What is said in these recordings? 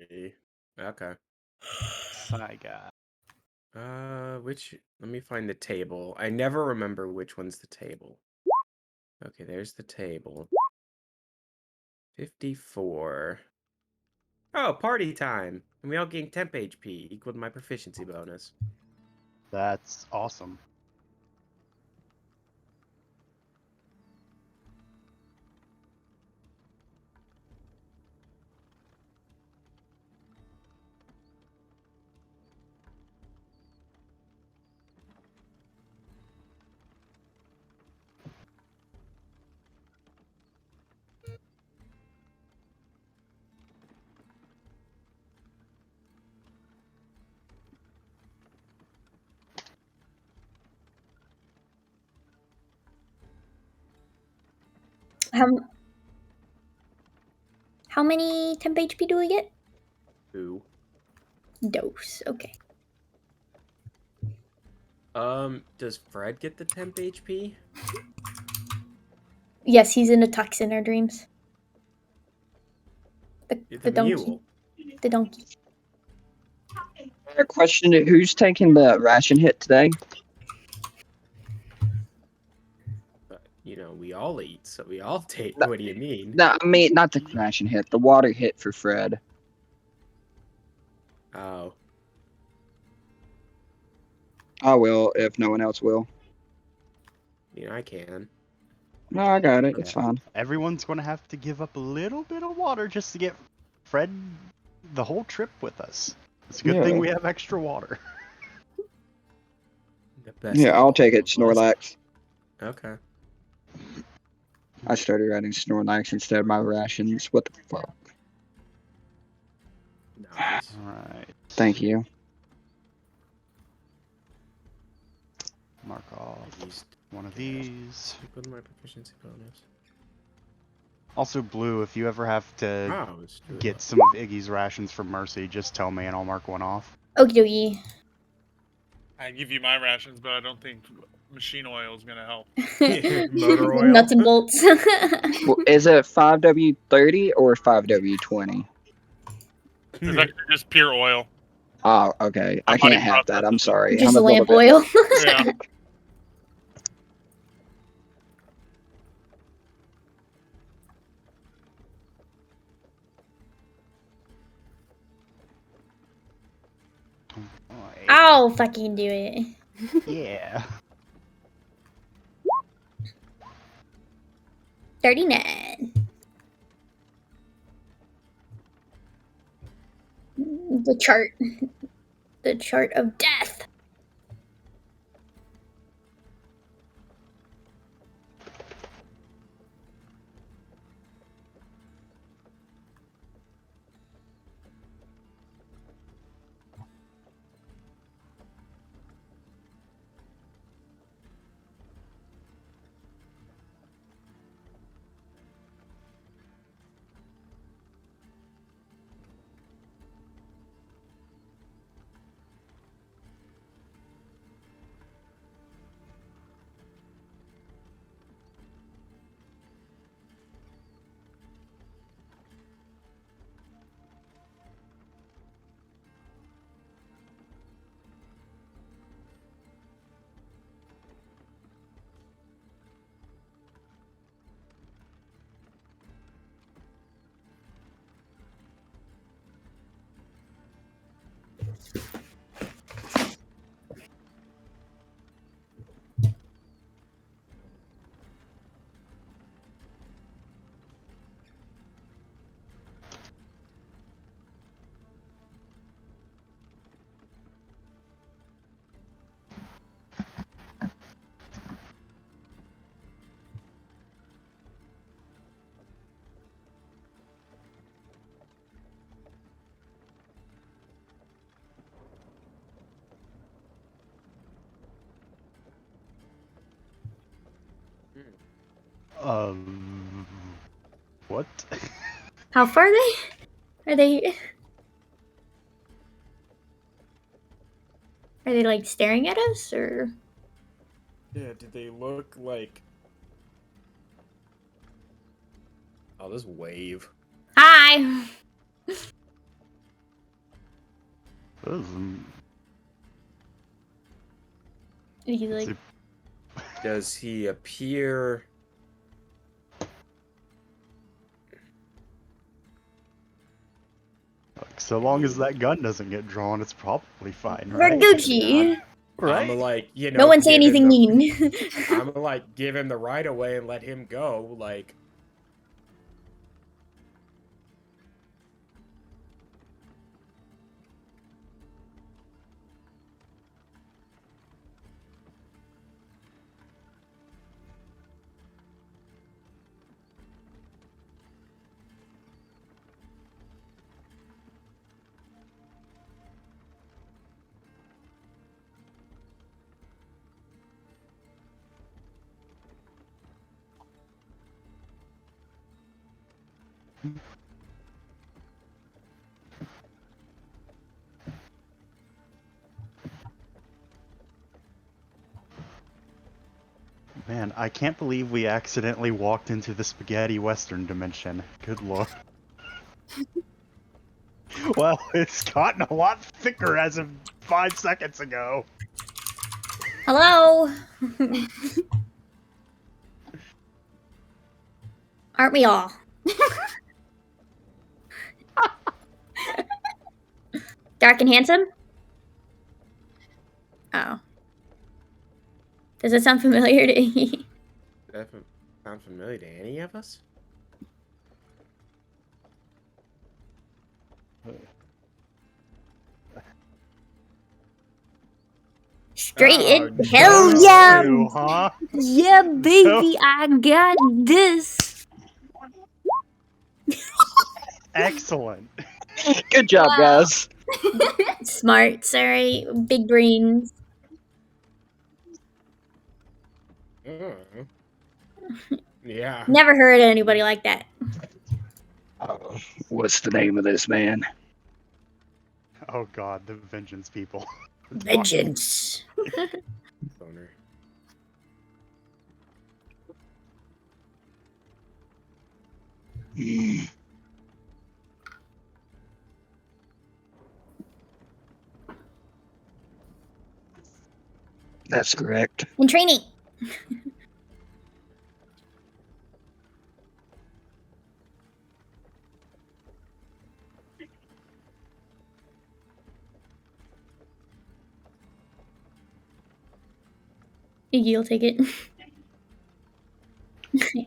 Okay. My God. Let me find the table. I never remember which one's the table. Okay, there's the table. 54. Oh, party time! And we all gain temp HP, equal to my proficiency bonus. That's awesome. How how many temp HP do we get? Who? Dose. Okay. Does Fred get the temp HP? Yes, he's in the tux in our dreams. The donkey. mule. The donkey. A question: who's taking the ration hit today? But, we all eat, so we all take. No, What do you mean? No, I mean not the ration hit, the water hit for Fred. Oh. I will if no one else will. I can. No, I got it. Yeah. It's fine. Everyone's going to have to give up a little bit of water just to get Fred the whole trip with us. It's a good thing we have extra water. The best. Yeah, I'll take it, all of us. Snorlax. Okay. I started writing Snorlax instead of my rations. What the fuck? Nice. Alright. Thank you. Mark off Used one of these. equal to my proficiency bonus. Also, Blue, if you ever have to Oh, it's true. get some of Iggy's rations from Mercy, just tell me and I'll mark one off. Okie dokie. I give you my rations, but I don't think machine oil is gonna help. Motor oil. Nuts and bolts. Well, is it 5W30 or 5W20? It's actually just pure oil. Oh, okay. I can't have that. I'm sorry. Just I'm a lamp little oil. Yeah. I'll fucking do it. Yeah. 39. The chart. The chart of death. What? How far are they? Are they like staring at us or? Yeah, did they look like... Oh, this wave. Hi! He's like, Does he appear? So long as that gun doesn't get drawn, it's probably fine, we're right? Gucci. I'm like, No one say give him anything the- mean. I'm gonna like give him the right of way and let him go. Like, Man, I can't believe we accidentally walked into the spaghetti western dimension. Good lord. Well, it's gotten a lot thicker as of 5 seconds ago. Hello. Aren't we all? Dark and handsome? Oh. Does it sound familiar to you? that sound familiar to any of us? Straight Oh, in. Hell no. yeah! You, huh? Yeah, baby, I got this. Excellent. Good job, Wow. guys. Smart, sorry. Big brains. Mm. Yeah. Never heard of anybody like that. What's the name of this man? Oh god, the vengeance people. Vengeance. Boner. Hmm. That's correct. In training. Iggy, you'll take it.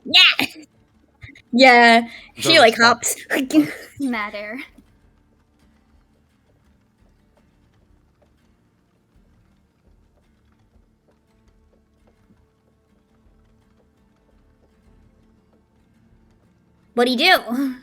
Yeah. Yeah. She The like response. hops. Matter. What'd he do?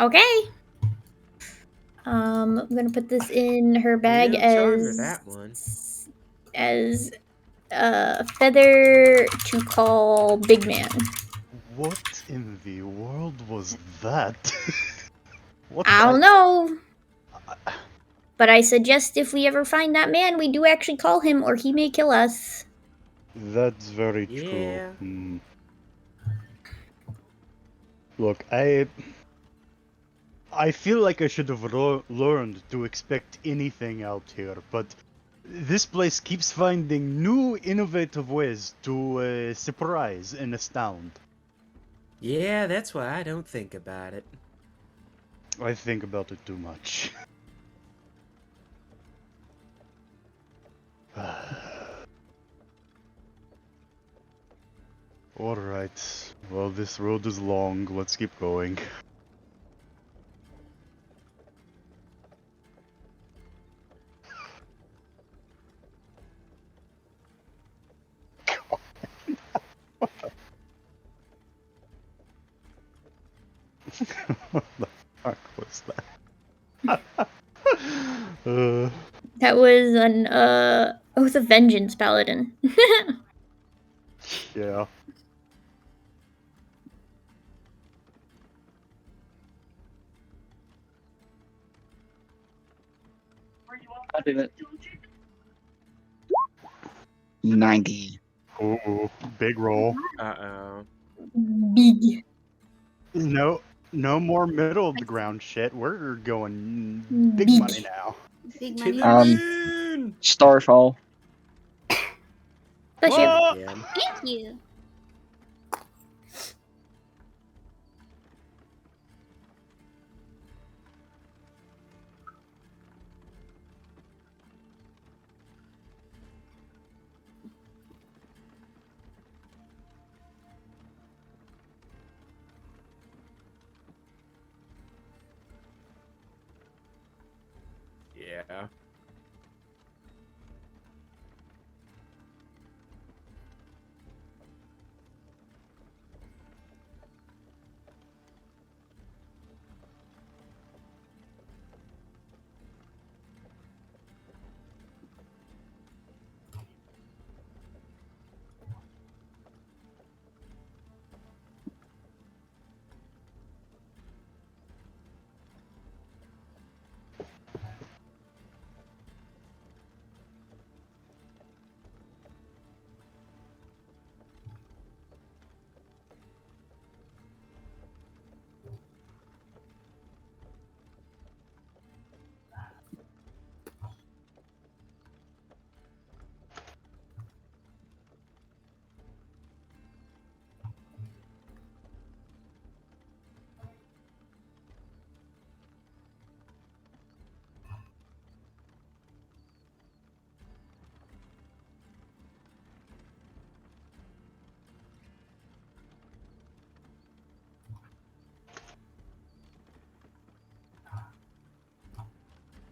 Okay. I'm gonna put this in her bag Yeah, I'm charmed with as that one. as a feather to call Big Man. What in the world was that? What I don't the- know. But I suggest if we ever find that man, we do actually call him, or he may kill us. That's very Yeah. true. Look, I feel like I should have learned to expect anything out here, but this place keeps finding new innovative ways to surprise and astound. Yeah, that's why I don't think about it. I think about it too much. Alright, well this road is long, let's keep going. What the fuck was that? That was an Oath of Vengeance paladin. Yeah. I'll do it. 90. Ooh, big roll. Uh-oh. Big. No, no more middle of the ground shit. We're going big Big. money now. Big To money. the moon! Starfall. Bless you. Oh! Damn. Thank you. Yeah.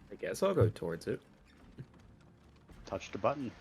I guess I'll go towards it. Touch the button.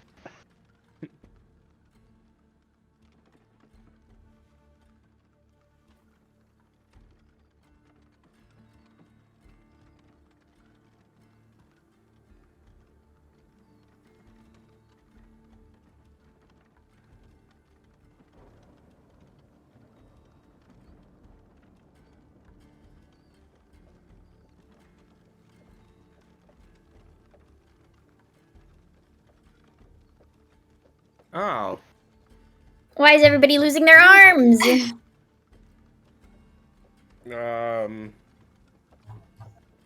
Oh. Why is everybody losing their arms?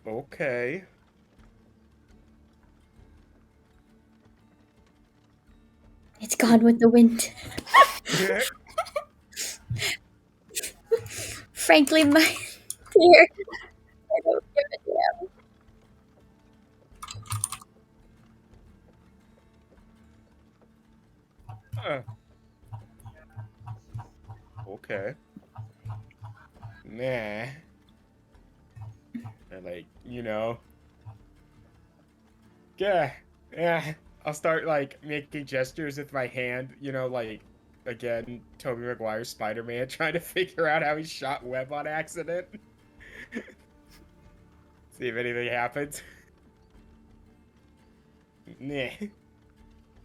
Okay. It's gone with the wind. Frankly, my dear, I don't give a damn. Huh. Okay. Nah. And like, yeah. I'll start like making gestures with my hand, like again, Tobey Maguire's Spider-Man trying to figure out how he shot Webb on accident. See if anything happens. Nah.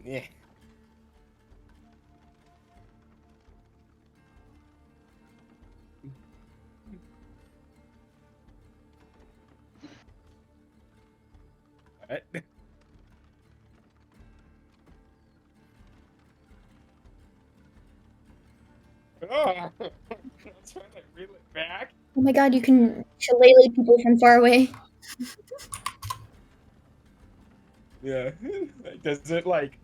Yeah. What? Oh, that's trying to reel it back. Oh my god, you can shillelagh people from far away. Yeah. Does it like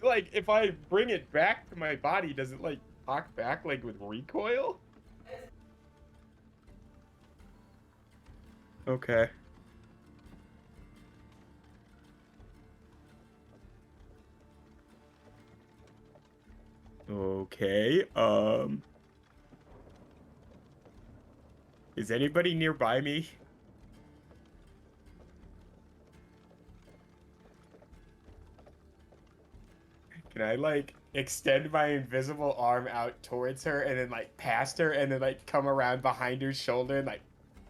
if I bring it back to my body, does it like talk back like with recoil? Okay. Okay. Is anybody nearby me? Can I like extend my invisible arm out towards her and then like past her and then like come around behind her shoulder and like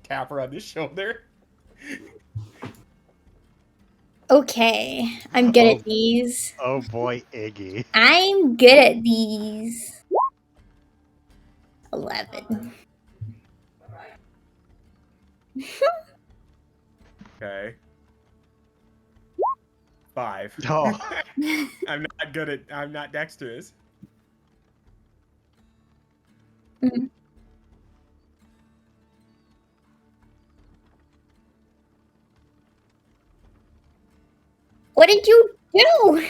tap her on the shoulder? Okay, I'm good Oh. at these. Oh boy, Iggy. I'm good at these. 11. Okay. 5. Oh. I'm not good at. I'm not dexterous. Mhm. What did you do?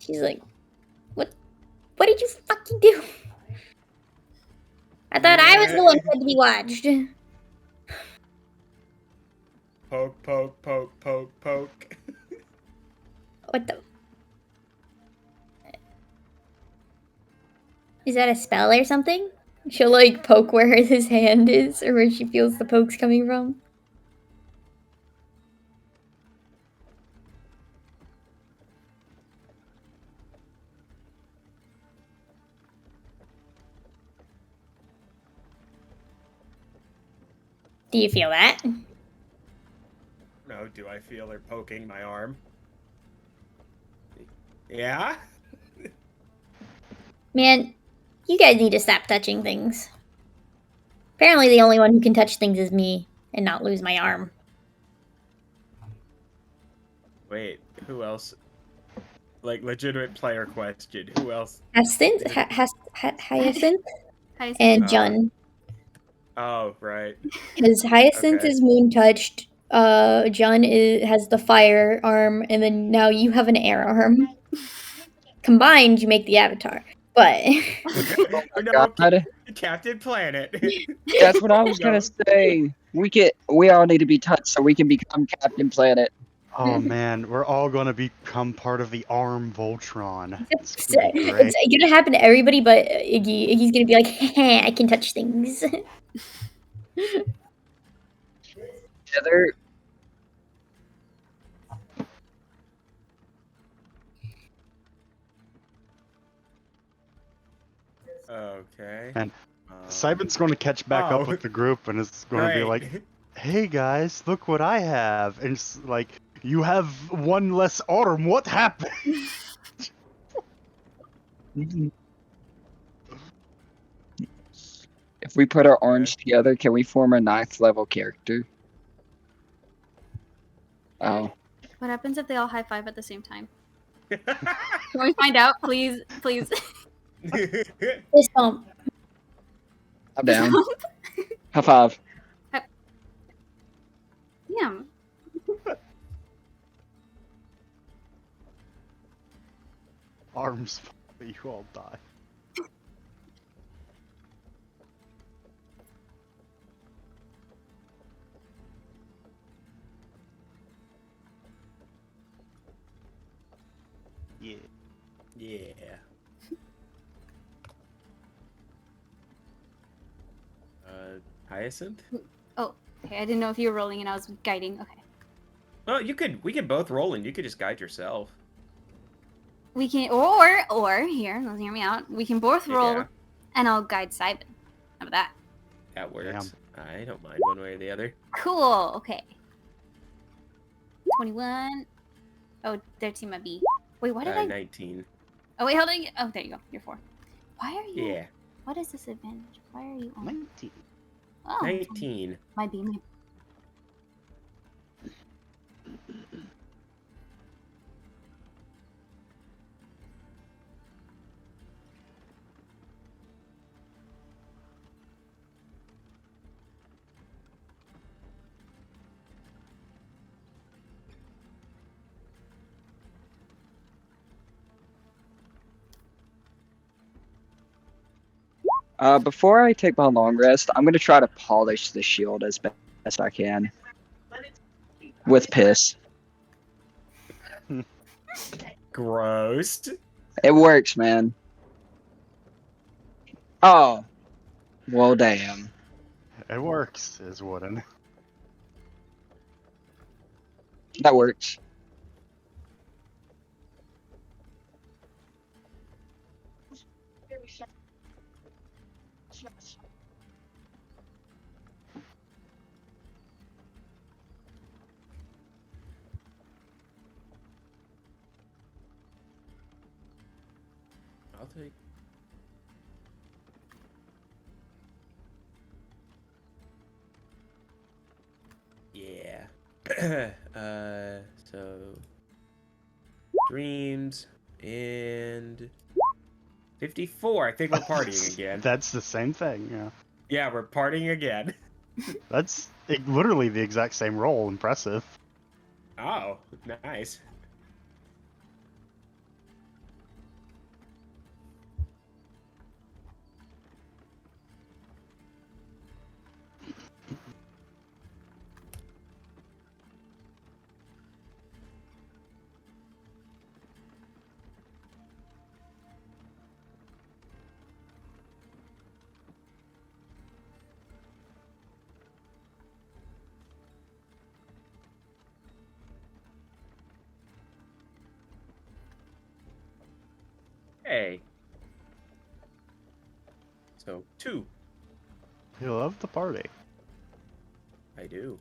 She's like, what? What did you fucking do? I thought I was the one who had to be watched. Poke, poke, poke, poke, poke. What the? Is that a spell or something? She'll like poke where his hand is or where she feels the pokes coming from. Do you feel that? No, do I feel her poking my arm? Yeah? Man, you guys need to stop touching things. Apparently the only one who can touch things is me and not lose my arm. Wait, who else? Like, legitimate player question. Who else? Hyacinth, Is it- Hyacinth Hyacinth. and Jun. Oh, right. Because Hyacinth Okay. is moon touched, Jun has the fire arm, and then now you have an air arm. Combined, you make the avatar. But No, God. Captain Planet. That's what I was No. gonna say. We all need to be touched so we can become Captain Planet. Oh man, we're all gonna become part of the Arm Voltron. It's it's, gonna be great. it's gonna happen to everybody but Iggy. Iggy's gonna be like, heh, I can touch things. Together, Okay. And Um, Simon's gonna catch back up Oh. with the group and it's gonna be like, great. hey guys, look what I have. And it's like, you have one less arm, what happened? if we put our arms together, can we form a 9th level character? Oh, What happens if they all high five at the same time? Can we find out, please? Please. Fist bump. I'm down. High five. Damn. Arms fall, you all die. Yeah. Yeah. Hyacinth? Okay, I didn't know if you were rolling and I was guiding. Okay. Well, we could both roll and you could just guide yourself. We can, or, here, let's hear me out. We can both roll Yeah. and I'll guide Simon. How about that? That works. I don't mind one way or the other. Cool, okay. 21. Oh, 13 might be. Wait, what did I? 19. Oh, wait, hold on. Oh, there you go. You're 4. Why are you? Yeah. What is this advantage? Why are you on? 19. Oh, 19. might be. Before I take my long rest, I'm gonna try to polish the shield as best I can. With piss. Gross. It works, man. Oh. Well, damn. It works, is wooden. That works. I'll take. Yeah. So dreams and 54. I think we're partying again. That's the same thing. Yeah. Yeah, we're partying again. That's literally the exact same roll. Impressive. Oh, nice. Hey. So 2. You love the party. I do.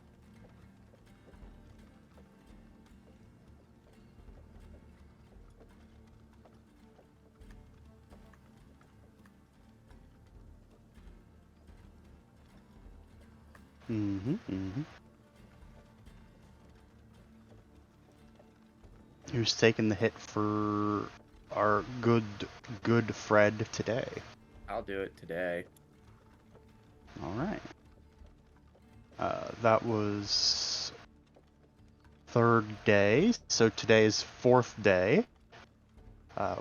Who's taking the hit for our good Fred today? I'll do it today. All right. That was 3rd day, so today is 4th day.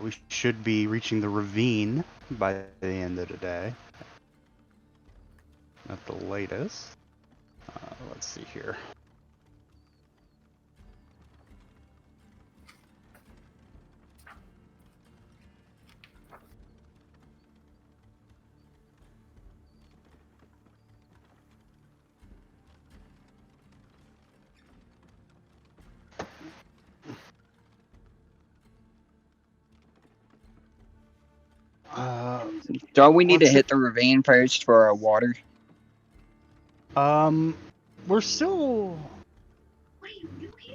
We should be reaching the ravine by the end of the day. At the latest. Let's see here. Don't we need to What's hit the ravine first for our water? We're still.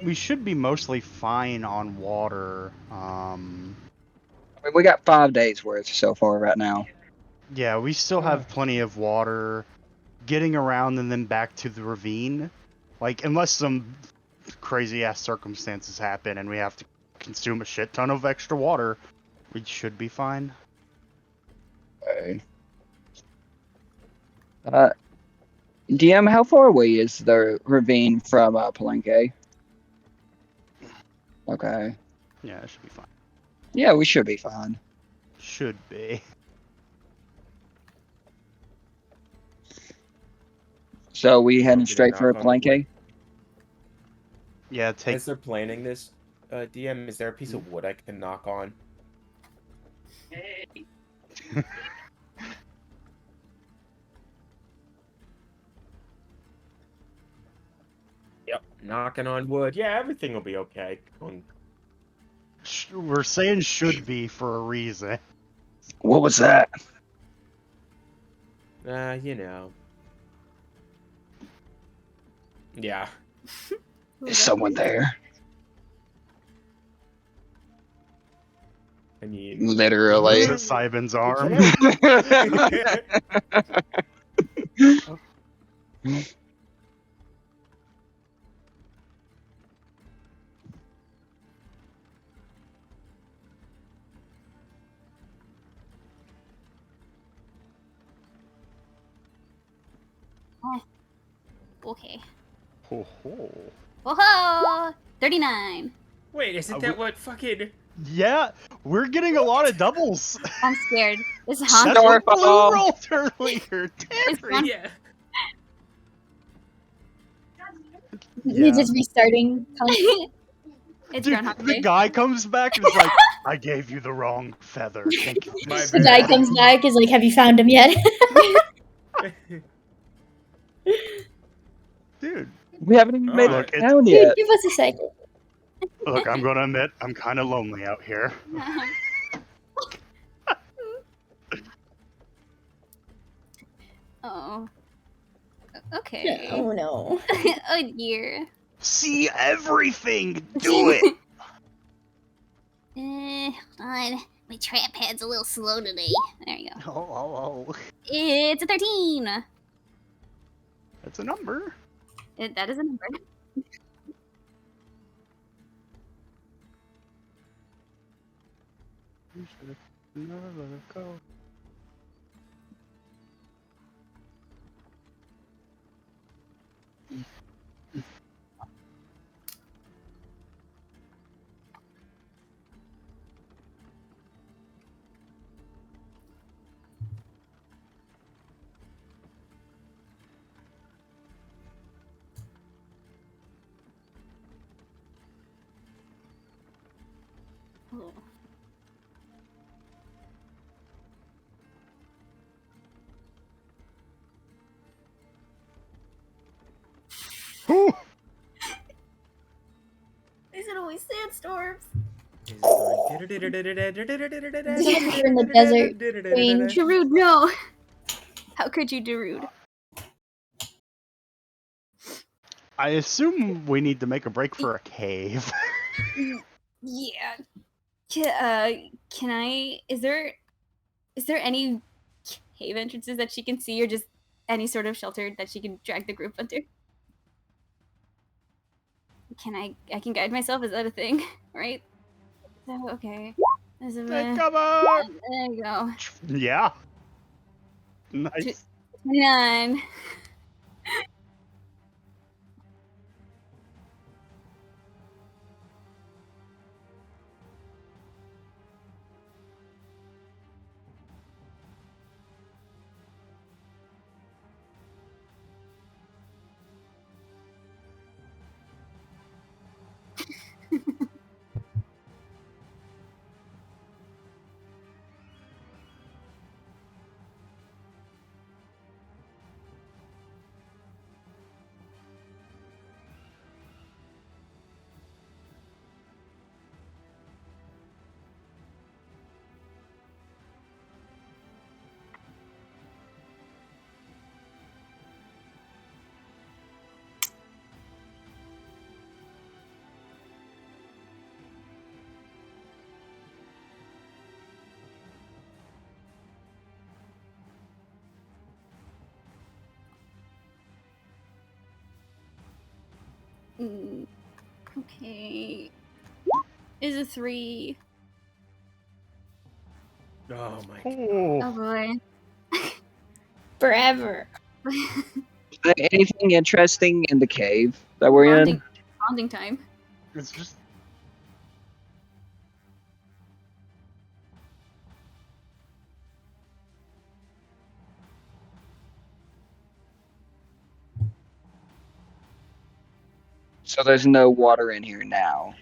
We should be mostly fine on water. I mean, we got 5 days worth so far right now. Yeah, we still have plenty of water. Getting around and then back to the ravine, like unless some crazy ass circumstances happen and we have to consume a shit ton of extra water, we should be fine. Okay. DM, how far away is the ravine from Palenque? Okay. Yeah, it should be fine. Yeah, we should be fine. Should be. So we heading Get a straight for knock on the Palenque? Yeah, take. As they're planning this, DM, is there a piece of wood I can knock on? Yep, knocking on wood. Yeah, everything will be okay. We're saying should be for a reason. What was that? You know. Yeah. Is someone there? I mean, Literally. Is it Simon's arm? Okay. Ho ho. Whoa! 39. wait, isn't that what fucking? Yeah, we're getting a lot of doubles. I'm scared. Is it That's Hans? what Snorfall. Blue rolled earlier. Damn It's it. fun. Yeah. You're Yeah. just restarting. It's Dude, Groundhog the Day. guy comes back and is like, I gave you the wrong feather. Thank you. My The guy comes back, is like, have you found him yet? Dude, We haven't even made Alright. it down yet. Give us a second. look, I'm gonna admit, I'm kind of lonely out here. Oh. Okay. Oh no. Oh dear. See everything. Do it. Hold on. My trap pad's a little slow today. There you go. Oh. It's a 13. That's a number. That is a number. You should never let it go. Oh. Whew. These are always sandstorms. You're in the desert. Queen. Darude, no. How could you, Darude? I assume we need to make a break for a cave. Yeah. Can I? Is there any cave entrances that she can see, or just any sort of shelter that she can drag the group under? Can I can guide myself? Is that a thing? Right? So, okay. There's a, Take cover! there you go. Yeah. Nice. 29. Okay. Is a 3. Oh my god. Oh Oh. boy. Forever. Is there anything interesting in the cave that we're in? Bonding time. It's just. So there's no water in here now.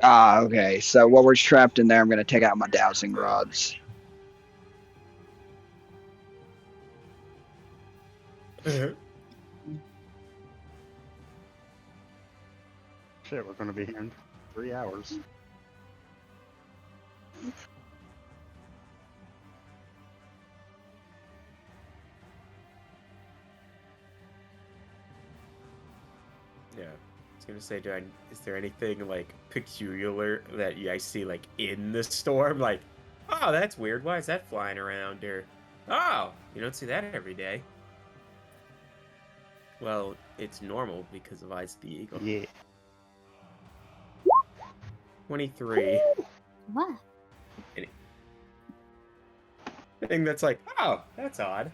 Ah, okay. So while we're trapped in there, I'm gonna take out my dowsing rods. Shit, we're gonna be here in 3 hours. Yeah. I was gonna say, is there anything like peculiar that you guys see like in the storm? Like, oh, that's weird. Why is that flying around? Or, oh, you don't see that every day. Well, it's normal because of Eyes of the Eagle. Yeah. 23. What? Thing that's like, oh, that's odd.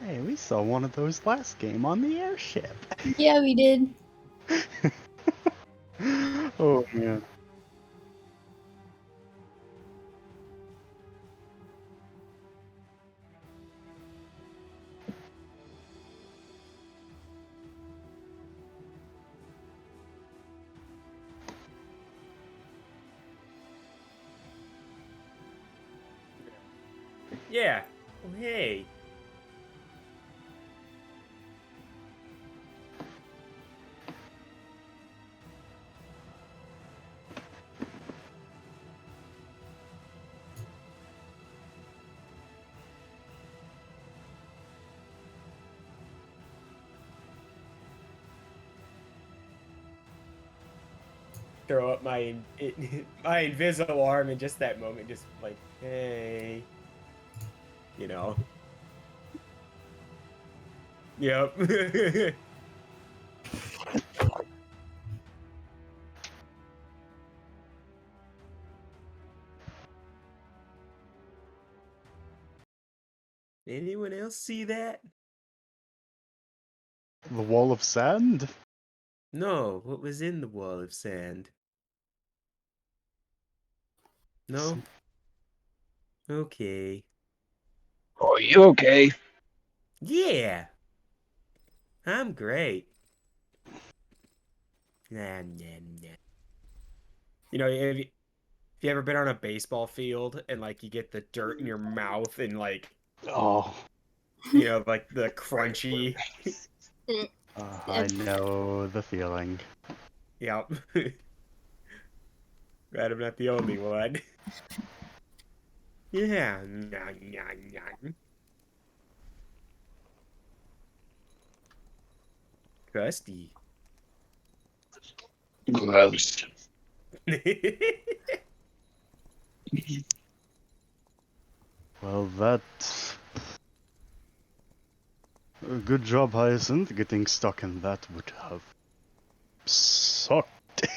Hey, we saw one of those last game on the airship. Yeah, we did. Oh man. Yeah. Oh, hey. throw up my my invisible arm in just that moment, just like, hey, you know. Yep. Anyone else see that? The wall of sand? No, what was in the wall of sand? No? Okay. Are you okay? Yeah, I'm great. Nah, nah, nah. You know, have you ever been on a baseball field and like you get the dirt in your mouth and like, Oh, you know, like the crunchy. I know the feeling. Yep. Glad I'm not the only one. Yeah. Nah, nah, nah. Crusty. Gross. Well, that. Good job, Hyacinth. Getting stuck in that would have sucked.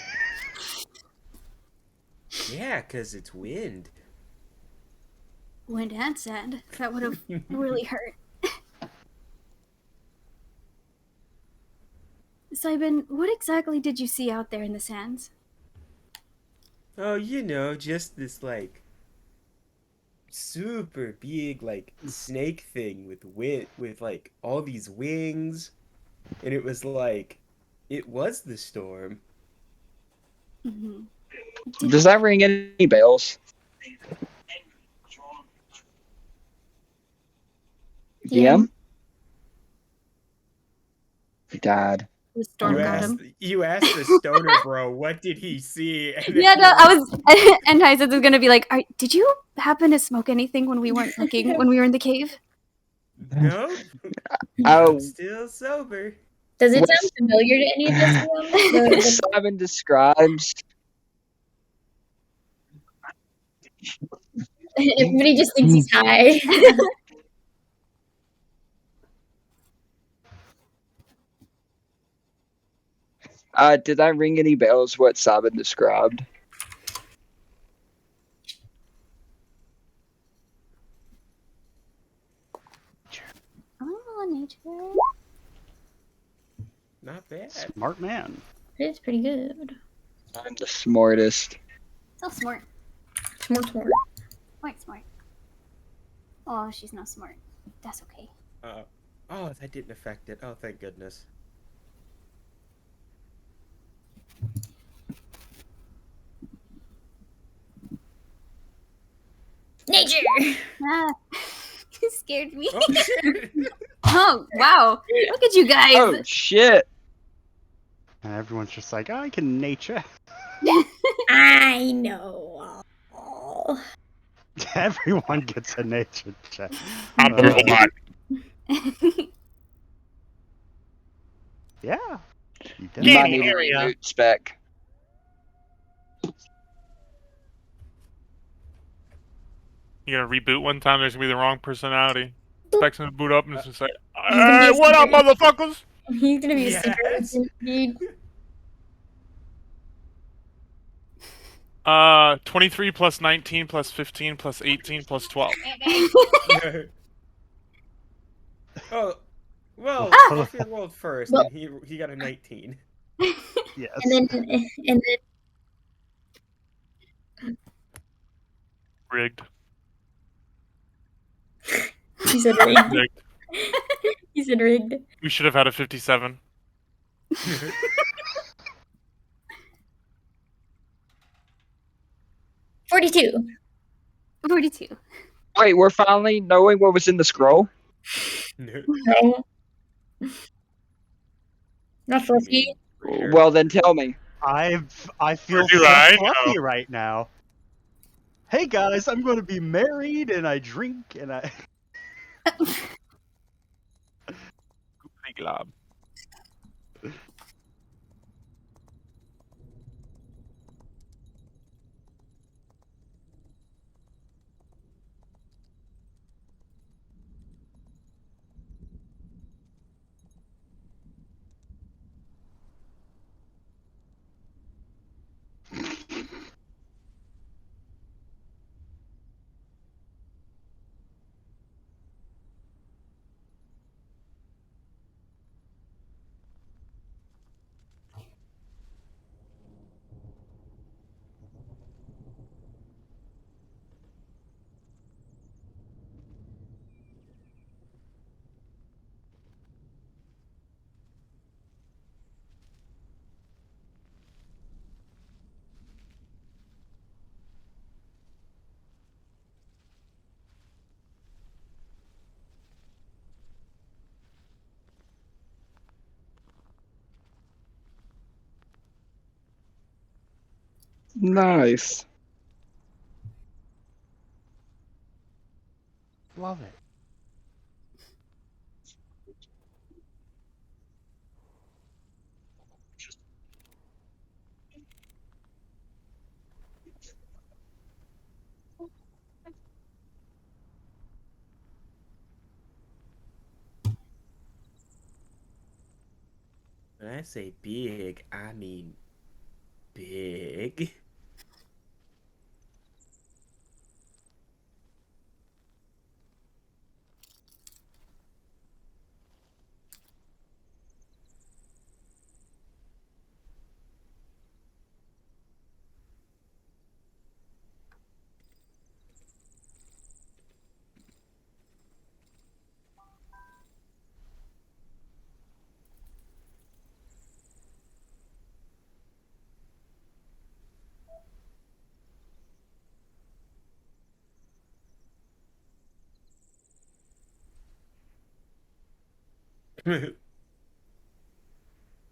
Yeah, 'cause it's wind. Wind and sand. That would have really hurt. Simon, what exactly did you see out there in the sands? Oh, you know, just this like super big like snake thing with like all these wings, and it was like it was the storm. Mm-hmm. Does that ring any bells? Yeah. DM? Dad. The storm You got asked him. you asked the stoner bro what did he see, and then Yeah, he no, I was was. And Tyson is gonna be like, "Did you happen to smoke anything when we weren't looking when we were in the cave?" nope. I'm Oh, still sober. Does it what sound familiar to any of this? Simon describes. Everybody just thinks he's high. Did that ring any bells? What Simon described? Oh, nature. Not bad. Smart man. It's pretty good. I'm the smartest. So smart. Smart. Quite smart. Oh, she's not smart. That's okay. Oh, that didn't affect it. Oh, thank goodness. Nature! Ah, you scared me. Oh shit! Oh, wow. Look at you guys. Oh shit! And everyone's just like, I can nature. I know. all. Everyone gets a nature check. I'm number one. Yeah. You You might definitely need a area. reboot spec. You're gonna reboot one time, there's gonna be the wrong personality. Specs gonna boot up and it's just like, gonna be hey, a what up, secret. motherfuckers? He's gonna be a secret Yes. agent, dude. 23 plus 19 plus 15 plus 18 plus 12. Oh, well, Ah! Alfie rolled first, Well- and he got a 19. Yes. And then Rigged. he said rigged. Rigged. He said rigged. We should have had a 57. 42. 42. Wait, we're finally knowing what was in the scroll? No. Not fluffy. For sure. Well, then tell me. I Or feel do so I fluffy know? right now. Hey guys, I'm going to be married and I drink and I. Glob. Nice. Love it. When I say big, I mean big.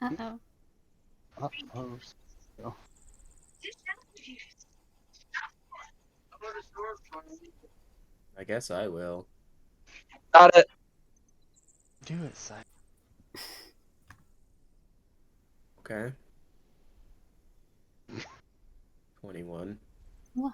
Uh-oh. Uh-oh. I guess I will. Got it. Do it, Si. Okay. 21. What?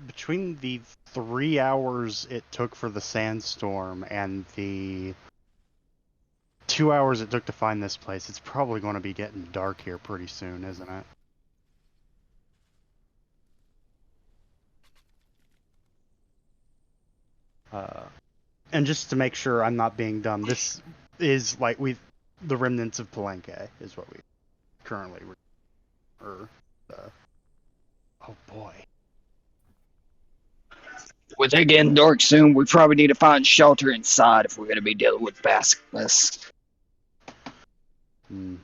Between the 3 hours it took for the sandstorm and the 2 hours it took to find this place, it's probably going to be getting dark here pretty soon, isn't it? And just to make sure I'm not being dumb, this is like the remnants of Palenque is what we currently oh boy. With it getting dark soon, we probably need to find shelter inside if we're going to be dealing with basilisk. Hmm.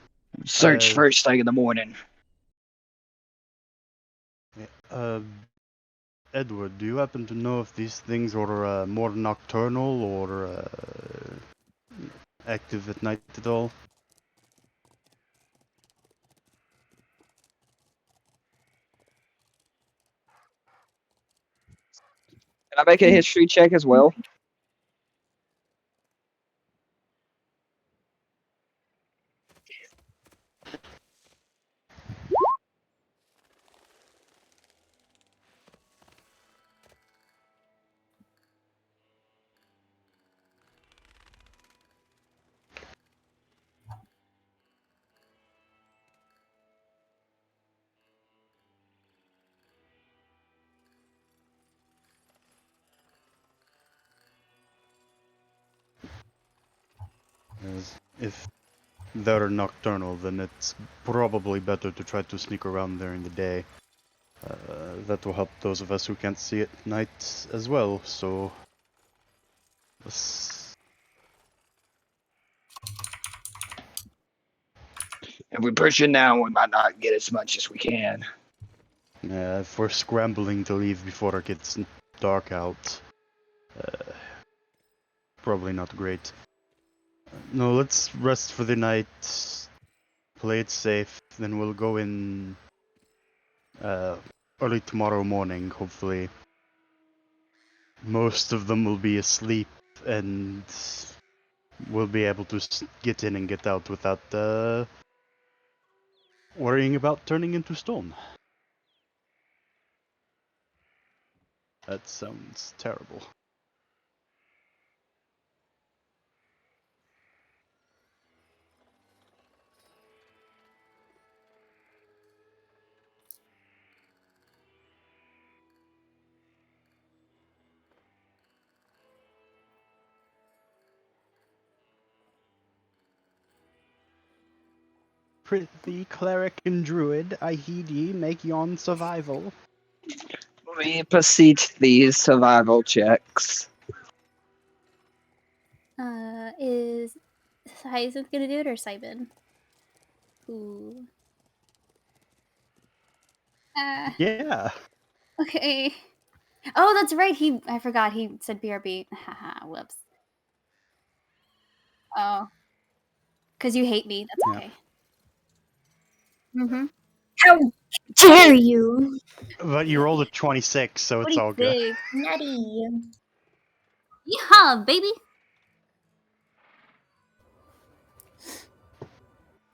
Search first thing in the morning. Edward, do you happen to know if these things are more nocturnal or active at night at all? Can I make a history check as well? As if they're nocturnal, then it's probably better to try to sneak around during the day. That will help those of us who can't see at night as well, so... let's- If we push it now, we might not get as much as we can. if we're scrambling to leave before it gets dark out, probably not great. No, let's rest for the night, play it safe, then we'll go in early tomorrow morning, hopefully. Most of them will be asleep, and we'll be able to get in and get out without worrying about turning into stone. That sounds terrible. Prithee, cleric and druid, I heed ye, make yon survival. We beseech these survival checks. Is Hyacinth gonna do it or Simon? Ooh. Yeah. Okay. Oh, that's right. I forgot he said BRB. Haha, whoops. Oh. Because you hate me. That's Yeah. okay. Mm-hmm. How dare you? But you rolled a 26, so it's all good. 26. Nutty. Yeehaw, baby!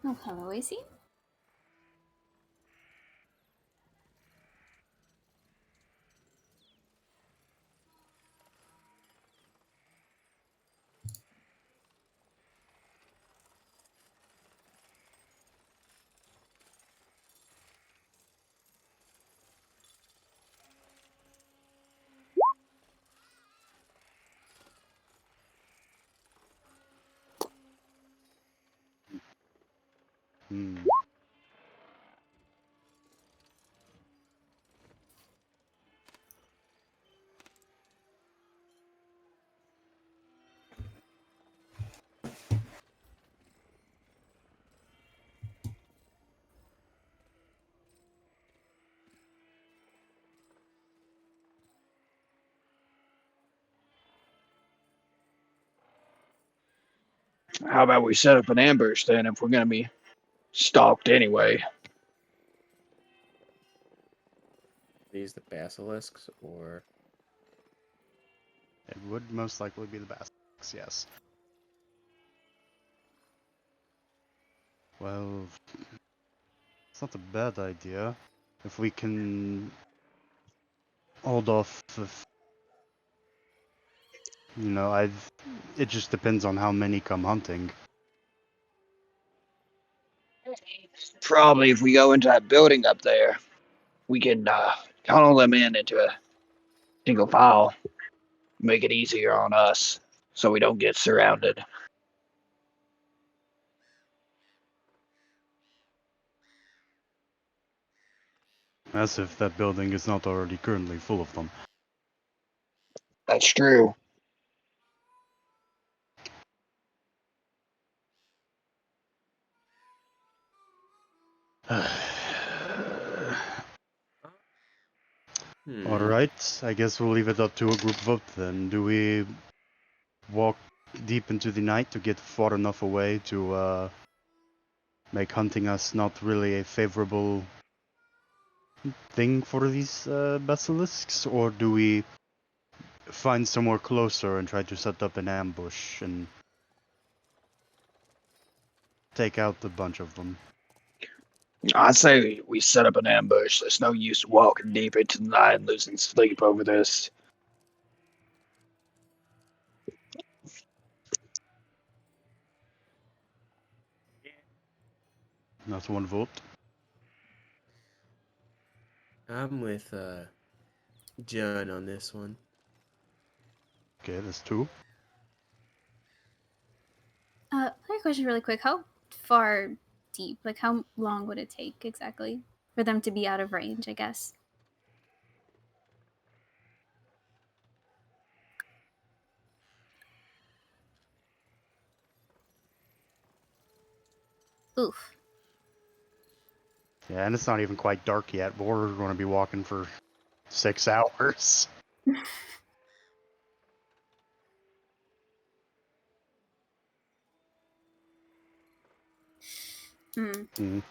Oh, hello, AC. Hmm. How about we set up an ambush then if we're gonna be stalked anyway? These the basilisks, or It would most likely be the basics, yes. Well, it's not a bad idea. If we can hold off, it just depends on how many come hunting. Probably if we go into that building up there, we can tunnel them in into a single file. Make it easier on us so we don't get surrounded. As if that building is not already currently full of them. That's true. Alright, I guess we'll leave it up to a group vote then. Do we walk deep into the night to get far enough away to make hunting us not really a favorable thing for these basilisks? Or do we find somewhere closer and try to set up an ambush and take out a bunch of them? I say we set up an ambush. There's no use walking deep into the night and losing sleep over this. Not one vote. I'm with John on this one. Okay, that's two. a question really quick. How far deep? Like, how long would it take exactly for them to be out of range, I guess? Oof. Yeah, and it's not even quite dark yet, but we're going to be walking for 6 hours. Hmm. Mm.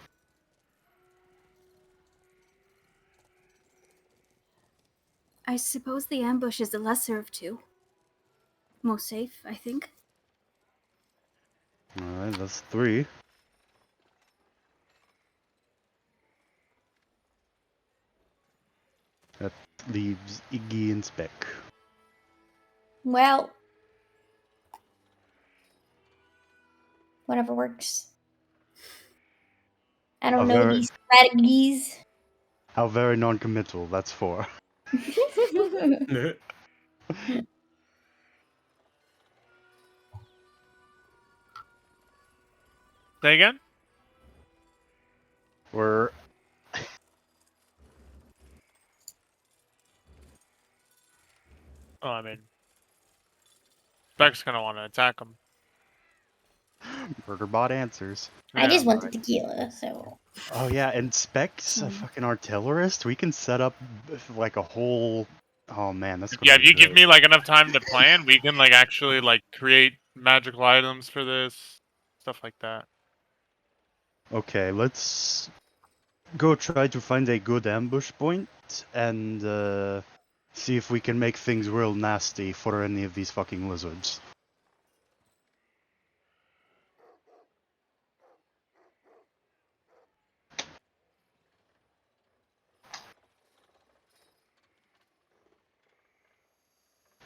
I suppose the ambush is the lesser of two. Most safe, I think. Alright, that's 3. That leaves Iggy and Speck. Well, whatever works. I don't know these strategies. How very non-committal, that's 4. Say again? We're... Oh, I mean, Speck's gonna want to attack him. Murderbot answers. I just Yeah. want the tequila, so. Oh yeah, and Speck's a fucking artillerist. We can set up like a whole... Oh man, that's gonna Yeah, be if you give great. me like enough time to plan, we can like actually like create magical items for this, stuff like that. Okay, let's go try to find a good ambush point and see if we can make things real nasty for any of these fucking lizards.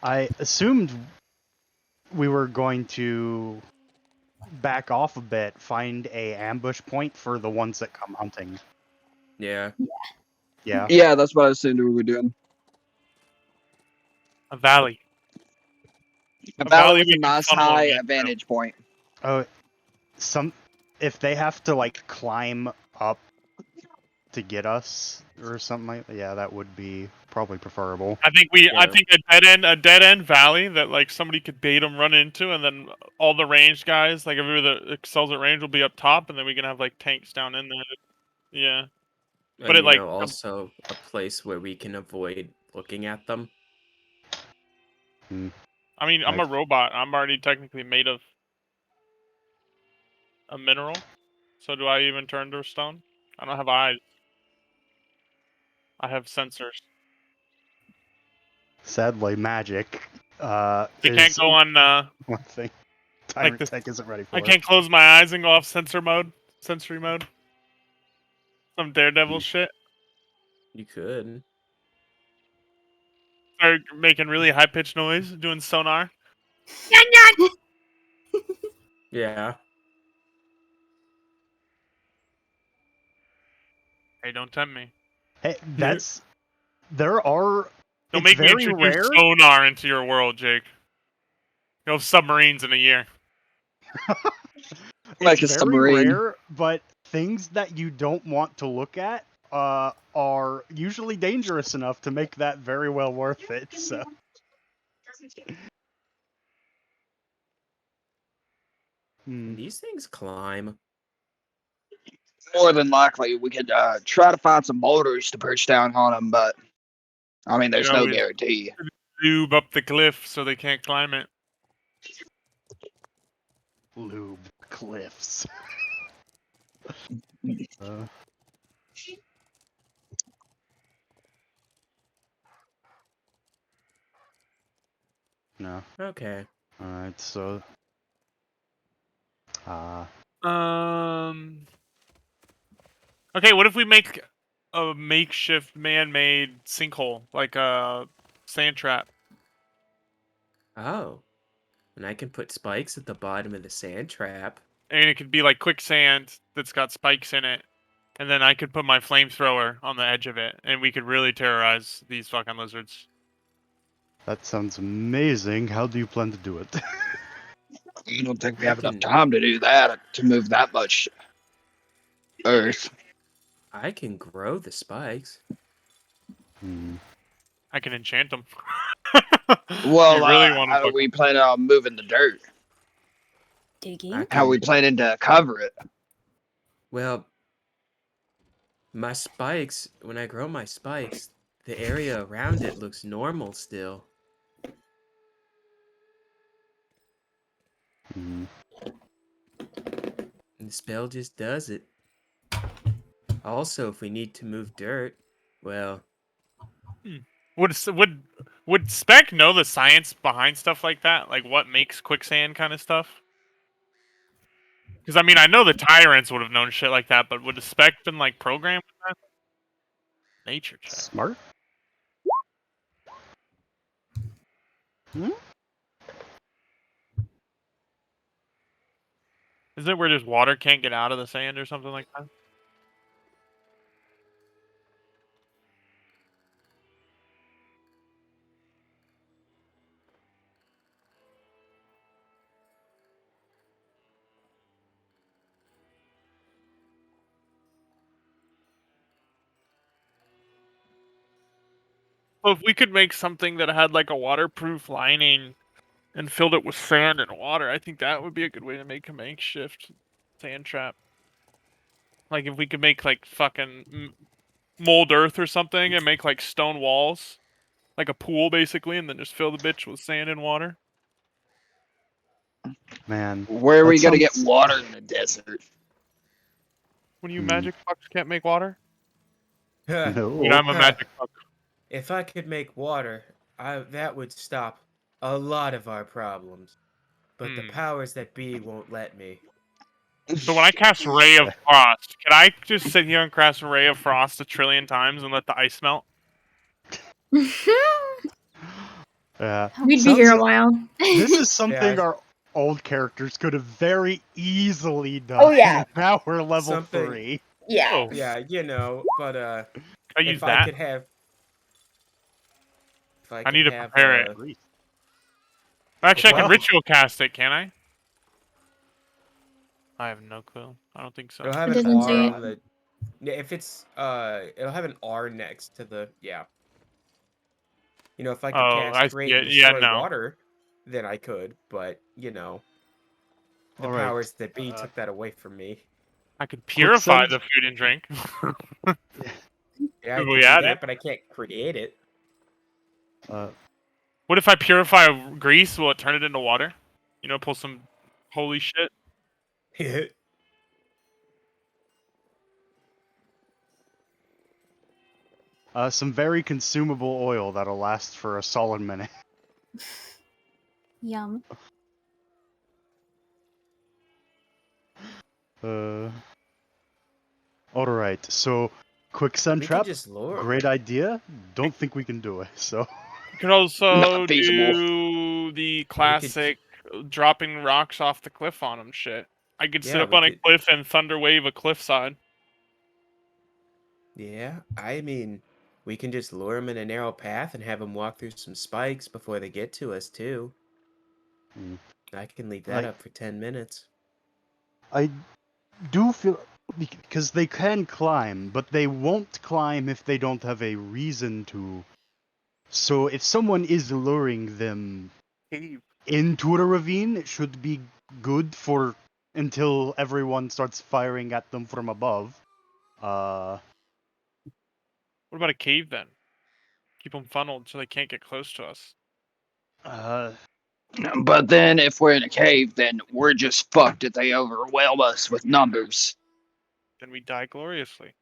I assumed we were going to back off a bit, find a ambush point for the ones that come hunting. Yeah. Yeah. Yeah, that's what I assumed we were doing. A valley. A valley valley with we a can nice funnel high them into. vantage point. Oh, if they have to like climb up to get us or something like that, yeah, that would be probably preferable. I think Yeah. a dead end valley that like somebody could bait them run into, and then all the ranged guys, like everybody that excels at range, will be up top, and then we can have like tanks down in there. Yeah. And, But it, like, also a place where we can avoid looking at them. I mean, I'm a Like- robot. I'm already technically made of a mineral. So do I even turn to stone? I don't have eyes. I have sensors. Sadly, magic You is can't go on. one thing like Tyrant this- Tech isn't ready for. I can't close my eyes and go off sensory mode. Some Daredevil shit. You could. Start making really high pitched noise, doing sonar. Yeah. Hey, don't tempt me. Hey, that's there are. Don't It's make me very introduce rare. sonar into your world, Jake. You'll have submarines in a year. Like It's a very submarine. rare, but things that you don't want to look at are usually dangerous enough to make that very well worth it. So. Hmm. These things climb. More than likely, we could try to find some boulders to perch down on them, but I mean, there's Yeah, no we- guarantee. Lube up the cliff so they can't climb it. Lube cliffs. No. Okay. Alright, so. Okay, what if we make a makeshift man-made sinkhole, like a sand trap? Oh. And I can put spikes at the bottom of the sand trap. And it could be like quicksand that's got spikes in it. And then I could put my flamethrower on the edge of it, and we could really terrorize these fucking lizards. That sounds amazing. How do you plan to do it? I don't think we have enough can- time to do that, to move that much earth. I can grow the spikes. Hmm. I can enchant them. Well, you really want to how are we planning on moving the dirt? Digging. How are we can- planning to cover it? Well, my spikes, when I grow my spikes, the area around it looks normal still. Hmm. And the spell just does it. Also, if we need to move dirt, well, Would Spec know the science behind stuff like that? Like what makes quicksand kind of stuff? Because I mean, I know the tyrants would have known shit like that, but would the Spec been like programmed with that? Nature check. Smart. Hmm? Is it where just water can't get out of the sand or something like that? Well, if we could make something that had like a waterproof lining and filled it with sand and water, I think that would be a good way to make a makeshift sand trap. Like if we could make like fucking mold earth or something and make like stone walls, like a pool basically, and then just fill the bitch with sand and water. Man. Where are That we gonna get sounds- water in the desert? When you Hmm. magic fucks can't make water? No. Dude, I'm a magic fuck. if I could make water, that would stop a lot of our problems. But the Hmm. powers that be won't let me. So when I cast Ray of Frost, can I just sit here and cast Ray of Frost 1,000,000,000 times and let the ice melt? Yeah. We'd be here a Sounds- while. This is something Yeah. our old characters could have very easily done. Oh, yeah. Now we're level Something- 3. Yeah. Oh, Yeah, but can I use if I that? could have, if I could need to have, prepare it. Actually, I can Well- ritual cast it, can I? I have no clue. I don't think so. It'll have It an doesn't R say on the. Yeah, if it's it'll have an R next to the if I could Oh, cast I see create it. and Yeah, destroy no. water, then I could. But the Alright, powers that be uh, took that away from me. I could purify Quicksand? the food and drink. Yeah, I If could we do add that, it. but I can't create it. What if I purify grease? Will it turn it into water? Pull some holy shit. some very consumable oil that'll last for a solid minute. Yum. Alright, so quicksand we trap, could just lure. great idea. Don't think we can do it, so You could also Not feasible. do the classic dropping rocks off the cliff on them shit. I could sit Yeah, up we on a could- cliff and thunder wave a cliffside. Yeah, I mean, we can just lure them in a narrow path and have them walk through some spikes before they get to us too. Hmm. I can leave that Like- up for 10 minutes. I do feel because they can climb, but they won't climb if they don't have a reason to. So if someone is luring them into the ravine, it should be good for until everyone starts firing at them from above. What about a cave then? Keep them funneled so they can't get close to us. But then if we're in a cave, then we're just fucked if they overwhelm us with numbers. Then we die gloriously.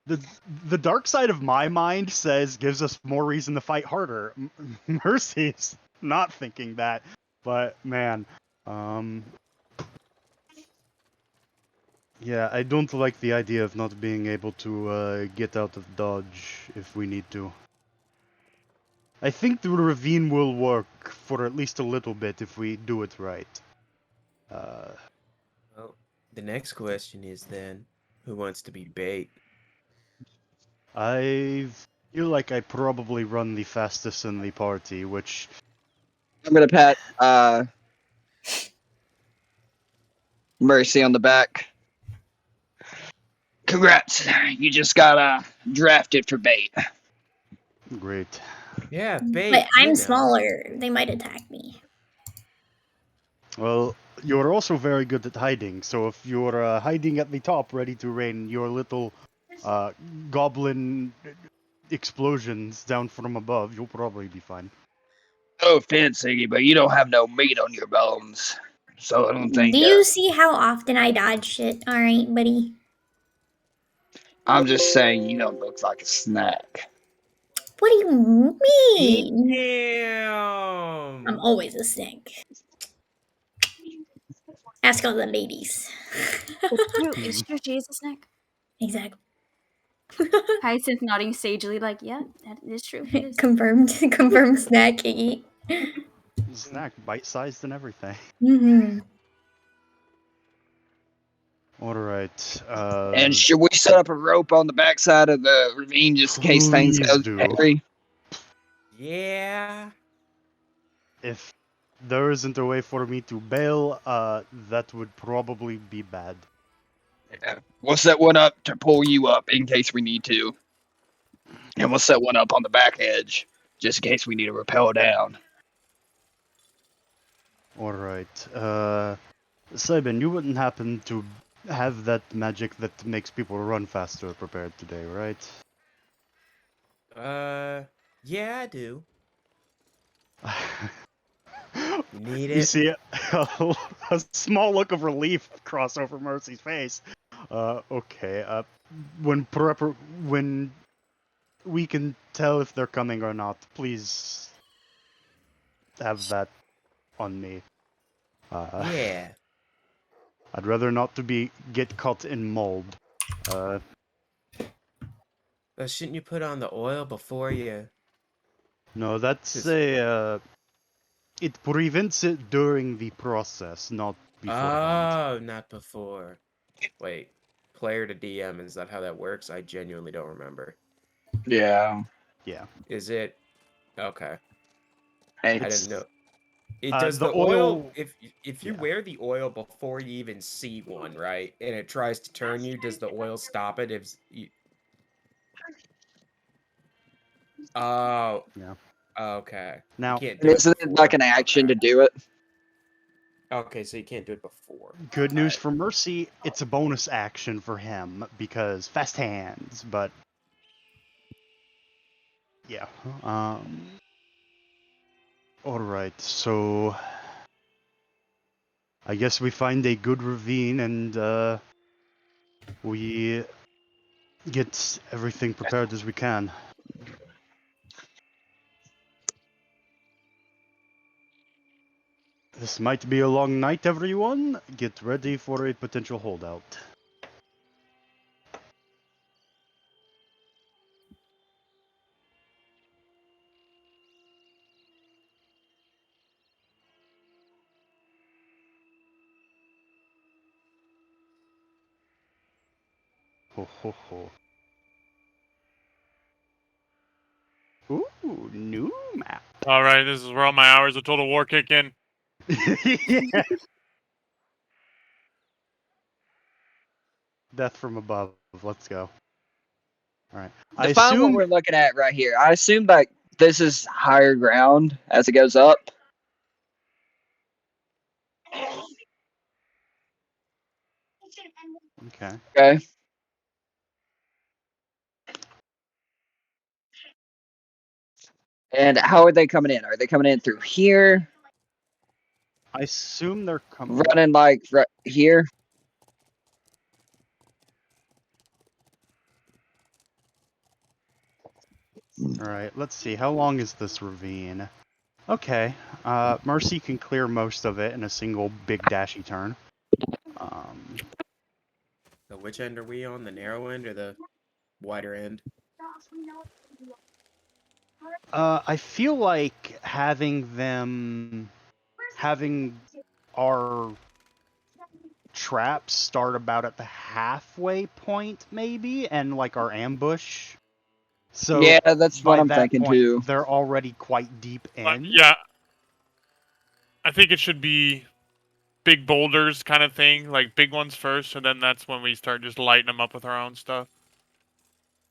the dark side of my mind gives us more reason to fight harder. Mercy's not thinking that, but man, yeah, I don't like the idea of not being able to get out of dodge if we need to. I think the ravine will work for at least a little bit if we do it right. Well, the next question is then, who wants to be bait? I feel like I probably run the fastest in the party, which I'm gonna pat Mercy on the back. Congrats. You just got drafted for bait. Great. Yeah, bait. But you I'm know. smaller. They might attack me. Well, you're also very good at hiding, so if you're hiding at the top, ready to rain your little goblin explosions down from above, you'll probably be fine. No offense, Iggy, but you don't have no meat on your bones. So I don't think. Do you see how often I dodge shit? All right, buddy. I'm just saying you don't look like a snack. What do you mean? Damn. I'm always a snake. Ask all the ladies. It's true. She is a snack. Exactly. Hyacinth nodding sagely, like, yeah, that is true. It is. Confirmed. Confirmed snack, Iggy. Snack, bite-sized and everything. Mm-hmm. Alright, And should we set up a rope on the backside of the ravine just in case things Please go do. angry? Yeah. if there isn't a way for me to bail, that would probably be bad. Yeah. We'll set one up to pull you up in case we need to. And we'll set one up on the back edge just in case we need to rappel down. Alright, Sabin, you wouldn't happen to have that magic that makes people run faster prepared today, right? Yeah, I do. You need You it? see a small look of relief cross over Mercy's face. Okay. When we can tell if they're coming or not, please have that on me. Yeah. I'd rather not to get caught in mold. But shouldn't you put on the oil before you? No, that's Just- it prevents it during the process, not beforehand. Oh, not before. Wait, player to DM, is that how that works? I genuinely don't remember. Yeah. Yeah. Is it? Okay, Hey, I didn't know. It Uh, does the the oil oil- if you yeah. wear the oil before you even see one, right? And it tries to turn you, does the oil stop it if you... Oh. Yeah. Okay. Now, you can't do isn't it like before. an action to Okay. do it? Okay, so you can't do it before. good news Alright. for Mercy, it's a bonus action for him because fast hands, but yeah. Alright, so I guess we find a good ravine and we get everything prepared as we can. This might be a long night, everyone. Get ready for a potential holdout. Ho ho ho. Ooh, new map. All right, this is where all my hours of Total War kick in. Yeah. Death from above. Let's go. Alright. I Define what assume we're looking at right here. I assume like this is higher ground as it goes up. Okay. Okay. And how are they coming in? Are they coming in through here? I assume they're coming. Running like right here? Alright, let's see. How long is this ravine? Okay. Mercy can clear most of it in a single big dashy turn. So which end are we on? The narrow end or the wider end? I feel like having our traps start about at the halfway point, maybe, and like our ambush. So Yeah, that's by what I'm that thinking point, too. they're already quite deep in. Yeah. I think it should be big boulders kind of thing, like big ones first, and then that's when we start just lighting them up with our own stuff.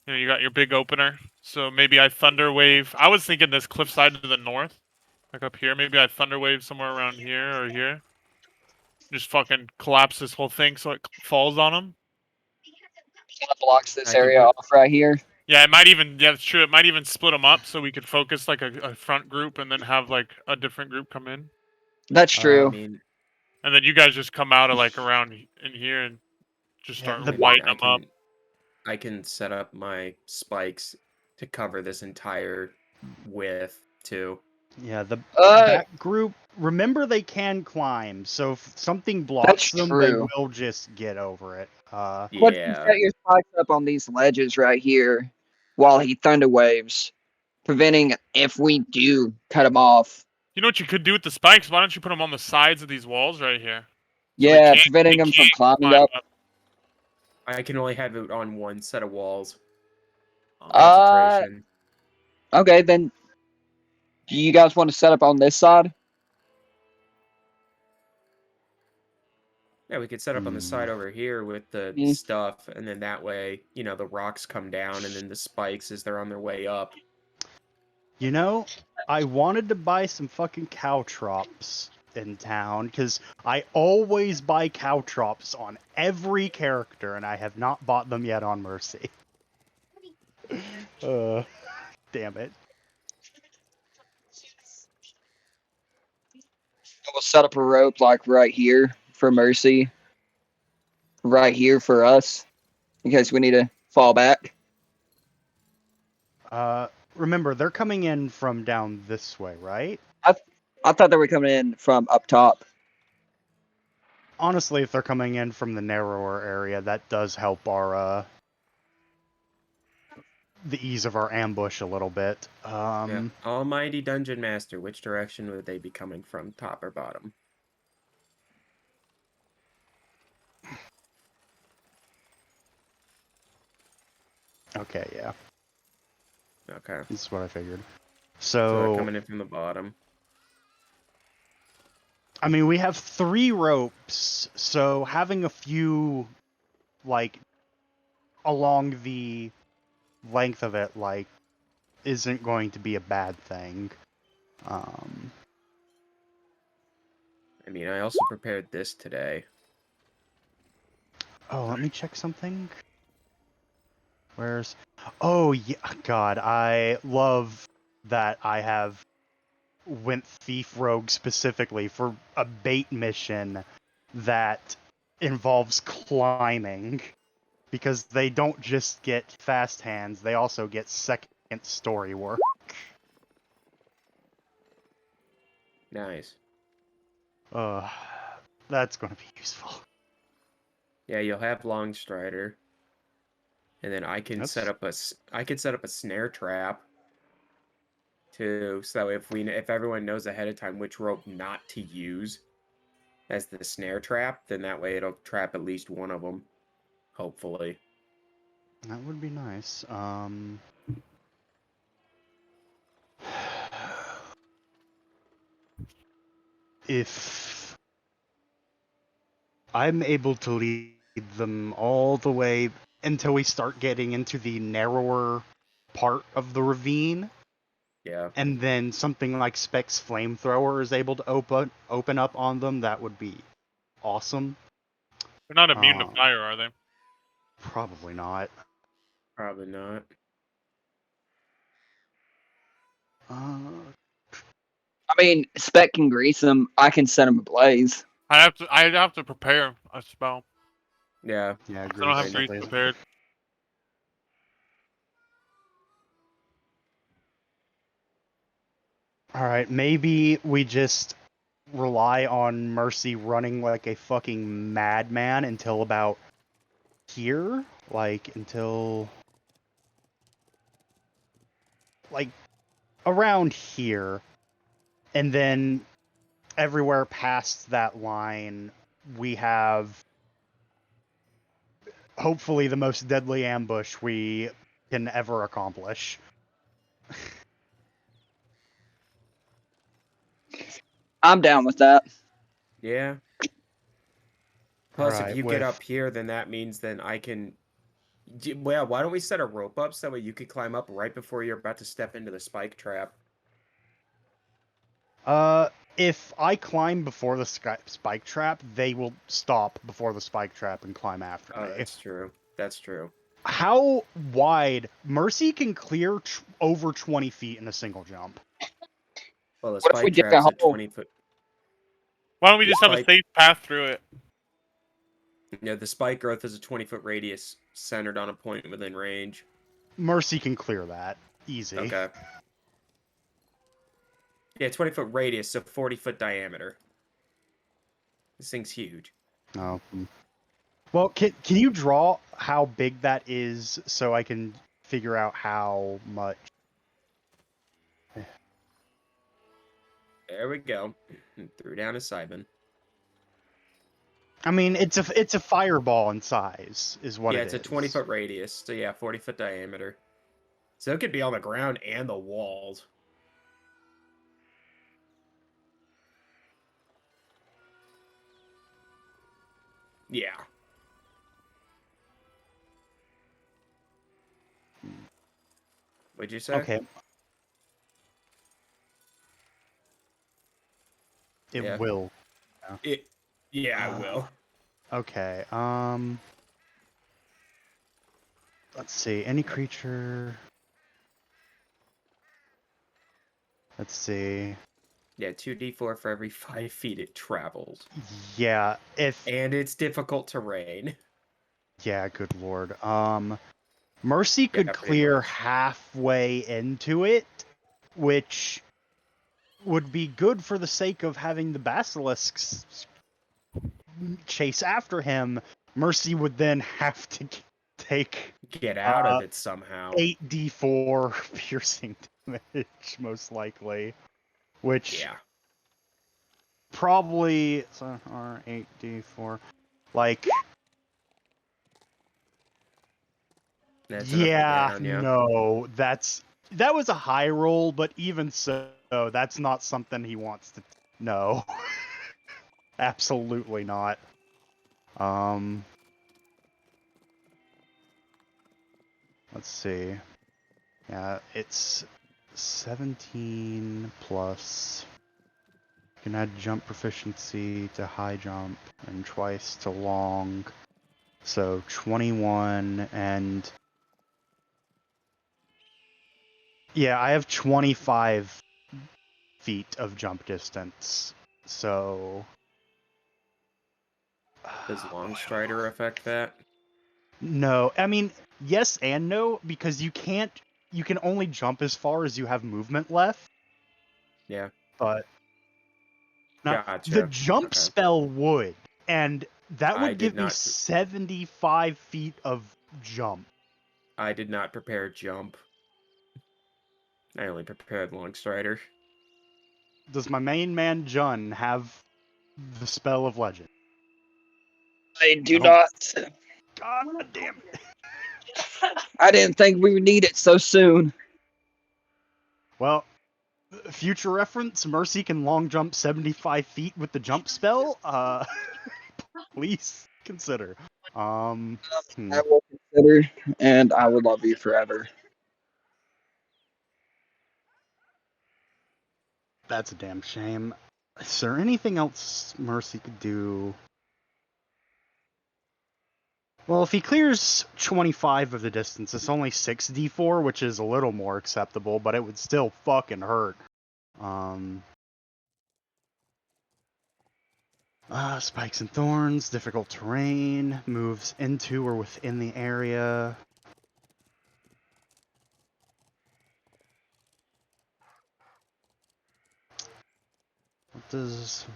You know, you got your big opener. So maybe I thunder wave. I was thinking this cliffside to the north, like up here. Maybe I thunder wave somewhere around here or here. Just fucking collapse this whole thing so it falls on them. Kind of blocks this I can area put- off right here. Yeah, it might even. Yeah, it's true. It might even split them up so we could focus like a front group and then have like a different group come in, That's I true. mean, and then you guys just come out of like around in here and just Yeah, start the- lighting them up. I can set up my spikes to cover this entire width too. Yeah, Uh, that group. Remember, they can climb, so if something blocks That's them, they true. will just get over it. What if you Yeah. set your spikes up on these ledges right here while he thunder waves, preventing if we do cut him off. You know what you could do with the spikes? Why don't you put them on the sides of these walls right here? Yeah, they preventing him from can't climbing climb up. I can only have it on one set of walls. Oh. Concentration. Okay, then do you guys want to set up on this side? Yeah, we could set up on the side over here with the Mm. stuff, and then that way, you know, the rocks come down, and then the spikes as they're on their way up. You know, I wanted to buy some fucking caltrops in town because I always buy caltrops on every character, and I have not bought them yet on Mercy. Damn it. We'll set up a rope like right here for Mercy. Right here for us. In case we need to fall back. Remember, they're coming in from down this way, right? I thought they were coming in from up top. Honestly, if they're coming in from the narrower area, that does help our the ease of our ambush a little bit. Yeah. Almighty Dungeon Master, which direction would they be coming from, top or bottom? Okay, yeah, Okay. this is what I figured. So So, they're coming in from the bottom. I mean, we have 3 ropes, so having a few, like, along the length of it, like, isn't going to be a bad thing. I mean, I also prepared this today. Oh, let me check something. Where's... Oh, yeah, God, I love that I have went Thief Rogue specifically for a bait mission that involves climbing. Because they don't just get fast hands, they also get second story work. Nice. That's gonna be useful. Yeah, you'll have Long Strider. And then I can set up I could set up a snare trap too, so if everyone knows ahead of time which rope not to use as the snare trap, then that way it'll trap at least one of them, hopefully. That would be nice. If I'm able to lead them all the way until we start getting into the narrower part of the ravine, Yeah. and then something like Specs Flamethrower is able to open up on them, that would be awesome. They're not immune to fire, are they? Probably not. Probably not. I mean, Spec can grease them. I can set them ablaze. I'd have to prepare a spell. Yeah. Yeah, I don't have grease grease prepared. Alright, maybe we just rely on Mercy running like a fucking madman until about here? Like, until... like, around here. And then everywhere past that line, we have hopefully the most deadly ambush we can ever accomplish. I'm down with that. Yeah. Plus, if Right, you get with up here, then that means then I can. Well, why don't we set a rope up so that you could climb up right before you're about to step into the spike trap? if I climb before the spike trap, they will stop before the spike trap and climb after Oh, me. that's true. That's true. How wide? Mercy can clear over 20 feet in a single jump. Well, the What if we spike dig a trap's at hole? 20 foot. Why don't we The just have a spike- safe path through it? Yeah, the spike growth is a 20-foot radius centered on a point within range. Mercy can clear that easy. Okay. Yeah, 20-foot radius, so 40-foot diameter. This thing's huge. Oh. Well, can you draw how big that is so I can figure out how much? There we go. Threw down a Simon. I mean, it's a fireball in size, is what Yeah, it is. it's a 20-foot radius, so yeah, 40-foot diameter. So it could be on the ground and the walls. Yeah. What'd you say? Okay. It Yeah. will. Yeah, I will. Okay. Let's see. Any creature. Let's see. Yeah, 2d4 for every 5 feet it travels. Yeah. And it's difficult terrain. Yeah. Good lord. Mercy could Yeah, pretty clear much. halfway into it, which would be good for the sake of having the basilisks chase after him. Mercy would then have to take Get out of it somehow. 8d4 piercing damage, most likely. Which Yeah. probably so, or 8d4. Like, That's enough to yeah, down, yeah. no, that was a high roll, but even so, that's not something he wants to. No, absolutely not. Let's see. Yeah, it's 17 plus. You can add jump proficiency to high jump and twice to long. So 21 and. Yeah, I have 25 feet of jump distance. So. Does Long Strider affect that? No, I mean, yes and no, because you can only jump as far as you have movement left. Yeah. But now Gotcha. the jump Okay. spell would, and that I would did give me not- 75 feet of jump. I did not prepare jump. I only prepared Long Strider. Does my main man Jun have the spell of legend? I do Oh. not. God damn it. I didn't think we would need it so soon. Well, future reference, Mercy can long jump 75 feet with the jump spell. Please consider. I will consider, and I will love you forever. That's a damn shame. Is there anything else Mercy could do? Well, if he clears 25 of the distance, it's only 6d4, which is a little more acceptable, but it would still fucking hurt. Spikes and thorns, difficult terrain, moves into or within the area. What does...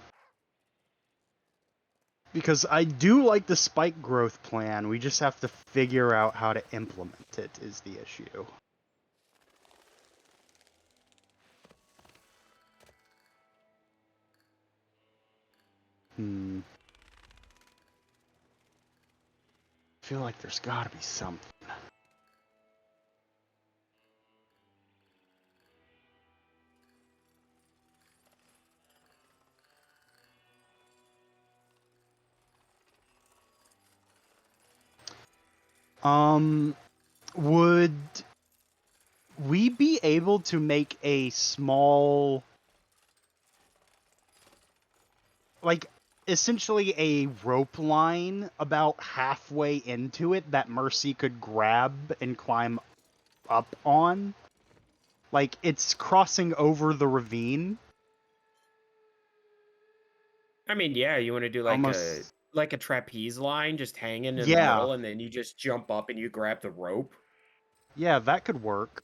Because I do like the spike growth plan, we just have to figure out how to implement it is the issue. I feel like there's gotta be something. Would we be able to make a small, like, essentially a rope line about halfway into it that Mercy could grab and climb up on? Like, it's crossing over the ravine. I mean, yeah, you want to do Almost. like a trapeze line, just hanging in the Yeah. middle, and then you just jump up and you grab the rope. Yeah, that could work.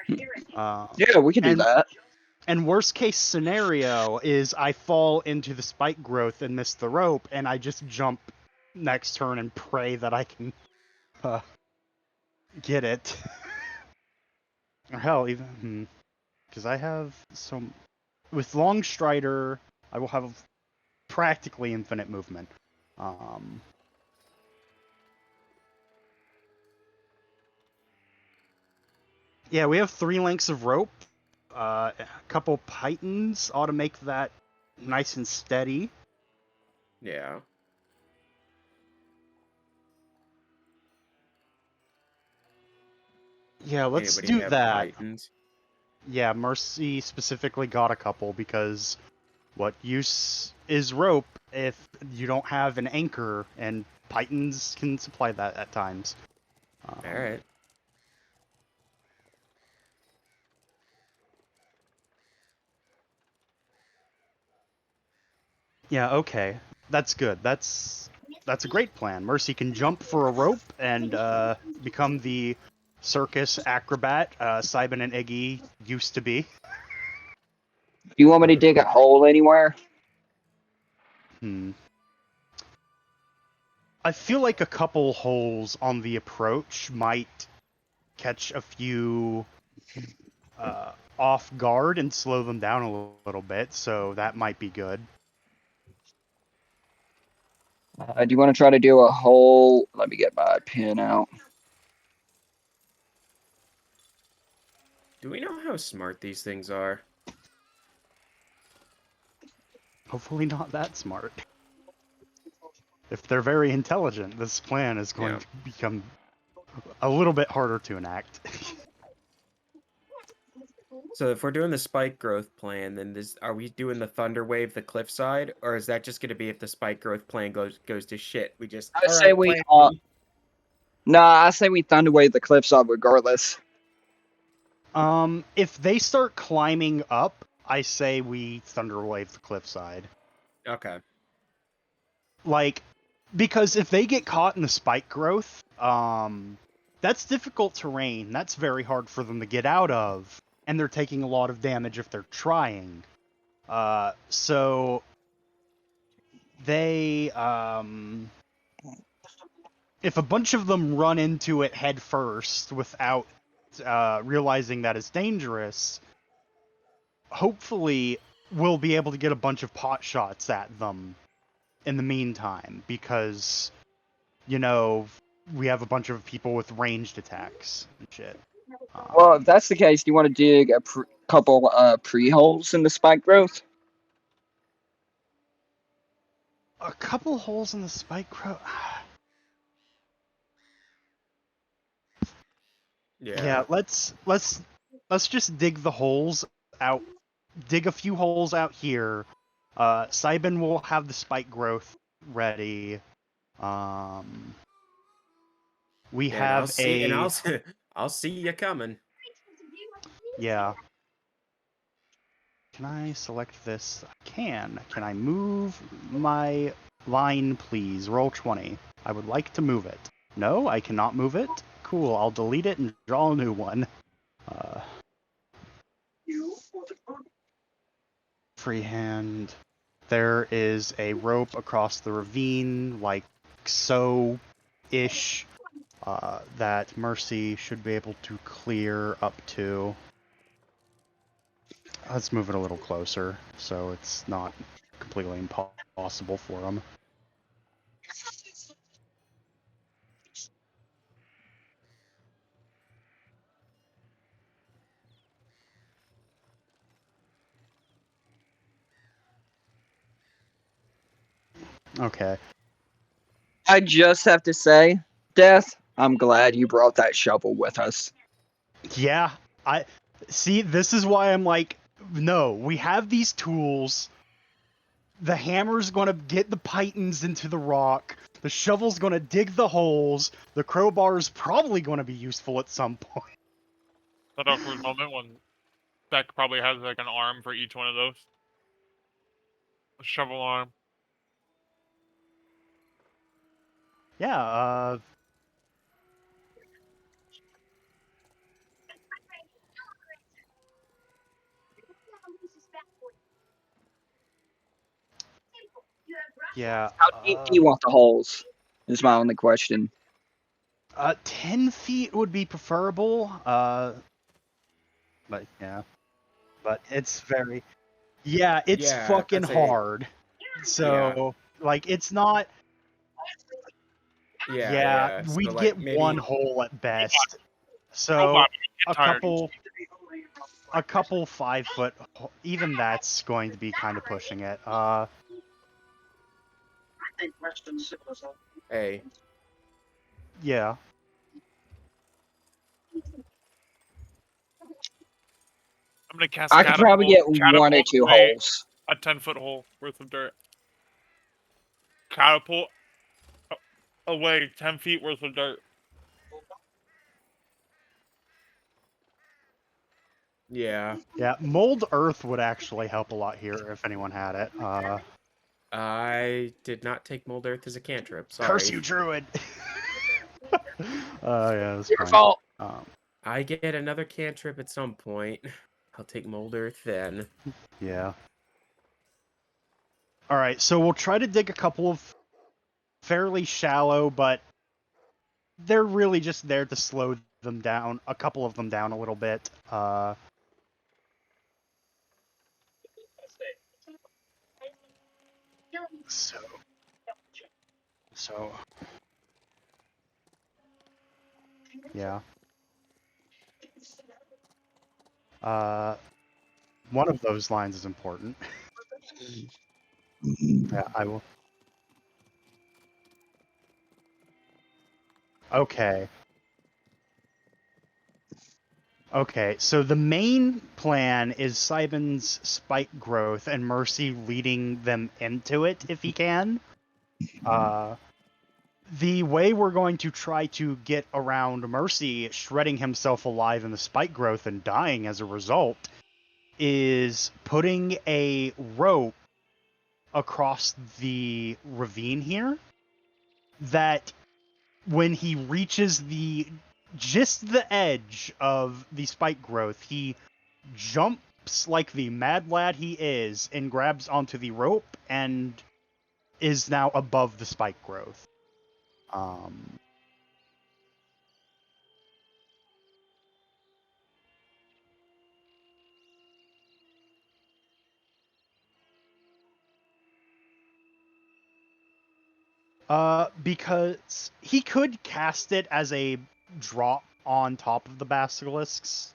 Yeah, we can do and that. and worst case scenario is I fall into the spike growth and miss the rope, and I just jump next turn and pray that I can get it. Or hell, even because I have some with Long Strider, I will have practically infinite movement. Yeah, we have 3 lengths of rope. A couple pythons ought to make that nice and steady. Yeah. Yeah, let's Anybody do have that. pythons? Yeah, Mercy specifically got a couple because what use is rope if you don't have an anchor, and pythons can supply that at times. All right. Yeah, okay. That's good. That's a great plan. Mercy can jump for a rope and become the circus acrobat Cybin and Iggy used to be. Do you want me to dig a hole anywhere? I feel like a couple holes on the approach might catch a few off guard and slow them down a little bit, so that might be good. Do you want to try to do a hole? Let me get my pen out. Do we know how smart these things are? Hopefully not that smart. If they're very intelligent, this plan is going to become a little bit harder to enact. So if we're doing the spike growth plan, then are we doing the thunder wave the cliffside, or is that just going to be if the spike growth plan goes to shit? We just I say we I say we thunderwave the cliffside regardless. If they start climbing up, I say we thunderwave the cliffside. Okay. Like, because if they get caught in the spike growth, that's difficult terrain. That's very hard for them to get out of, and they're taking a lot of damage if they're trying. So they, if a bunch of them run into it head first without realizing that it's dangerous, hopefully we'll be able to get a bunch of pot shots at them in the meantime, because, you know, we have a bunch of people with ranged attacks and shit. Well, if that's the case, do you want to dig a couple pre-holes in the spike growth? A couple holes in the spike growth. Yeah, let's just dig the holes out. Dig a few holes out here. Cybin will have the spike growth ready. We have I'll see you coming. Yeah. Can I select this? I can. Can I move my line, please? Roll 20. I would like to move it. No, I cannot move it. Cool, I'll delete it and draw a new one. Freehand. There is a rope across the ravine, like so-ish, that Mercy should be able to clear up to. Let's move it a little closer, so it's not completely impossible for them. Okay. I just have to say, Death, I'm glad you brought that shovel with us. Yeah, I see. This is why I'm like, no. We have these tools. The hammer's gonna get the pythons into the rock. The shovel's gonna dig the holes. The crowbar's probably gonna be useful at some point. That awkward moment when Beck probably has like an arm for each one of those. A shovel arm. Yeah. Yeah. How deep do you want the holes? Is my only question. 10 feet would be preferable. But yeah. But it's very. Yeah, it's Yeah, fucking I'd say- hard. So, like, it's not. Yeah. So, we'd like, get maybe, one hole at best. So Robot, a get tired. couple 5 foot, even that's going to be kind of pushing it. Hey, Yeah. I'm gonna cast. I could probably get one or catapult two away holes. A 10-foot hole worth of dirt. Catapult away 10 feet worth of dirt. yeah. Yeah, mold earth would actually help a lot here if anyone had it. I did not take Mold Earth as a cantrip. Sorry. Curse you, druid! Yeah, that's Your fine. fault. I get another cantrip at some point. I'll take Mold Earth then. Yeah. Alright, so we'll try to dig a couple of fairly shallow, but they're really just there to slow them down, a couple of them down a little bit. So, yeah. One of those lines is important. Yeah, I will. Okay. Okay, so the main plan is Simon's spike growth and Mercy leading them into it if he can. The way we're going to try to get around Mercy shredding himself alive in the spike growth and dying as a result is putting a rope across the ravine here that when he reaches just the edge of the spike growth, he jumps like the mad lad he is and grabs onto the rope and is now above the spike growth. Because he could cast it as a drop on top of the basilisks,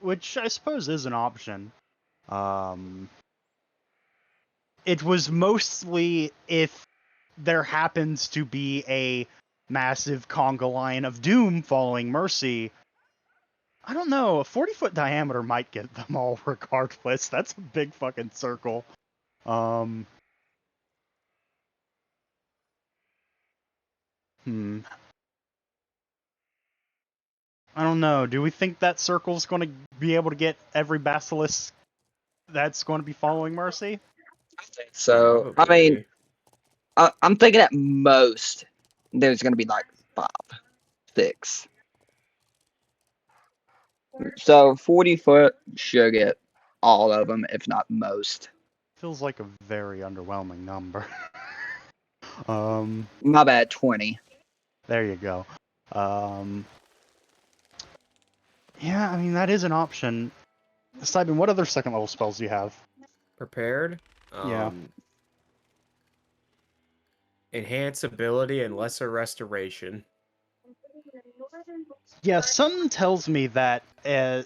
which I suppose is an option. It was mostly if there happens to be a massive conga line of doom following Mercy. I don't know, a 40-foot diameter might get them all regardless. That's a big fucking circle. I don't know. Do we think that circle's going to be able to get every basilisk that's going to be following Mercy? So, I mean, I'm thinking at most there's going to be like 5, 6. So 40 foot should get all of them, if not most. Feels like a very underwhelming number. My bad, 20. There you go. Yeah, I mean, that is an option. Simon, what other second level spells do you have? Prepared? Yeah. Enhance ability and lesser restoration. Yeah, something tells me that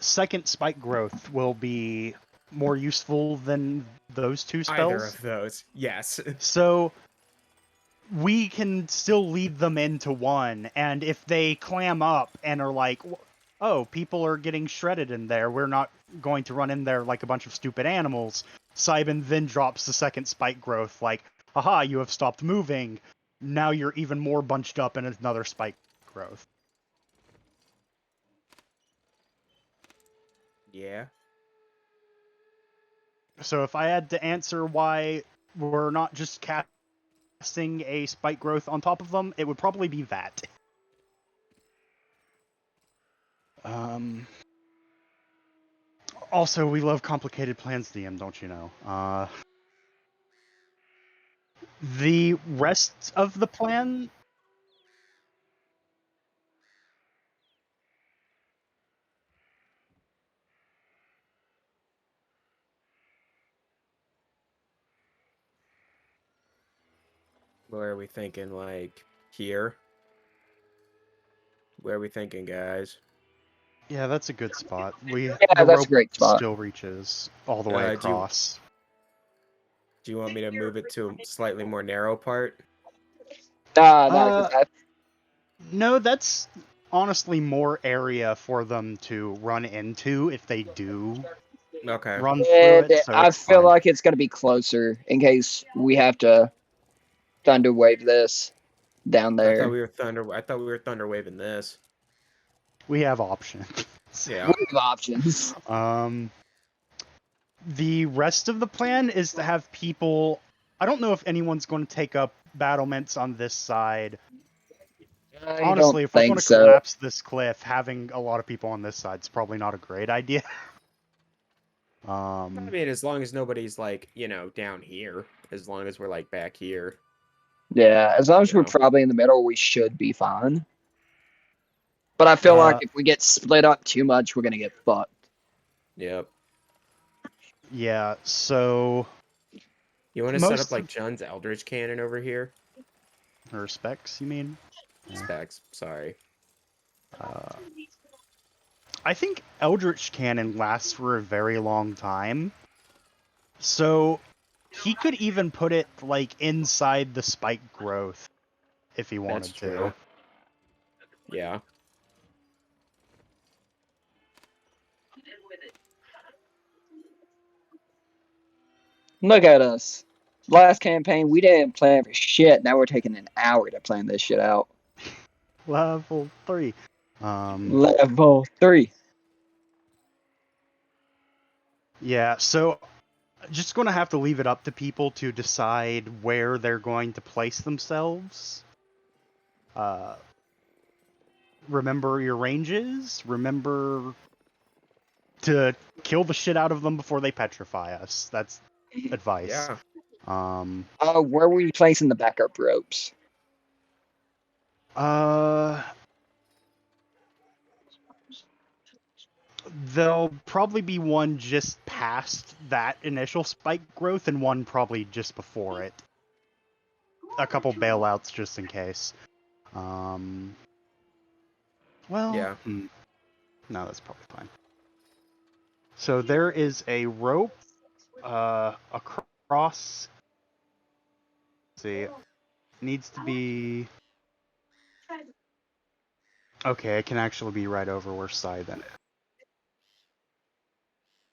second spike growth will be more useful than those two spells. Either of those, yes. So, we can still lead them into one, and if they clam up and are like, oh, people are getting shredded in there, we're not going to run in there like a bunch of stupid animals, Cybin then drops the second spike growth, like, haha, you have stopped moving, now you're even more bunched up in another spike growth. Yeah. So if I had to answer why we're not just casting a spike growth on top of them, it would probably be that. Also, we love complicated plans, DM, don't you know? The rest of the plan... Where are we thinking? Like here? Where are we thinking, guys? Yeah, that's a good spot. Yeah, The that's a rope great spot. still reaches all the way Do you across. do you want me to move it to a slightly more narrow part? Nah, nah, 'cause No, that's honestly more area for them to run into if they do Okay. run through it, so I it's feel fine. like it's gonna be closer in case we have to thunder wave this down I there. thought we were thunder waving this. We have options. Yeah. We have options. The rest of the plan is to have people... I don't know if anyone's going to take up battlements on this side. I Honestly, don't if we're think going to so. collapse this cliff, having a lot of people on this side is probably not a great idea. I mean, as long as nobody's like, down here. As long as we're like back here. Yeah, as long as we're Yeah. probably in the middle, we should be fine. But I feel like if we get split up too much, we're gonna get fucked. Yep. Yeah, so... You want to set Most up like John's Eldritch Cannon over here? Her specs, you mean? Specs, sorry. I think Eldritch Cannon lasts for a very long time. So he could even put it like inside the spike growth if he wanted That's true. Yeah. Look at us. Last campaign, we didn't plan for shit. Now we're taking an hour to plan this shit out. Level 3. Level 3. Yeah, so just going to have to leave it up to people to decide where they're going to place themselves. Remember your ranges. Remember to kill the shit out of them before they petrify us. That's advice. Yeah. Where were you placing the backup ropes? There'll probably be one just past that initial spike growth and one probably just before it. A couple bailouts just in case. Well, Yeah. No, that's probably fine. So there is a rope across. Let's see, needs to be. Okay, it can actually be right over where Scythe is.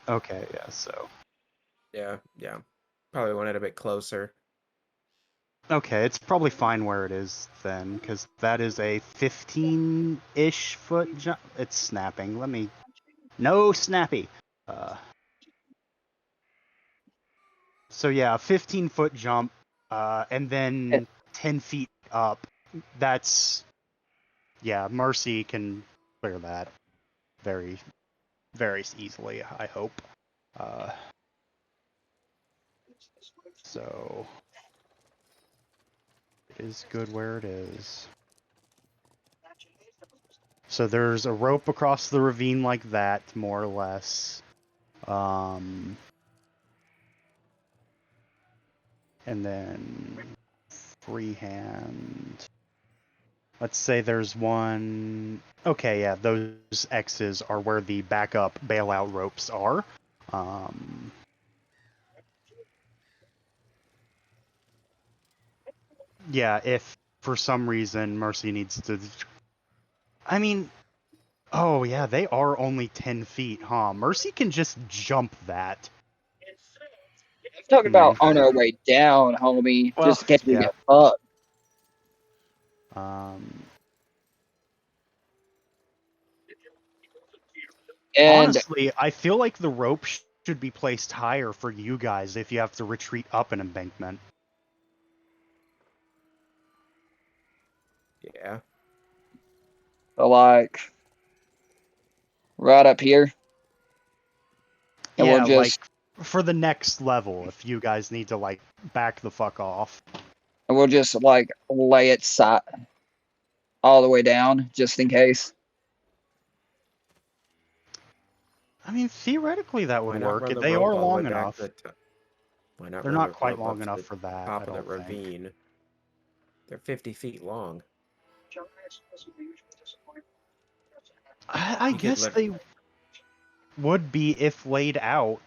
Okay, yeah, so. Yeah. Probably want it a bit closer. Okay, it's probably fine where it is then, because that is a 15-ish foot jump. It's snapping. Let me... No snappy! So yeah, a 15-foot jump, and then 10 feet up. That's... Yeah, Mercy can clear that very, very easily, I hope. So... It is good where it is. So there's a rope across the ravine like that, more or less. And then freehand. Let's say there's one. Okay, yeah, those X's are where the backup bailout ropes are. yeah, if for some reason Mercy needs to, I mean, oh yeah, they are only 10 feet, huh? Mercy can just jump that. I'm talking Hmm. about on our way down, homie. Well, Just in case we yeah. get fucked. And Honestly, I feel like the rope should be placed higher for you guys if you have to retreat up an embankment. Yeah. like right up here. And Yeah, we'll just for the next level, if you guys need to like back the fuck off. like lay it all the way down just in case. I mean, theoretically that Why would not work. run the They rope are all the way long back enough. to the top? Why not They're run not the quite rope long up to enough the for that, top I of the don't think. ravine? They're 50 feet long. I You could guess lit- they would be if laid out.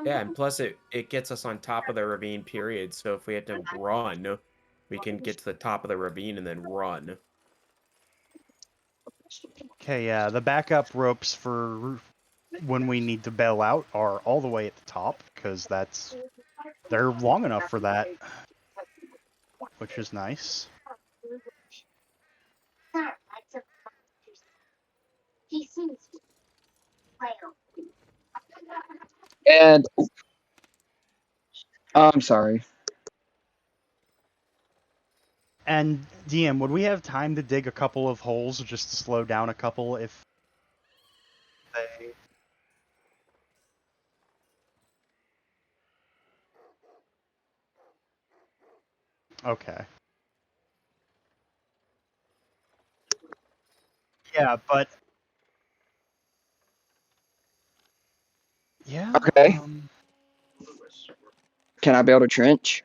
Yeah, and plus it gets us on top of the ravine, period. So if we had to run, we can get to the top of the ravine and then run. Okay, yeah, the backup ropes for when we need to bail out are all the way at the top, because they're long enough for that, which is nice. And I'm sorry. And DM, would we have time to dig a couple of holes just to slow down a couple if they... Okay. Yeah, but... Yeah, Okay. Can I build a trench?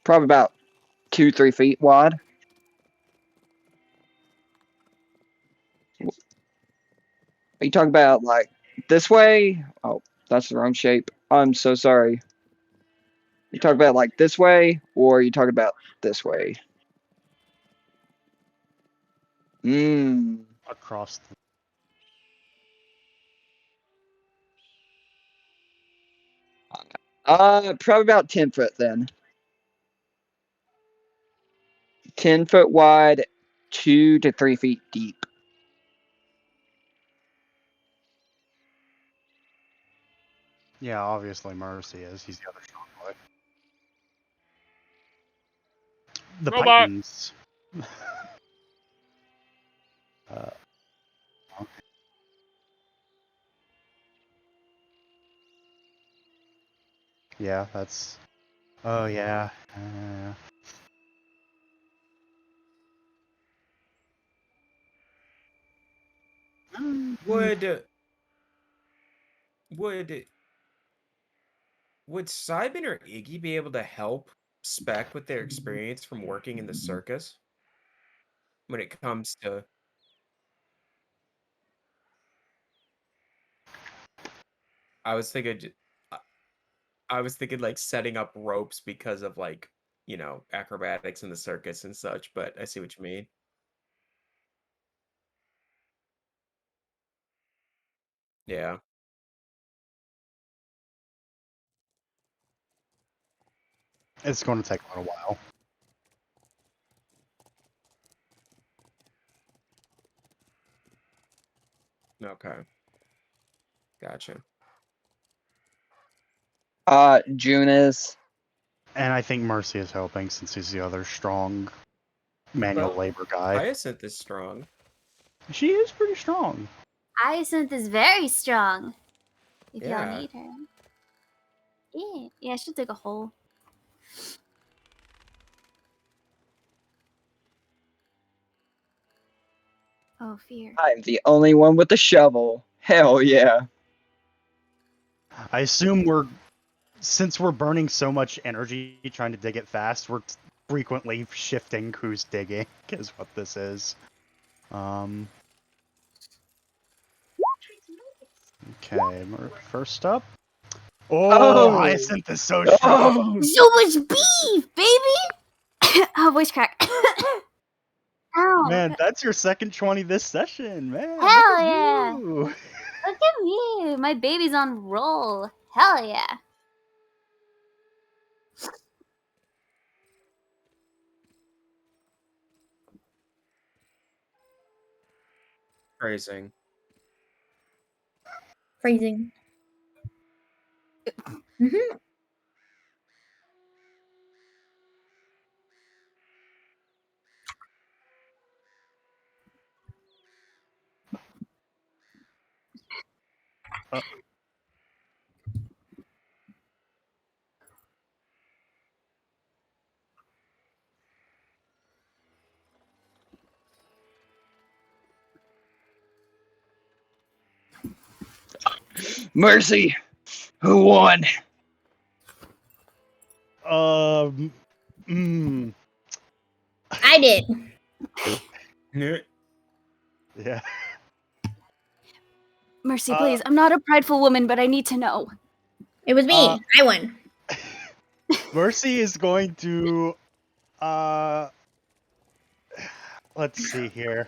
Probably about 2-3 feet wide. Are you talking about like this way? Oh, that's the wrong shape. I'm so sorry. You talking about like this way, or are you talking about this way? Mmm. across the... Probably about 10 foot then. 10 foot wide, 2 to 3 feet deep. Yeah, obviously Mercy is. He's the other strong boy. The Robot. Pythons. uh, yeah, that's... Oh, yeah. Would would would Simon or Iggy be able to help Spec with their experience from working in the circus when it comes to? I was thinking, I was thinking like setting up ropes because of like acrobatics in the circus and such. But I see what you mean. Yeah. It's going to take a little while. Okay. Gotcha. June is. And I think Mercy is helping since he's the other strong manual Well, labor guy. Hyacinth is strong. She is pretty strong. Hyacinth is very strong. If y'all Yeah. need her. Yeah, she'll dig a hole. Oh, fear. I'm the only one with the shovel. Hell yeah. I assume since we're burning so much energy trying to dig it fast, we're frequently shifting who's digging is what this is. Okay, first up. Oh, Hyacinth is so strong. Oh, So much beef, baby! Oh, voice crack. Ow. Man, that's your second 20 this session, man. Hell Look at yeah. you. Look at me. My baby's on roll. Hell yeah. Phrasing. Phrasing. Mhm. Mercy, who won? Mm, I did. yeah. Mercy, please. I'm not a prideful woman, but I need to know. It was me. I won. Mercy is going to let's see here.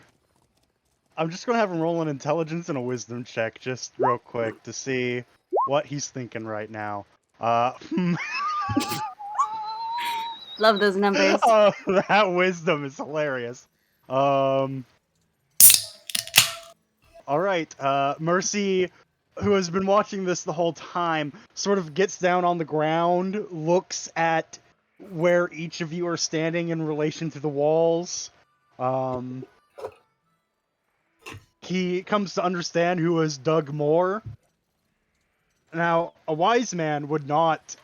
I'm just gonna have him roll an intelligence and a wisdom check just real quick to see what he's thinking right now. Love those numbers. Oh, that wisdom is hilarious. All right, Mercy, who has been watching this the whole time, sort of gets down on the ground, looks at where each of you are standing in relation to the walls. He comes to understand who has dug more. Now, a wise man would not,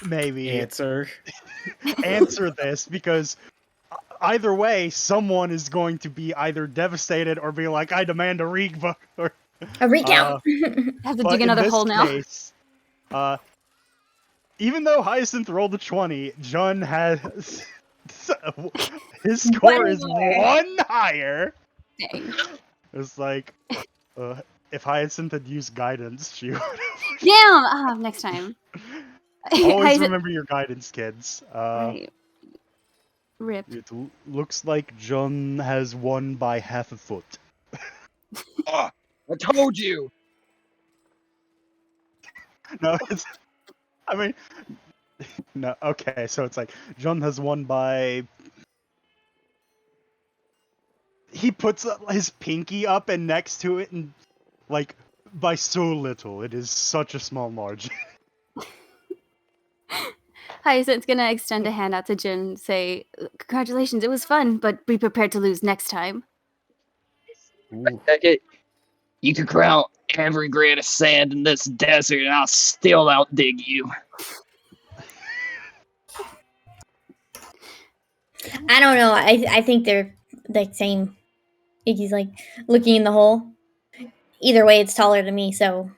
maybe Answer. answer this because either way, someone is going to be either devastated or be like, "I demand a rebook." Or, A recount. I have to but dig in another this hole now. case, even though Hyacinth rolled a 20, Jun has his score One is more. one higher. Dang. It's like, if Hyacinth had used guidance, she would have. Damn! next time. Always Hyacinth- remember your guidance, kids. Right. Rip. It looks like Jun has won by half a foot. Oh, I told you. No, I mean, no. Okay, so it's like Jun has won by. He puts his pinky up and next to it, and like by so little. It is such a small margin. Hyacinth's gonna extend a hand out to Jin and say, "Congratulations, it was fun, but be prepared to lose next time." Ooh. You could count every grain of sand in this desert, and I'll still outdig you. I don't know. I think they're the same. Iggy's like looking in the hole. Either way, it's taller than me, so.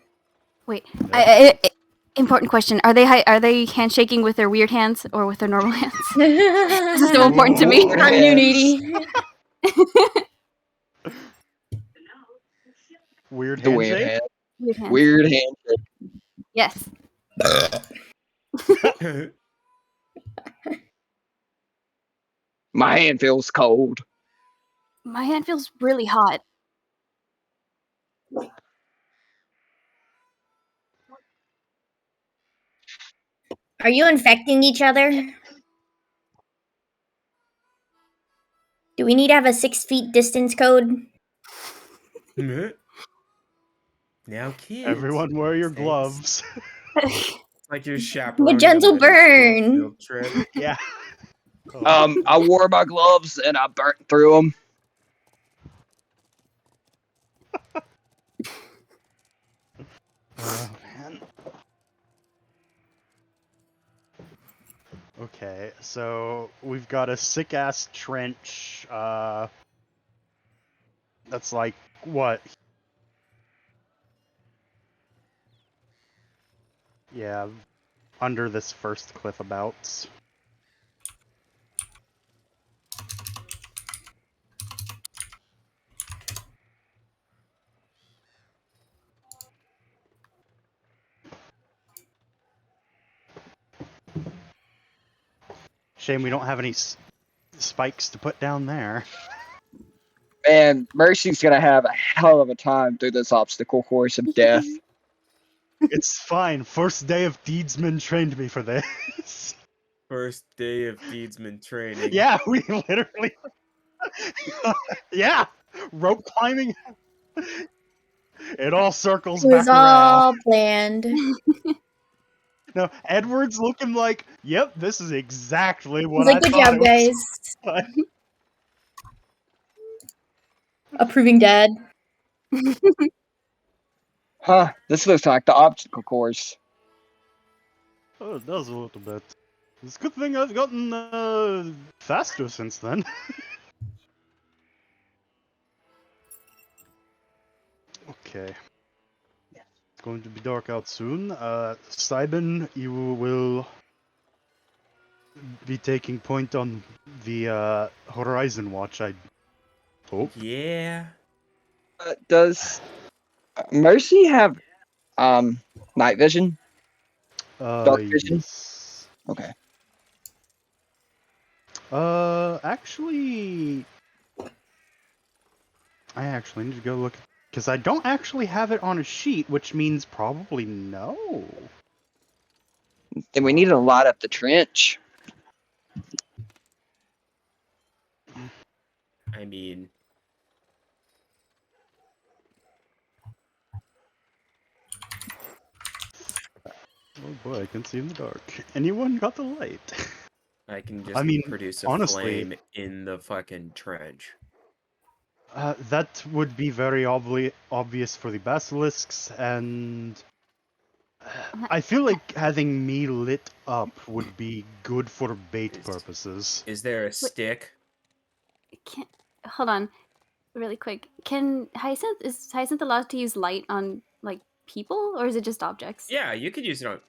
Wait, important question: Are they handshaking with their weird hands or with their normal hands? This is so important to me. Weird Continuity. Weird The weird handshake. hand. Weird hands. Weird hand. Yes. My hand feels cold. My hand feels really hot. Are you infecting each other? Do we need to have a 6 feet distance code? Now, kids. Everyone wear your Thanks. gloves. It's like you're chaperoning gentle a middle school burn. field trip. Yeah. I wore my gloves and I burnt through them. Oh, man. Okay, so we've got a sick ass trench. That's like what? Yeah, under this first cliff abouts. Shame we don't have any spikes to put down there. Man, Mercy's gonna have a hell of a time through this obstacle course of death. It's fine. First day of Deedsman trained me for this. First day of Deedsman training. Yeah, we literally. Yeah, rope climbing. It all circles It was back around. all planned. No, Edward's looking like, yep, this is exactly He's what like, I good thought job, it was. guys. Like, Approving dad. Huh, this looks like the obstacle course. oh, it does a little bit. It's a good thing I've gotten faster since then. Okay. It's going to be dark out soon. Simon, you will be taking point on the Horizon Watch, I hope. Yeah. Does Mercy have night vision? Dark vision? Yes. Okay. Actually, I actually need to go look, because I don't actually have it on a sheet, which means probably no. Then we need to light up the trench. I mean, Oh boy, I can see in the dark. Anyone got the light? I can just I mean, produce a honestly- flame in the fucking trench. That would be very obvious for the basilisks, and I feel like having me lit up would be good for bait purposes. Is there a stick? Can hold on, really quick. Is Hyacinth allowed to use light on like people, or is it just objects? Yeah, you could use it on.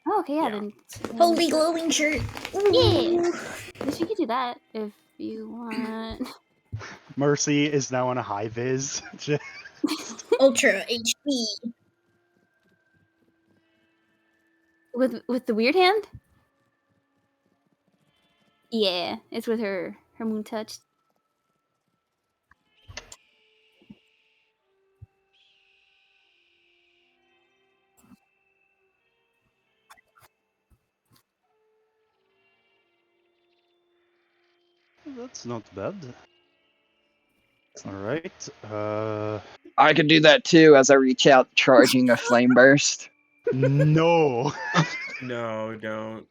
Oh, okay, yeah. Yeah. Then Holy glowing shirt. Yeah. Guess you could do that if you want. Mercy is now on a high vis. Ultra HD. With the weird hand. Yeah, it's with her moon touch. That's not bad. Alright, I can do that too as I reach out, charging a flame burst. no! No, don't.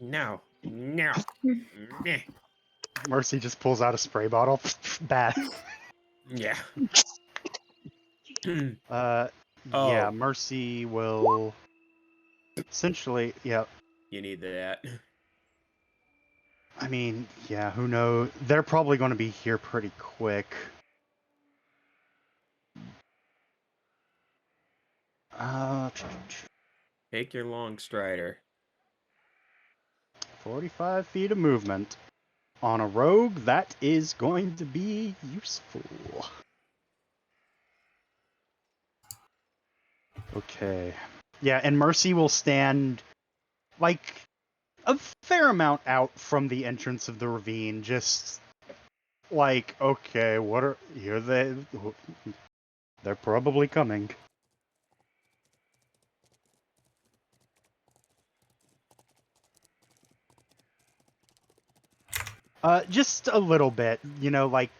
No. No. Meh. Mercy just pulls out a spray bottle. Bad. Yeah. Yeah, Oh. Mercy will essentially, yeah. You need that. I mean, yeah, who knows? They're probably going to be here pretty quick. Take your long strider. 45 feet of movement. On a rogue, that is going to be useful. Okay. Yeah, and Mercy will stand, like, a fair amount out from the entrance of the ravine, just like, okay, what are... Here they... They're probably coming. Just a little bit, you know, like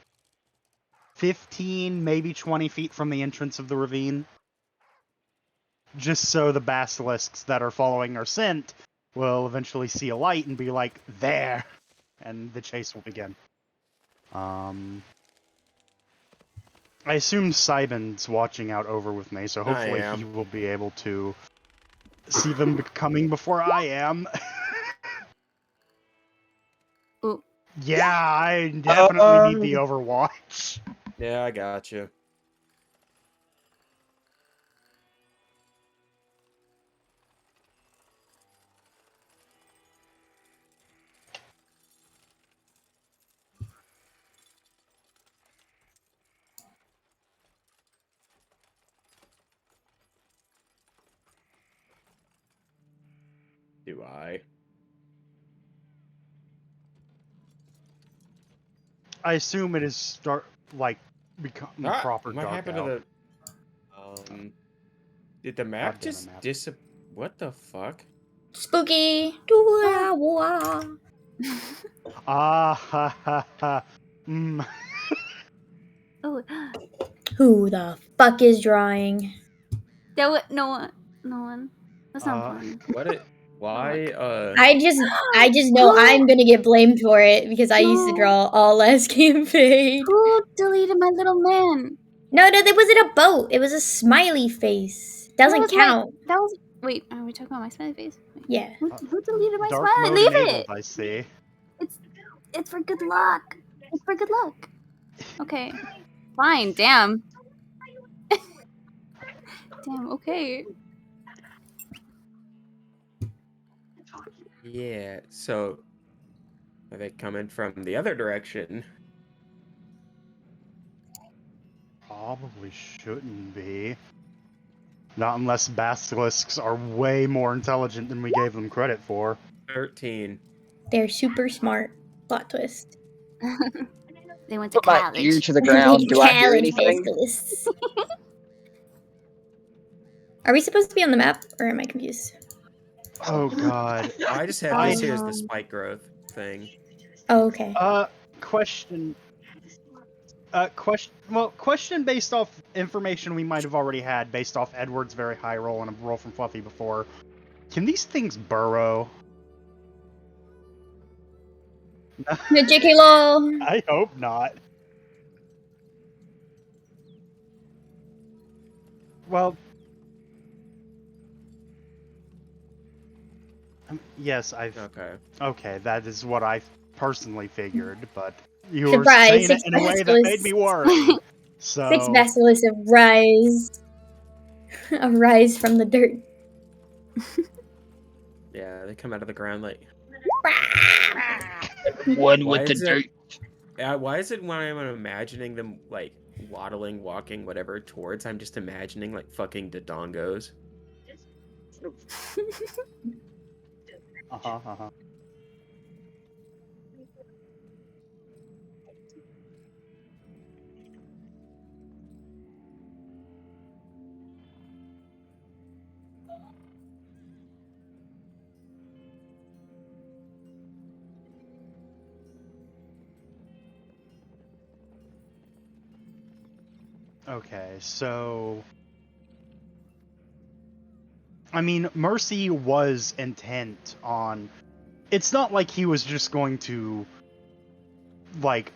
15, maybe 20 feet from the entrance of the ravine. Just so the basilisks that are following our scent will eventually see a light and be like, there! And the chase will begin. I assume Simon's watching out over with me, so hopefully am. he will be able to see them coming before I am. Ooh. Yeah, I definitely need the Overwatch. Yeah, I got you. Do I? I assume it is become proper What happened to dugout. the? Did the map God damn it, just map. What the fuck? Spooky. Doo-wah-wah. Ah ha ha ha. Oh, Who the fuck is drawing? that was no one. That's not fun. What it? Why? I just know I'm gonna get blamed for it because I used to No. draw all last campaign. Who deleted my little man? No, that wasn't a boat. It was a smiley face. Doesn't was count. That was. Wait, are we talking about my smiley face? Wait, Yeah. Who deleted my Dark smiley? mode Leave enabled, it. I see. It's for good luck. It's for good luck. Okay. Fine. Damn. Damn. Okay. Yeah. So, are they coming from the other direction? Probably shouldn't be. Not unless basilisks are way more intelligent than we gave them credit for. 13. They're super smart. Plot twist. They went to Put my college. ear to the ground. Do I hear College anything? basilists. Are we supposed to be on the map, or am I confused? Oh god. I just have I- this here as the spike growth thing. Oh, okay. Question. Question based off information we might have already had, based off Edward's very high roll and a roll from Fluffy before. Can these things burrow? No, JK lol. I hope not. Well, yes, Okay. Okay, that is what I personally figured, but you were Surprise, saying it six in a way that made me worry. So 6 basilisks arise from the dirt. Yeah, they come out of the ground like. One Why with the is it- dirt. Why is it when I'm imagining them like waddling, walking, whatever towards, I'm just imagining like fucking Dodongos? uh-huh. Okay, so I mean, Mercy was intent on. It's not like he was just going to, like,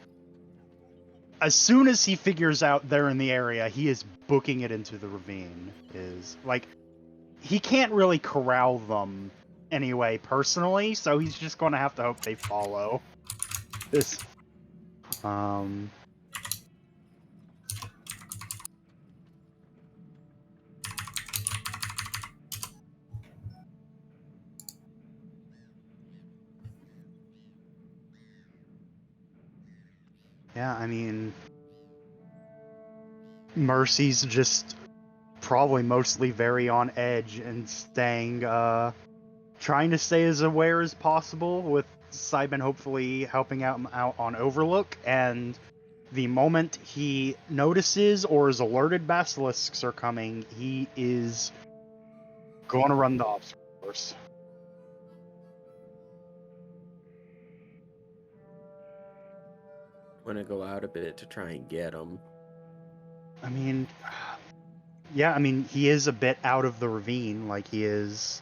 as soon as he figures out they're in the area, he is booking it into the ravine. Is like, he can't really corral them anyway personally, so he's just going to have to hope they follow. This, Yeah, I mean, Mercy's just probably mostly very on edge and staying, trying to stay as aware as possible, with Simon hopefully helping out on Overlook, and the moment he notices or is alerted basilisks are coming, he is going to run the obstacle course. Want to go out a bit to try and get them. I mean, yeah, I mean, he is a bit out of the ravine, like he is.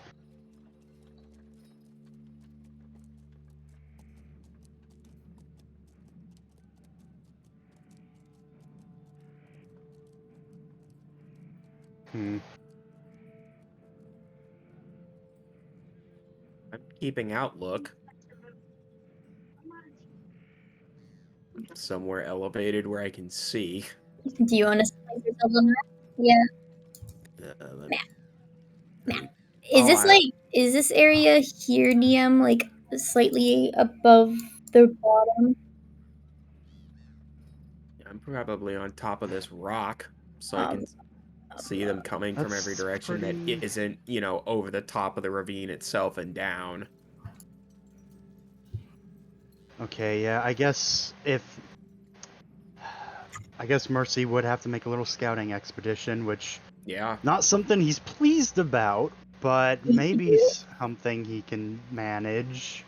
I'm keeping outlook. Somewhere elevated where I can see. Do you want to place yourself on the map? Yeah. Let Nah. me- Is this area here, Niam, like slightly above the bottom? I'm probably on top of this rock, so I can. see them coming from every That's direction pretty- that isn't, you know, over the top of the ravine itself and down. Okay, yeah, I guess Mercy would have to make a little scouting expedition, which Yeah. not something he's pleased about, but maybe something he can manage.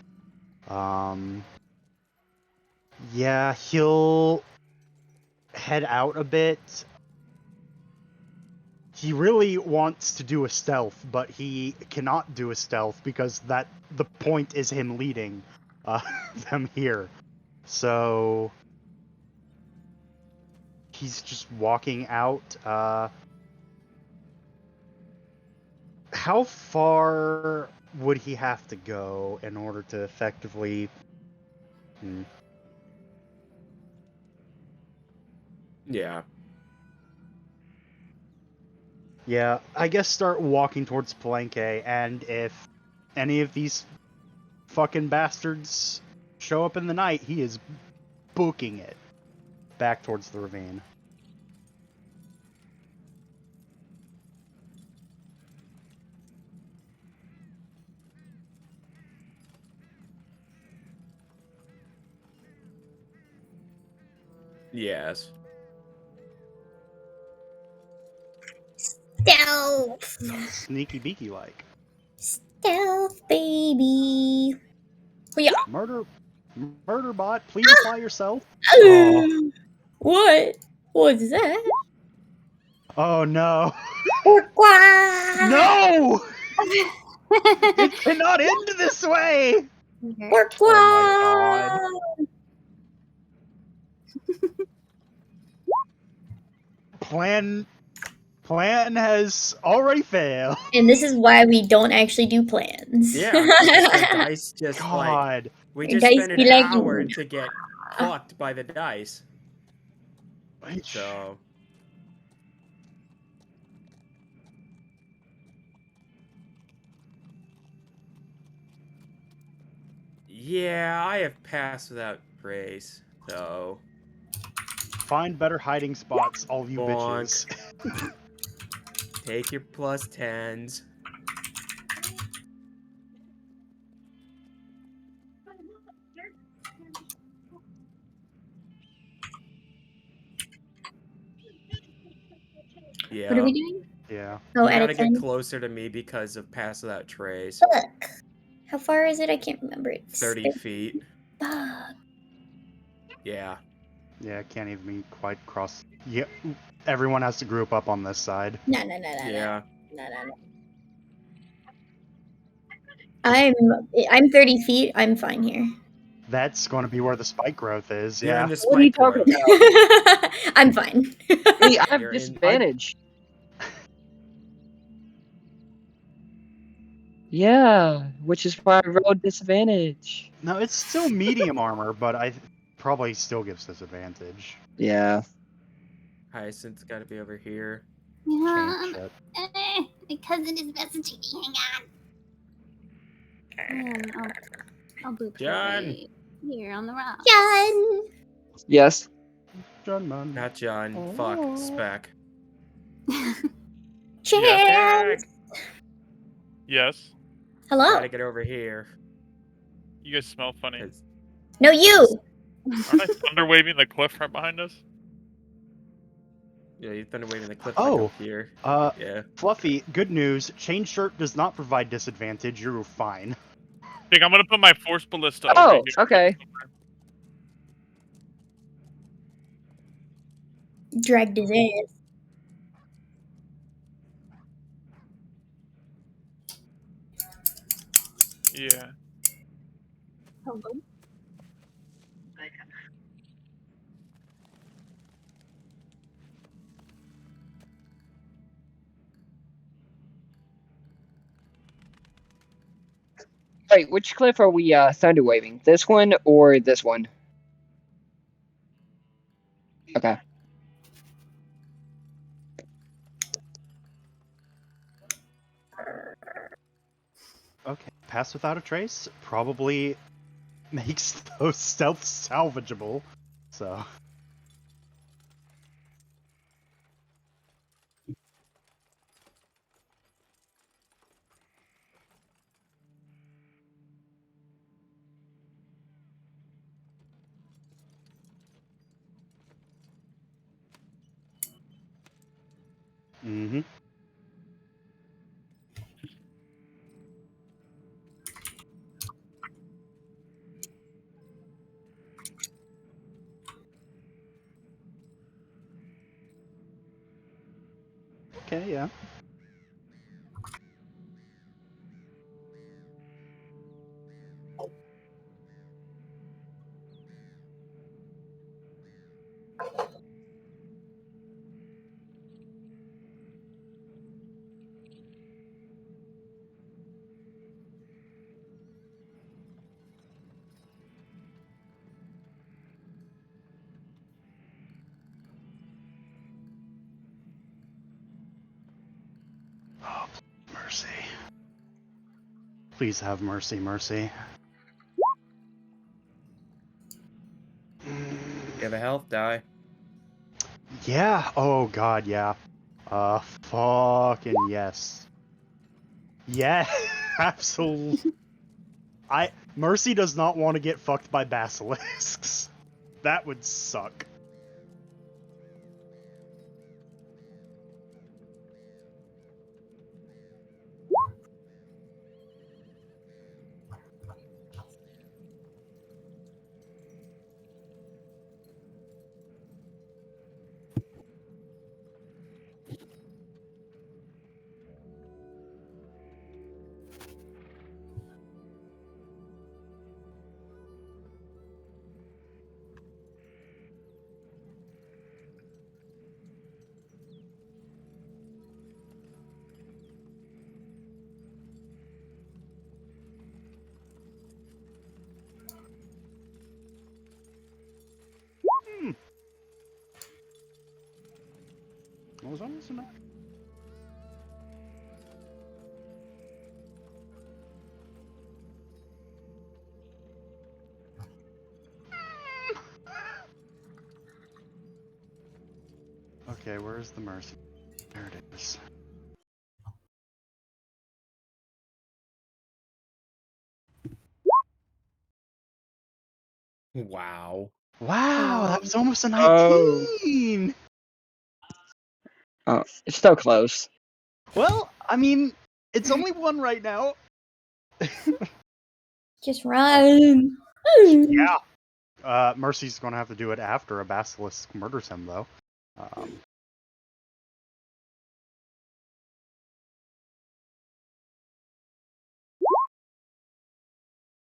Yeah, he'll head out a bit. He really wants to do a stealth, but he cannot do a stealth because the point is him leading them here. So he's just walking out. How far would he have to go in order to effectively? Yeah. Yeah, I guess start walking towards Palenque, and if any of these fucking bastards show up in the night, he is booking it back towards the ravine. Yes. Stealth. Sneaky beaky like. Stealth, baby. Oh, yeah. Murder bot, please apply yourself. Oh. What? What's that? Oh no. Pourquoi? No! It cannot end this way! Pourquoi? Oh my god. Plan has already failed. And this is why we don't actually do plans. Yeah. The dice just like God. we The just dice spent an be like- hour to get fucked by the dice. Which- So yeah, I have passed without trace. So Find better hiding spots, all you Bonk. bitches. take your plus 10s. Yeah. What are we doing? Yeah. Oh, You at a gotta get 10. closer to me because of pass without trace. Fuck. How far is it? I can't remember. It's 30 feet. Fuck. Yeah. Yeah, can't even be quite cross. Yeah, everyone has to group up on this side. No. Yeah. No. I'm 30 feet. I'm fine here. That's going to be where the spike growth is. You're Yeah. in the What are you spike talking growth. about? I'm fine. Hey, I have You're in- disadvantage. Yeah, which is why I rolled disadvantage. No, it's still medium armor, but I probably still gives disadvantage. Yeah. Hyacinth's gotta be over here. Change shit. My cousin is messaging me. Hang on. I'll boop her John. right here on the rock. John. Yes. John man. Not John. Oh. Fuck. Spec. Chance. Spec. Yes. Hello. Gotta get over here. You guys smell funny. 'cause- No, you. Aren't I thunder waving the cliff right behind us? Yeah, you're thunder waving the cliff Oh. like up here. Yeah. Fluffy, good news. Chain shirt does not provide disadvantage. You're fine. Think I'm gonna put my force ballista over Oh, here. okay. Dragged his ass. Yeah. Hello. Wait, which cliff are we thunder waving? This one or this one? Okay. Okay. Pass without a trace probably makes those stealth salvageable. So. Mm-hmm. Okay, yeah. Oh, mercy. Please have mercy, mercy. Yeah, the health die. Yeah. Oh god, yeah. Fucking yes. Yeah, absolutely. Mercy does not want to get fucked by basilisks. That would suck. What was almost enough? Okay, where's the mercy? There it is. Wow. Wow, that was almost a Oh. 19! Oh, it's still close. Well, I mean, it's only one right now. Just run. Yeah. Mercy's gonna have to do it after a basilisk murders him, though.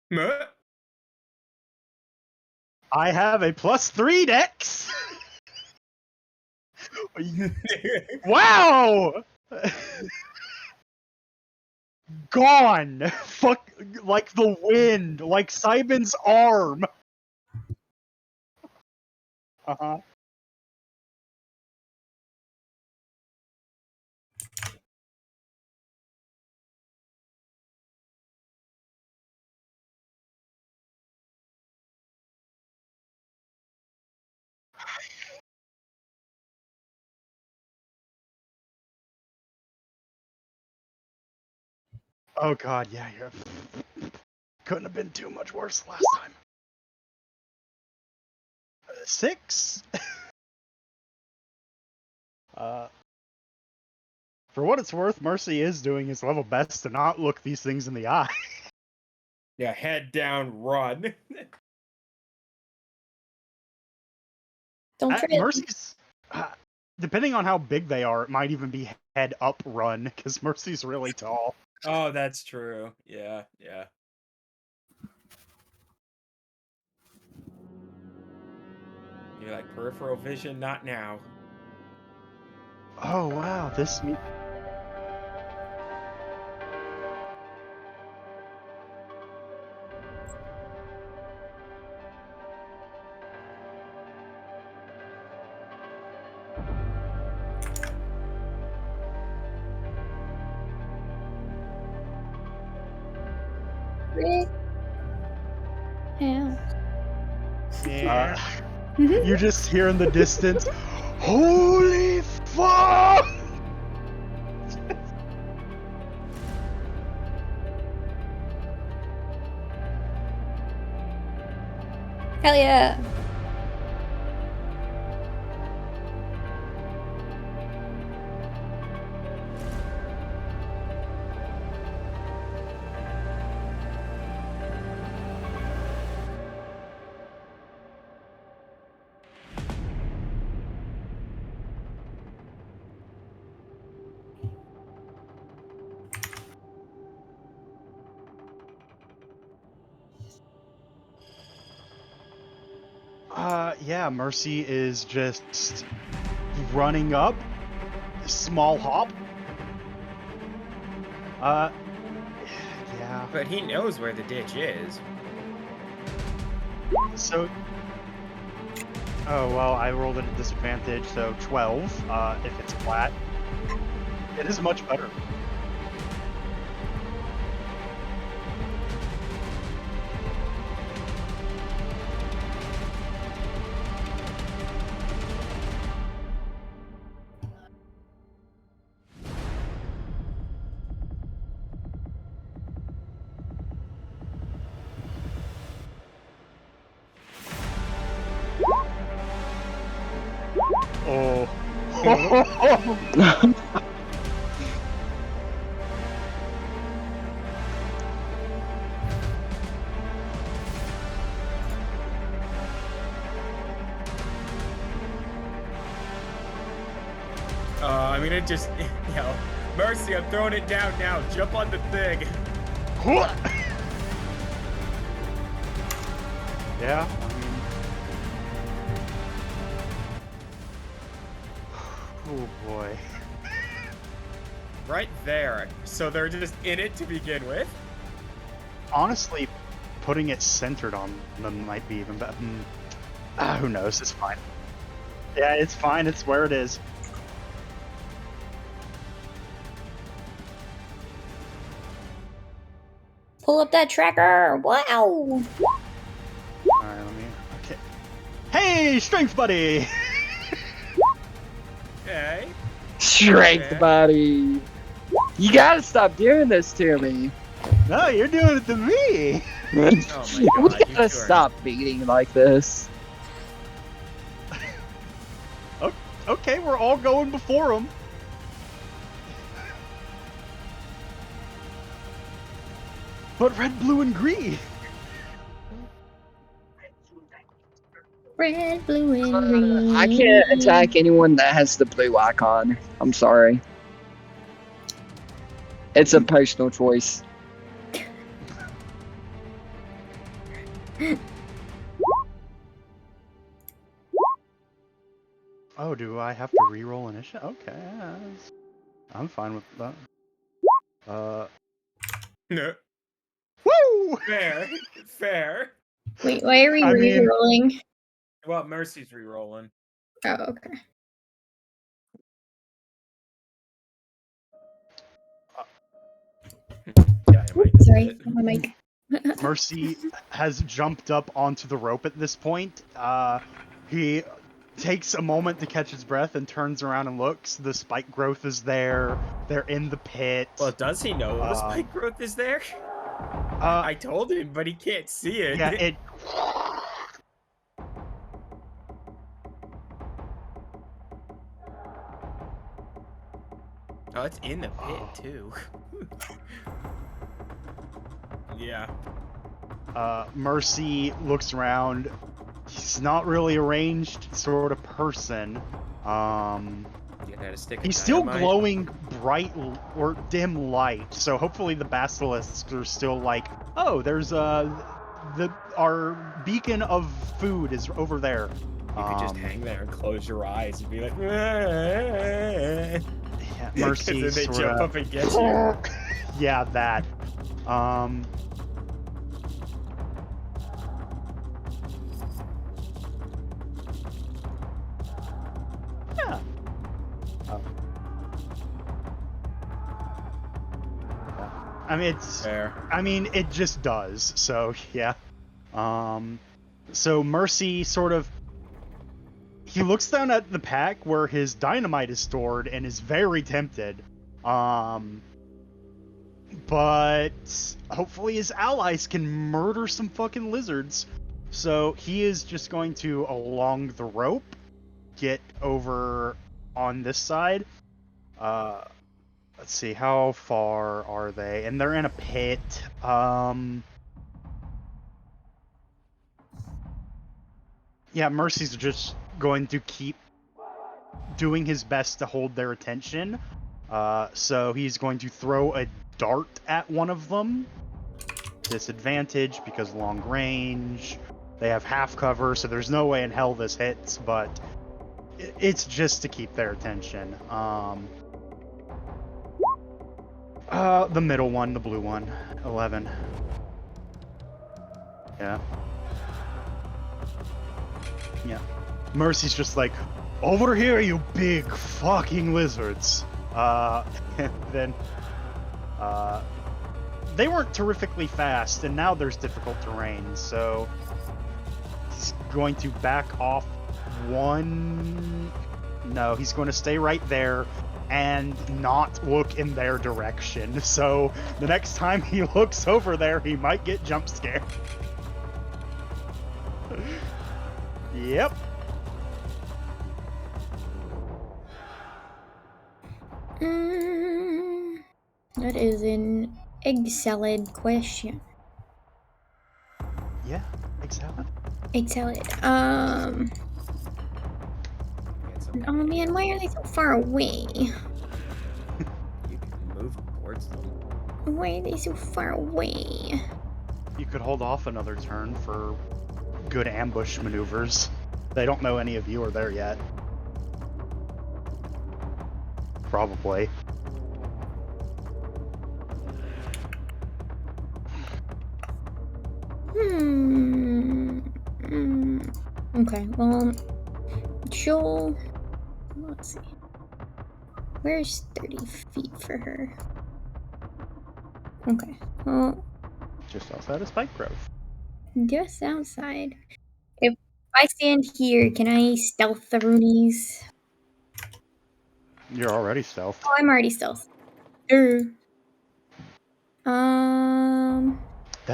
Meh. I have a +3 dex! Wow! Gone! Fuck, like the wind, like Simon's arm! Uh-huh. Oh god, yeah, couldn't have been too much worse last time. 6? For what it's worth, Mercy is doing his level best to not look these things in the eye. Yeah, head down, run. Don't trip. Mercy's, depending on how big they are, it might even be head up run, because Mercy's really tall. Oh, that's true. Yeah, yeah. You're like, peripheral vision, not now. Oh wow, this Yeah. you just hear in the distance, holy fuck! Hell yeah. Yeah, Mercy is just running up, small hop. Yeah. But he knows where the ditch is. So, oh well, I rolled at a disadvantage, so 12. If it's flat, it is much better. Oh. I'm gonna just, Mercy, I'm throwing it down now. Jump on the thing. Yeah, I mean... Oh boy. Right there. So they're just in it to begin with? Honestly, putting it centered on them might be even better. Who knows? It's fine. Yeah, it's fine. It's where it is. Pull up that tracker. Wow. Alright, let me... Okay. Hey, strength buddy! Okay. Strength, Yeah. buddy. You gotta stop doing this to me. No, you're doing it to me! Oh my We god, you two gotta are- stop beating like this. Okay, we're all going before him. But red, blue, and green. Red, blue, and green. I can't attack anyone that has the blue icon. I'm sorry. It's a personal choice. Oh, do I have to re-roll initiative? Okay, yeah, I'm fine with that. No. Woo! Fair. Fair. Wait, why are we I mean- re-rolling? Well, Mercy's re-rolling. Oh, okay. Dynamite did Sorry, it. my mic. Mercy has jumped up onto the rope at this point. He takes a moment to catch his breath and turns around and looks. The spike growth is there. They're in the pit. Well, does he know the spike growth is there? I told him, but he can't see it. yeah, it. Oh, it's in the pit too. Yeah. Mercy looks around. He's not really a ranged sort of person. You gotta stick. He's still glowing bright or dim light, so hopefully the basilisks are still like, oh, there's our beacon of food is over there. You could just hang there and close your eyes and be like, Yeah, Mercy because then they sort jump of. up and get you. Yeah, that. Yeah. I mean, it's. Fair. I mean, it just does. So yeah. So Mercy sort of. He looks down at the pack where his dynamite is stored and is very tempted. But hopefully his allies can murder some fucking lizards. So he is just going to, along the rope, get over on this side. Let's see, how far are they? And they're in a pit. Yeah, Mercy's just going to keep doing his best to hold their attention. So he's going to throw a dart at one of them. Disadvantage because long range. They have half cover, so there's no way in hell this hits, but it's just to keep their attention. The middle one, the blue one, 11. Yeah. Yeah. Mercy's just like, over here, you big fucking lizards. And then, they weren't terrifically fast, and now there's difficult terrain, so he's going to back off one. No, he's going to stay right there and not look in their direction. So the next time he looks over there, he might get jump scared. Yep. That is an egg salad question. Yeah, exactly. Egg salad. Get some- Oh man, why are they so far away? You can move towards them. Why are they so far away? You could hold off another turn for good ambush maneuvers. They don't know any of you are there yet. Probably. Okay, well, Joel. Let's see. Where's 30 feet for her? Okay, well, Just outside of Spike Grove. just outside. If I stand here, can I stealth the Roonies? You're already stealth. Oh, I'm already stealth. That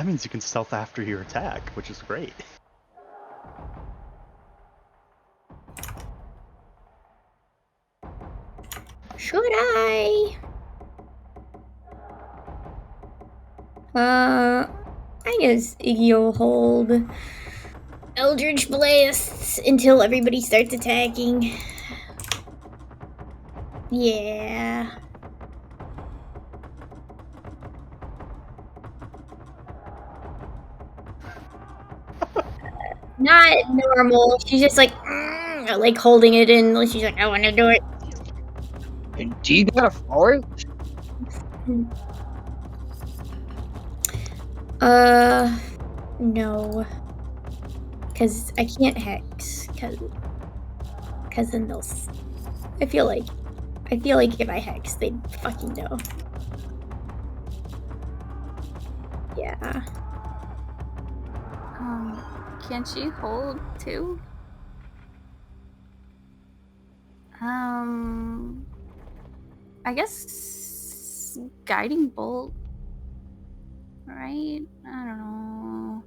means you can stealth after your attack, which is great. Should I? I guess you'll hold Eldritch Blasts until everybody starts attacking. Yeah. Not normal. She's just like holding it in. She's like, I want to do it. And do you got a forest? No. Cause I can't hex. Cause then they'll. I feel like if I hex, they'd fucking know. Yeah. Can she hold two? I guess guiding bolt. Right? I don't know.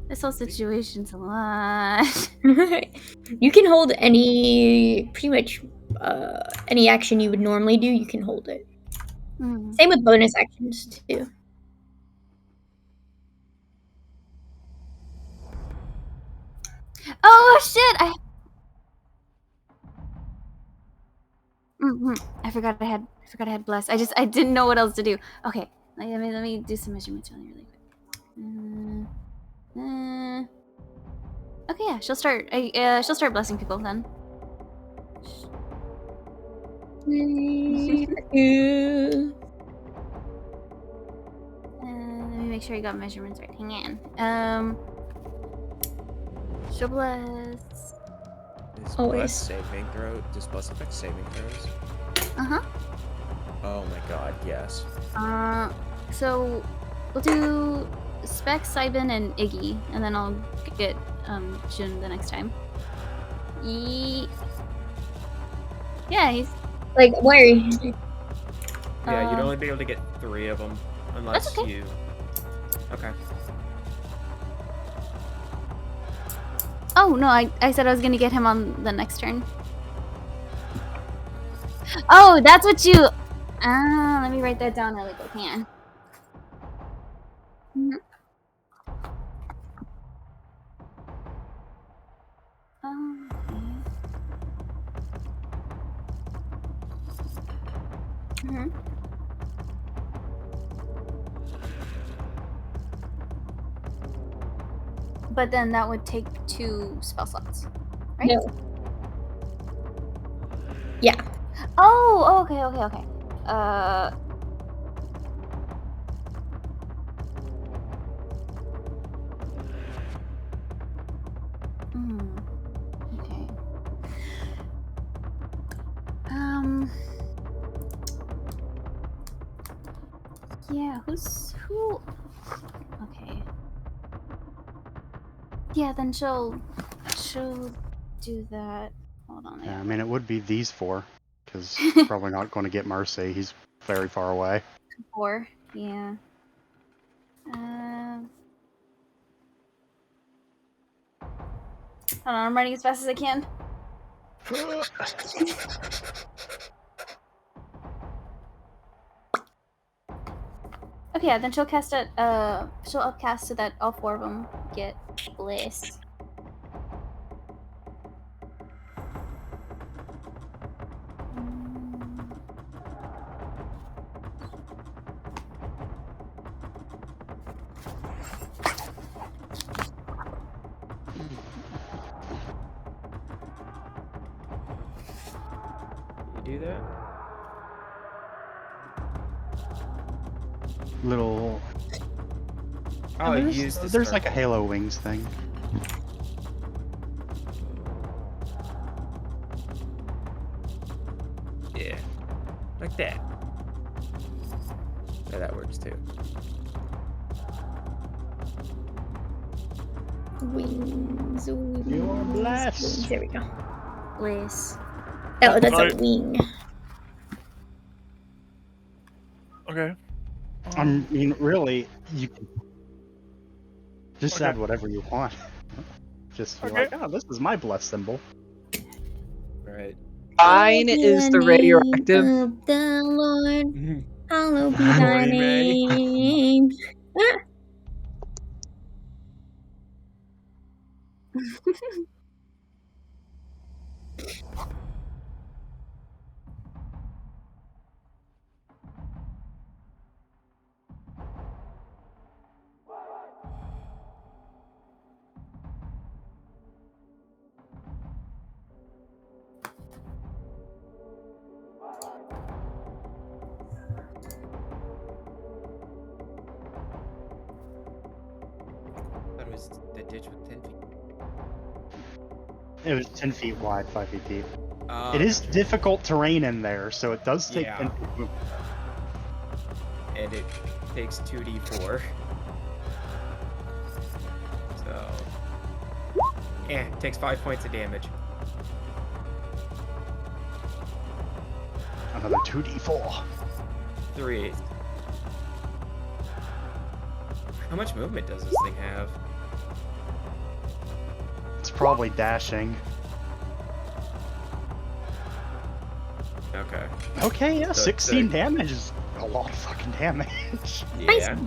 This whole situation's a lot. You can hold pretty much any action you would normally do. You can hold it. Same with bonus actions too. Oh shit! I forgot I had bless. I didn't know what else to do. Okay, let me do some measurements really quick. Okay, yeah, she'll start blessing people then. Let me make sure you got measurements right. Hang on. She'll bless. Is Always. bless saving throw? Does bless affect saving throws? Oh my god, yes. So we'll do Spec, Sybin, and Iggy, and then I'll get Jun the next time. Yeah, he's Like, where? Yeah, you'd only be able to get 3 of them unless That's okay. you. Okay. Oh no, I said I was gonna get him on the next turn. Oh, that's what you. Let me write that down really quick. Hang on. But then that would take 2 spell slots, right? No. Yeah. Oh, okay. Okay. Yeah, who? Okay. Yeah, then she'll do that. Hold on. Yeah, I mean, it would be these 4, because probably not going to get Mercy. He's very far away. 4. Yeah. Hold on, I'm running as fast as I can. Okay, yeah, then she'll cast it. She'll upcast so that all 4 of them get bliss. You do that? Little. Oh, there's use the there's like a sparkle. Halo Wings thing. Yeah, like that. Yeah, that works too. Wings. You are blessed. Wings. There we go. Bliss. Oh, that's Alright. a wing. Okay. I mean, really, you can just Okay. add whatever you want. Just be Okay. like, oh, this is my bless symbol. All right. Mine is the radioactive. Of the Lord, hallowed be Morning, thy May. name. That was the ditch with 10 feet. It was 10 feet wide, 5 feet deep. Oh, It is gotcha. difficult terrain in there, so it does take Yeah. 10 feet to move. And it takes 2d4. So, yeah, it takes 5 points of damage. Another 2d4. 3. How much movement does this thing have? It's probably dashing. Okay. Okay, yeah, So 16 it's damage is a lot of fucking damage. Yeah.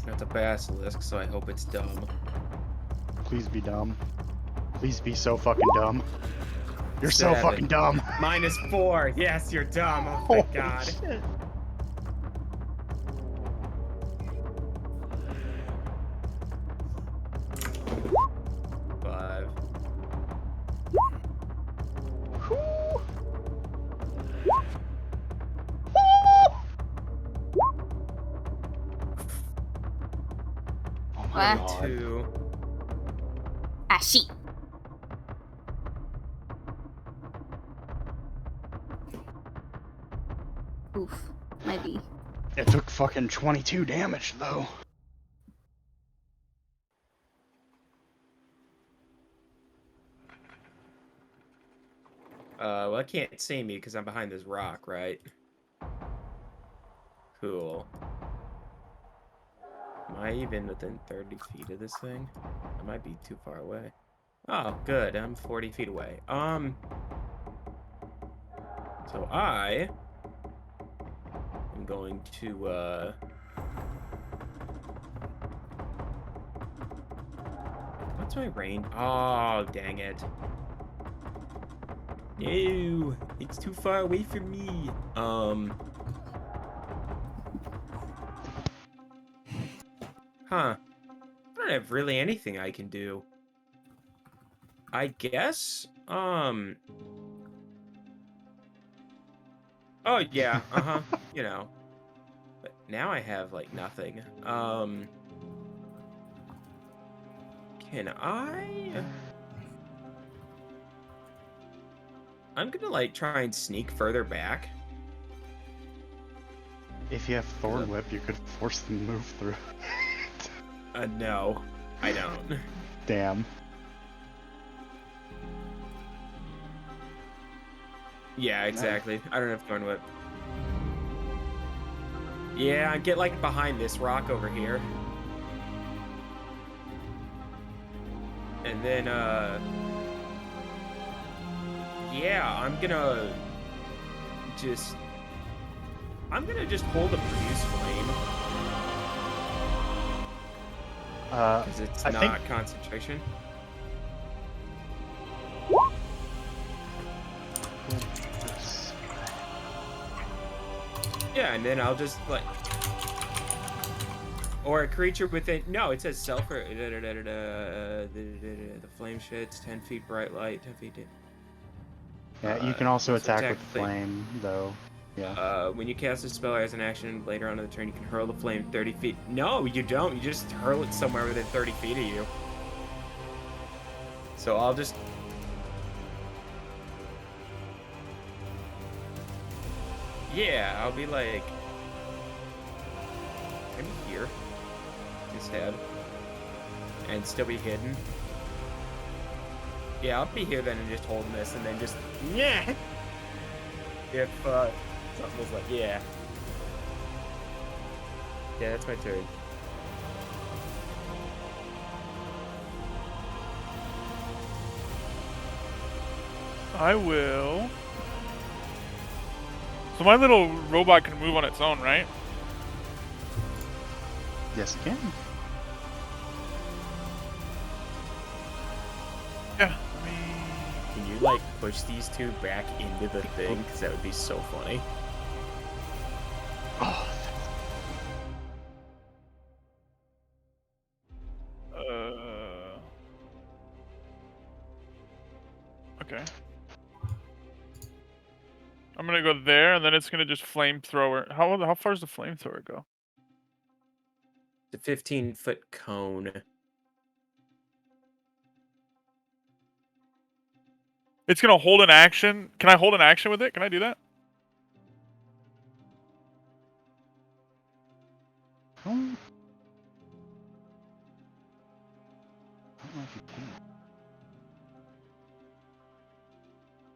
That's a basilisk, so I hope it's dumb. Please be dumb. Please be so fucking dumb. You're so 7. fucking dumb. -4. Yes, you're dumb. Oh, Holy thank God. shit. Five. Oh my What? god. 2. Ah, shit. Oof. Might be. It took fucking 22 damage though. Well, it can't see me because I'm behind this rock, right? Cool. Am I even within 30 feet of this thing? I might be too far away. Oh, good. I'm 40 feet away. So I am going to, what's my range? Oh, dang it. No, it's too far away from me. Huh. I don't have really anything I can do. I guess, oh yeah, you know. But now I have, like, nothing. Can I? I'm gonna, like, try and sneak further back. If you have Thorn Whip, you could force them to move through. No, I don't. Damn. Yeah, exactly. I don't have Thorn Whip. Yeah, get, like, behind this rock over here. And then, yeah, I'm gonna just hold a Produce Flame. Because it's I not think concentration. Yeah, and then I'll just, like... Or a creature within... No, it says self... The flame sheds, 10 feet bright light, 10 feet... yeah, you can also so attack with flame, though. Yeah. When you cast a spell as an action later on in the turn, you can hurl the flame 30 feet. No, you don't. You just hurl it somewhere within 30 feet of you. So I'll just... Yeah, I'll be like... Maybe here. Instead. And still be hidden. Yeah, I'll be here then and just holding this and then just... Yeah! If, something was like, yeah. Yeah, that's my turn. I will. So my little robot can move on its own, right? Yes, it can. Yeah. Can you, like, push these two back into the thing? Because that would be so funny. Oh. Okay. I'm gonna go there, and then it's gonna just flamethrower. How far does the flamethrower go? The 15-foot cone. It's gonna hold an action. Can I hold an action with it? Can I do that? I don't know if you can.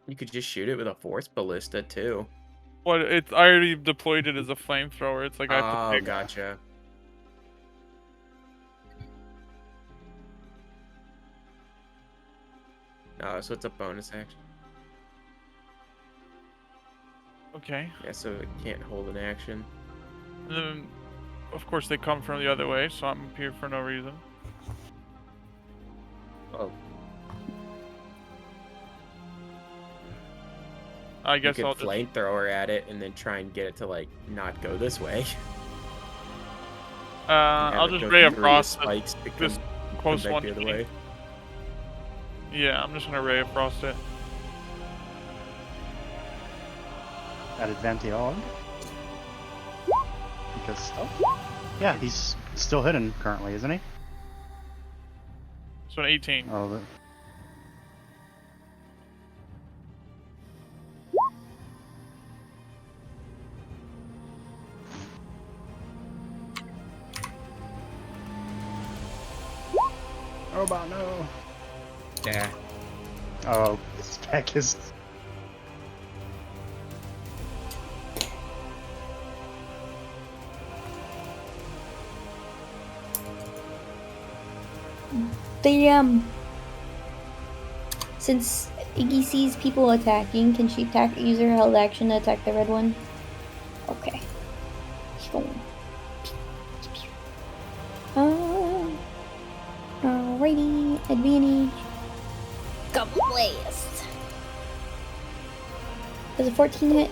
You could just shoot it with a force ballista, too. What? I already deployed it as a flamethrower. It's like I have to Oh, pick. gotcha. Oh, so it's a bonus action. Okay. Yeah, so it can't hold an action. And then, of course, they come from the other way, so I'm here for no reason. Oh. I guess you I'll could just. flamethrower at it and then try and get it to, like, not go this way. I'll just Ray of Frost spikes to this come close back one. the other way. Yeah, I'm just gonna Ray of Frost it. At advantage. Because stuff? Yeah, he's still hidden currently, isn't he? So an 18. Oh, Robot, no. Yeah. Oh, this pack is. Since Iggy sees people attacking, can she use her held action to attack the red one? Okay. Alrighty, advantage. Come blast. Does a 14 hit?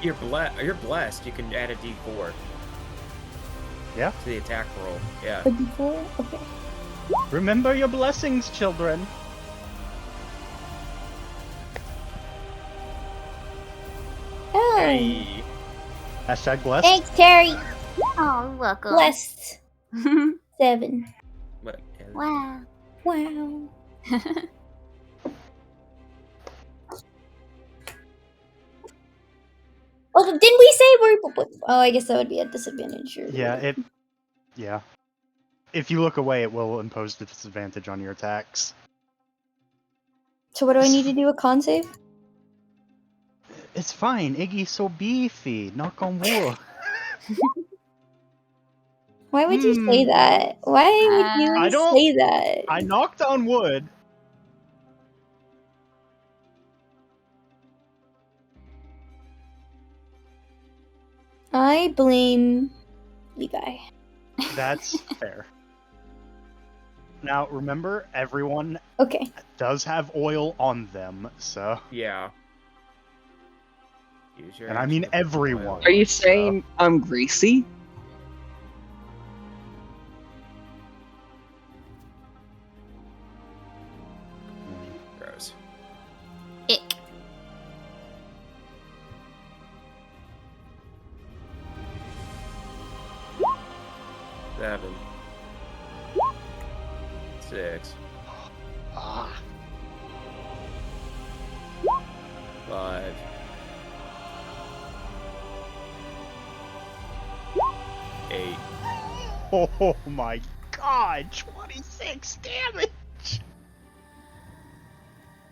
You're blessed. You can add a D4 Yeah. to the attack roll. Yeah. A D4? Okay. Remember your blessings, children. Oh, Hey. Hashtag blessed. thanks, Terry. Oh, welcome. Blessed. 7. What? Wow. Wow. Oh, didn't we say we're... Oh, I guess that would be a disadvantage. Or Yeah, yeah. If you look away, it will impose the disadvantage on your attacks. So what do I need to do? A con save? It's fine. Iggy's so beefy. Knock on wood. Why would you say that? Why would you I don't- say that? I knocked on wood. I blame Levi. That's fair. Now, remember, everyone Okay. does have oil on them, so... Yeah. Use your And I action mean to put everyone. oil Are you on. saying I'm greasy? Gross. Ick. Seven. 6. Ah. 5. 8. Oh my god, 26 damage!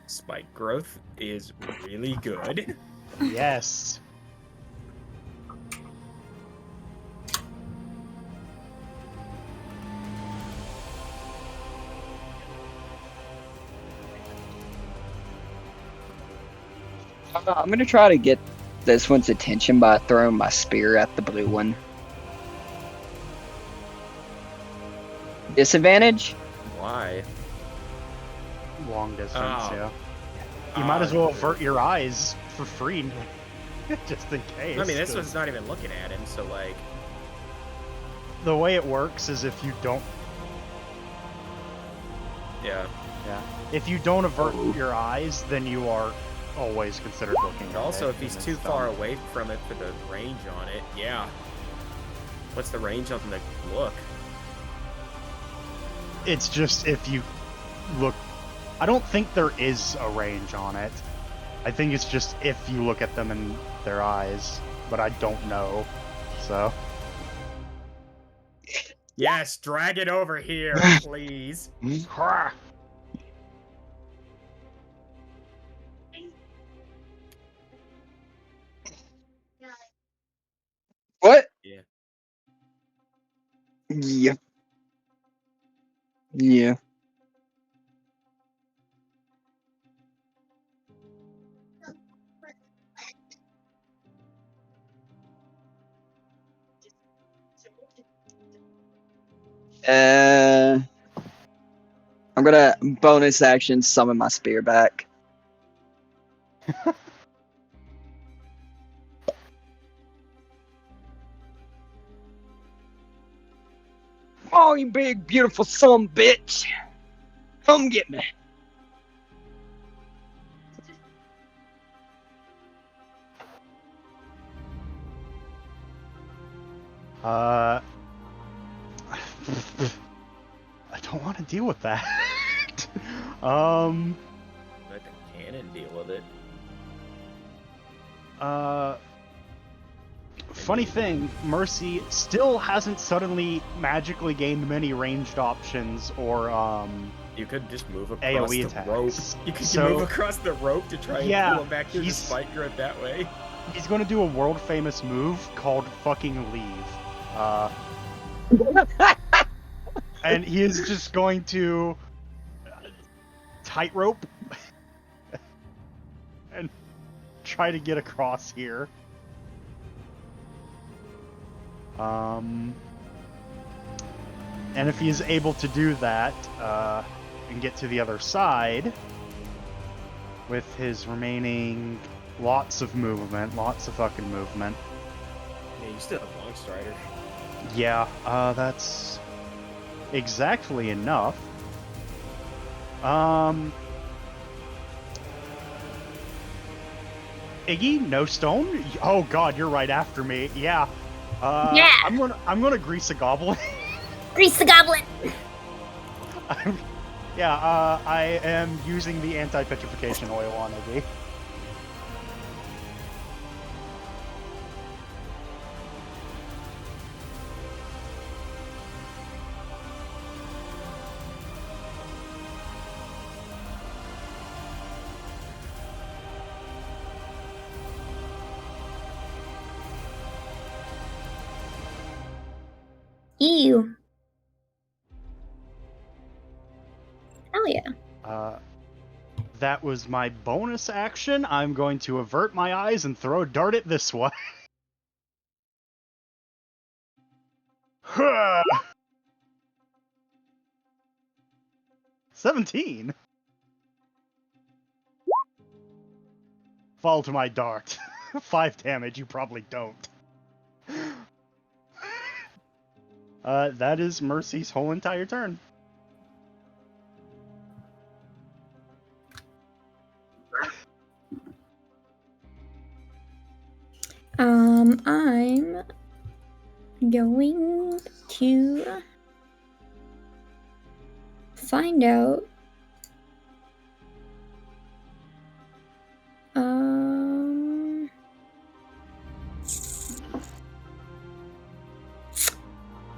Spike growth is really good. Yes. I'm gonna try to get this one's attention by throwing my spear at the blue one. Disadvantage? Why? Long distance, Oh. yeah. You might as well dude. avert your eyes for free, just in case. I mean, this 'cause one's not even looking at him, so like, the way it works is if you don't, yeah. if you don't avert your eyes, then you are always considered looking. And at also, it, if he's and too it's far done. away from it for the range on it, yeah. What's the range on the look? It's just if you look. I don't think there is a range on it. I think it's just if you look at them in their eyes, but I don't know. So Yes, drag it over here, please. What? Yeah. Yeah. Yeah. I'm gonna bonus action summon my spear back. Oh, you big beautiful son bitch! Come get me. I don't want to deal with that. Let the cannon deal with it. Funny thing, Mercy still hasn't suddenly magically gained many ranged options or You could just move across AoE the attacks. rope. You could So- move across the rope to try and Yeah, pull him back through the he's- spike growth that way. He's going to do a world famous move called fucking leave. And he is just going to tightrope and try to get across here. And if he is able to do that and get to the other side with his remaining Lots of movement. Lots of fucking movement. Yeah, you still have Long Strider. Yeah, that's exactly enough. Iggy, no stone? Oh god, you're right after me. Yeah. Yeah. I'm gonna grease a goblin. Grease the goblin. I am using the anti-petrification oil on Iggy. Ew. Hell yeah. That was my bonus action. I'm going to avert my eyes and throw a dart at this one. 17. Fall to my dart. 5 damage, you probably don't. That is Mercy's whole entire turn. I'm going to find out.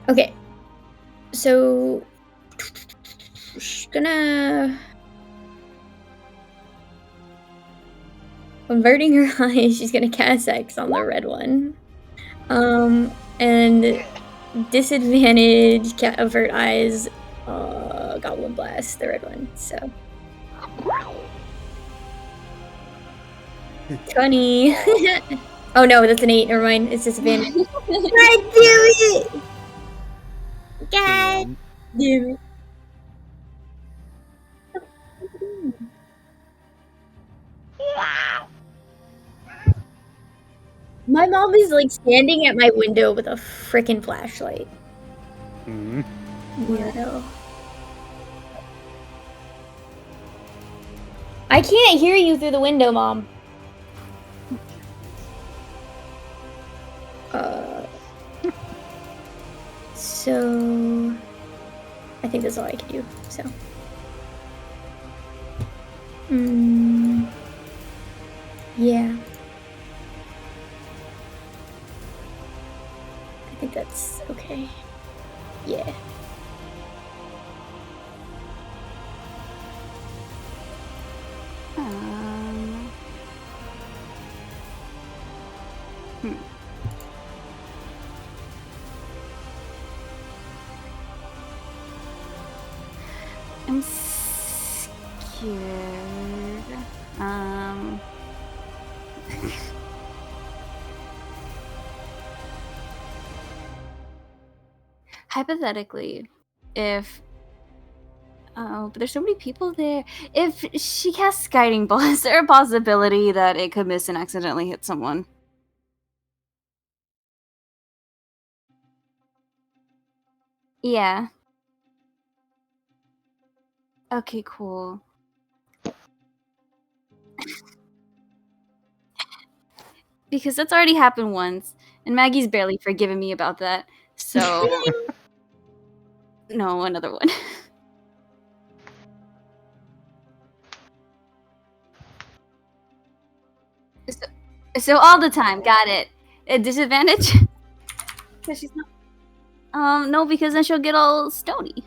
Okay. So, just gonna averting her eyes. She's gonna cast X on the red one. And disadvantage avert eyes. Goblin Blast, the red one. So. 20. Oh no, that's an 8. Never mind. It's disadvantage. God damn it! God Damn. damn it. My mom is like standing at my window with a freaking flashlight. Mhm. Weirdo. I can't hear you through the window, Mom. So I think that's all I can do. So. Yeah. I think that's okay. Yeah. I'm scared. Hypothetically, if but there's so many people there. If she casts guiding bolt, is there a possibility that it could miss and accidentally hit someone? Yeah. Okay, cool. Because that's already happened once, and Maggie's barely forgiven me about that. So no, another one. So all the time, got it. A disadvantage? Because she's not. No, because then she'll get all stony.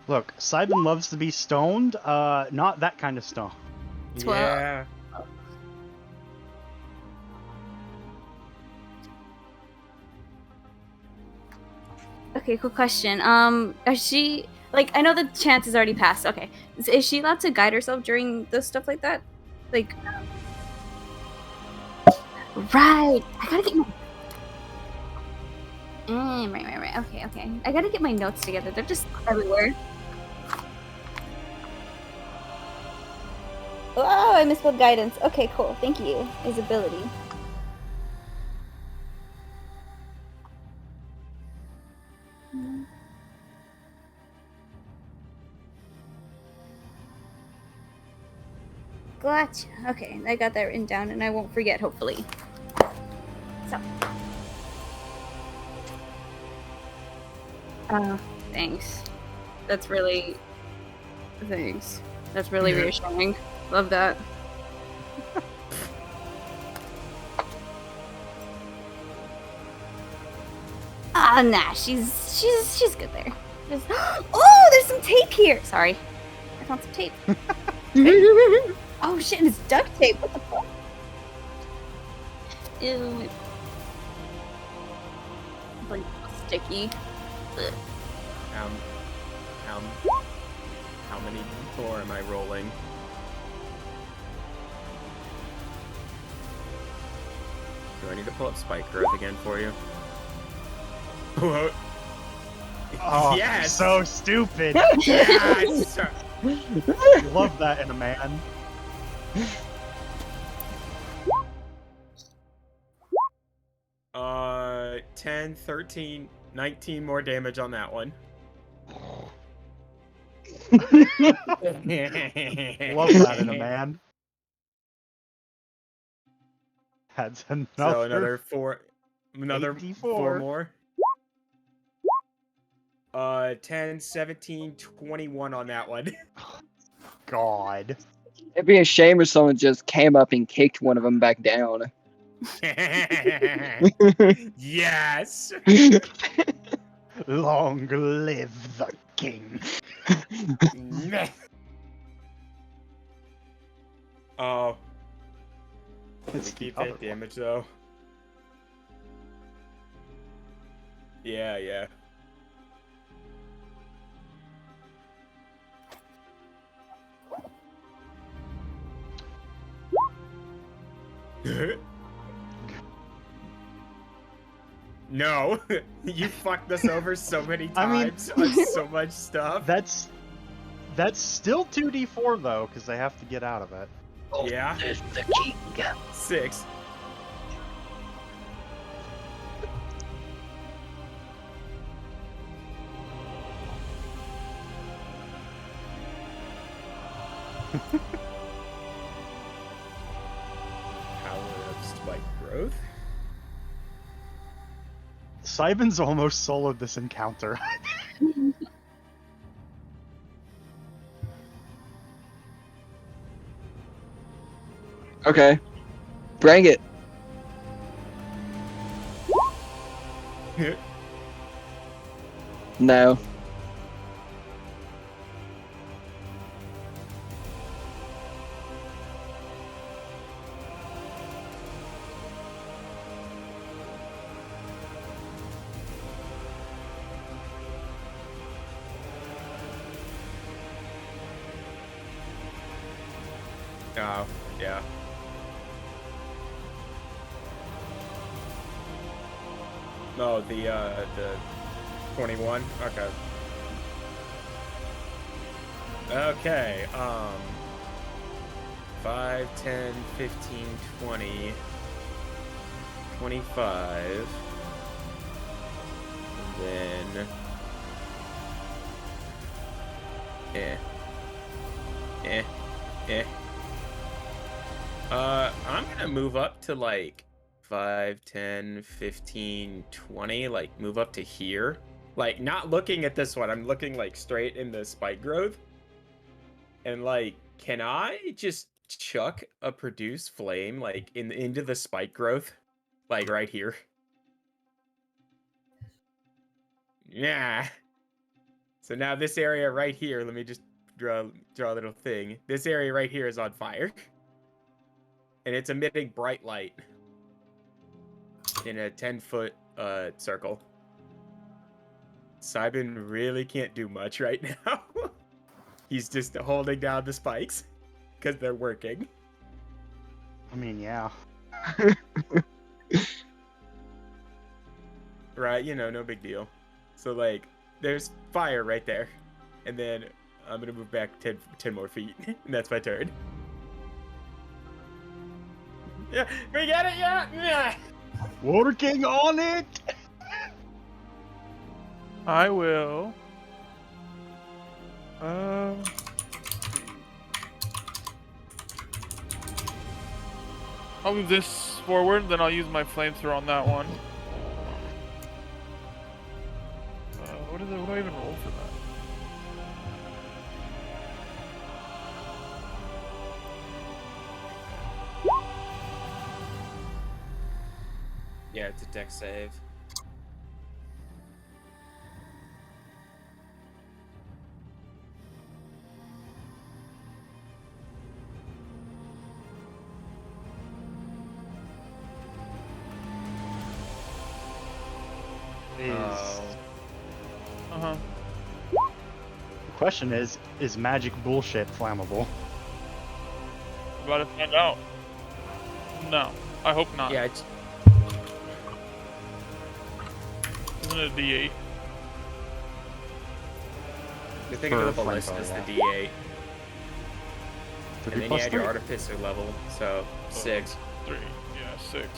Look, Simon loves to be stoned. Not that kind of stone. 12. Yeah. Okay, cool question. Is she like? I know the chance is already passed. Okay, is she allowed to guide herself during the stuff like that? Like, right? I gotta get my. Right. Okay. I gotta get my notes together. They're just everywhere. I misspelled guidance. Okay, cool. Thank you. His ability. Gotcha. Okay, I got that written down, and I won't forget. Hopefully. So. Thanks. That's really. Thanks. That's really reassuring. Love that. Nah, she's good there. Just, oh, there's some tape here. Sorry, I found some tape. Oh shit, and it's duct tape. What the fuck? Ew. It's like sticky. Ugh. How many d4 am I rolling? Do I need to pull up Spike Growth again for you? Whoa. Oh, Yes! so stupid. Yes! Love that in a man. 10, 13, 19 more damage on that one. Love that in a man. That's another. So another 4 8d4. 4 more. 10, 17, 21 on that one. God. It'd be a shame if someone just came up and kicked one of them back down. Yes. Long live the king. Oh. It's Keep the other that damage though. Yeah, yeah. No, you fucked us over so many I mean- times on so much stuff. That's still 2d4 though, because they have to get out of it. Yeah. There's the king. 6. Power of Spike Growth. Simon's almost soloed this encounter. Okay. Bring it. No. Oh, yeah. No, the 21. Okay. Okay. 5, 10, 15, 20, 25. And then I'm gonna move up to like 5, 10, 15, 20, like move up to here. Like not looking at this one, I'm looking like straight in the Spike Growth. And like, can I just chuck a Produce Flame like into the Spike Growth? Like right here. Yeah. So now this area right here, let me just draw a little thing. This area right here is on fire. And it's emitting bright light in a 10-foot circle. Simon really can't do much right now. He's just holding down the spikes because they're working. I mean, yeah. Right, you know, no big deal. So, like, there's fire right there. And then I'm going to move back 10 more feet. And that's my turn. Yeah, we get it. Yeah. Working on it. I will. I'll move this forward, then I'll use my flamethrower on that one. What do I even roll for that? Yeah, it's a deck save. Is Uh-huh. the question is magic bullshit flammable? About to find out. No, I hope not. Yeah, it's, Isn't it a D8? you're thinking of the For ballista flamethrower, is the yeah. D8. And 3 then you plus add your 3? artificer level, so 6. 3. Yeah, 6.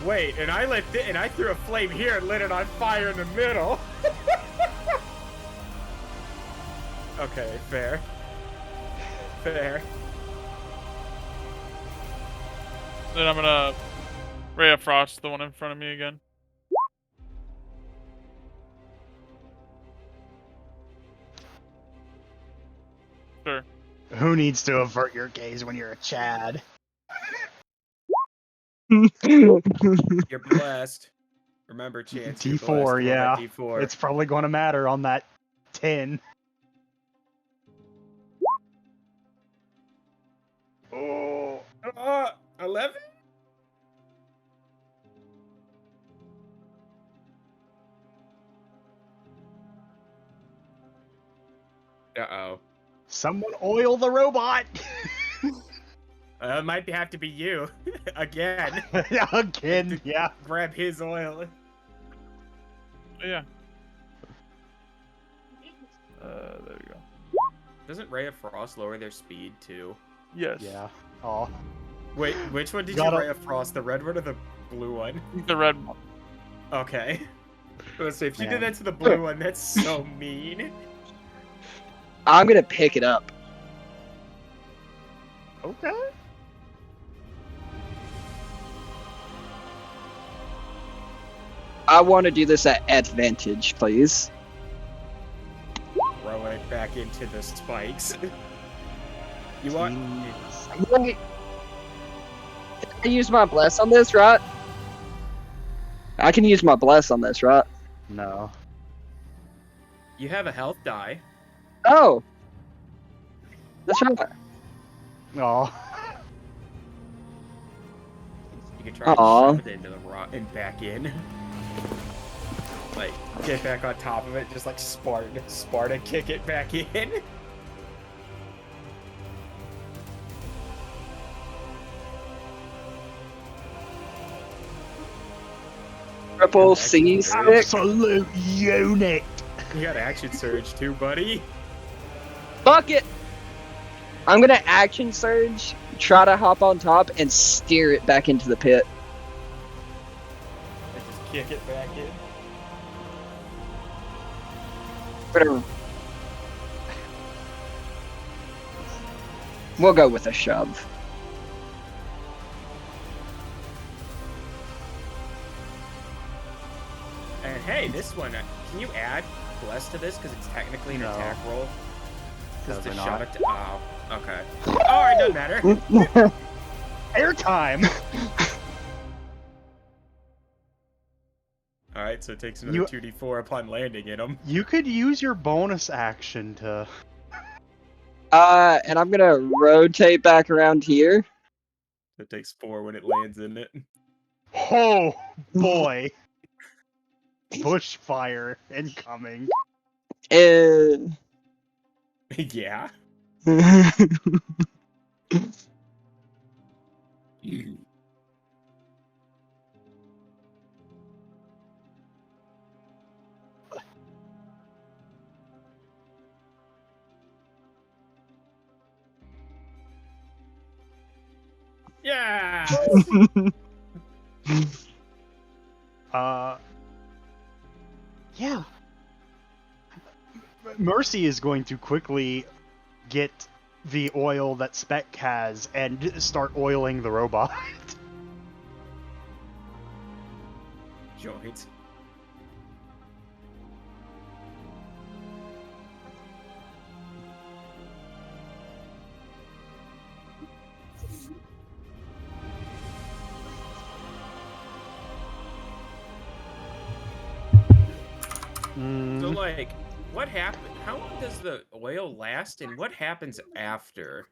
Wait, and I threw a flame here and lit it on fire in the middle. Okay, fair. Fair. Then I'm gonna Ray of Frost the one in front of me again. Sure. Who needs to avert your gaze when you're a Chad? You're blessed. Remember, Chance. You're blessed. D4, Roll that yeah. D4. It's probably going to matter on that 10. Oh, 11? Uh-oh. someone oil the robot! It might have to be you. Again. Again, yeah. Grab his oil. Yeah. There we go. Doesn't Ray of Frost lower their speed, too? Yes. Yeah. Oh. Wait, which one did Gotta- you Ray of Frost? The red one or the blue one? The red one. Okay. Let's see, if you Man. did that to the blue one, that's so mean. I'm gonna pick it up. Okay. I want to do this at advantage, please. Throw it back into the spikes. You want? Jeez. Wait. Can I use my bless on this, right? I can use my bless on this, right? No. You have a health die. Oh. That's right. Oh. You can try Aw. to shove it into the rock and back in. Like, get back on top of it, just like Sparta kick it back in. Triple That's C good. stick. Absolute unit! You got action surge too, buddy. Fuck it. I'm gonna action surge, try to hop on top, and steer it back into the pit. And just kick it back in. Whatever. We'll go with a shove. And hey, this one, can you add bless to this? Because it's technically an No. attack roll. Because the Doesn't shot not. at oh, okay. Alright, doesn't matter. Airtime! Alright, so it takes another You- 2d4 upon landing in them. You could use your bonus action to. And I'm gonna rotate back around here. It takes 4 when it lands in it. Oh boy! Bushfire incoming. And Yeah. Yeah. Yeah. Mercy is going to quickly get the oil that Spec has and start oiling the robot. Joints. So, like, what happened? How long does the oil last, and what happens after?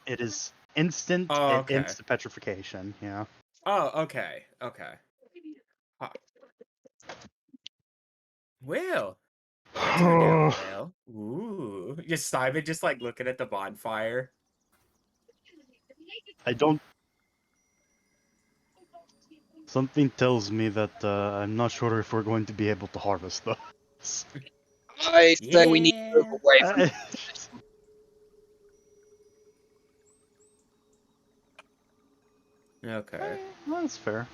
It is instant Oh, and okay. instant petrification, yeah. Oh, okay. Okay. Huh. Well, that turned out well. Ooh. Just Simon just like looking at the bonfire. I don't... Something tells me that I'm not sure if we're going to be able to harvest those. I say we need to move Yeah. away from. Okay. That's fair.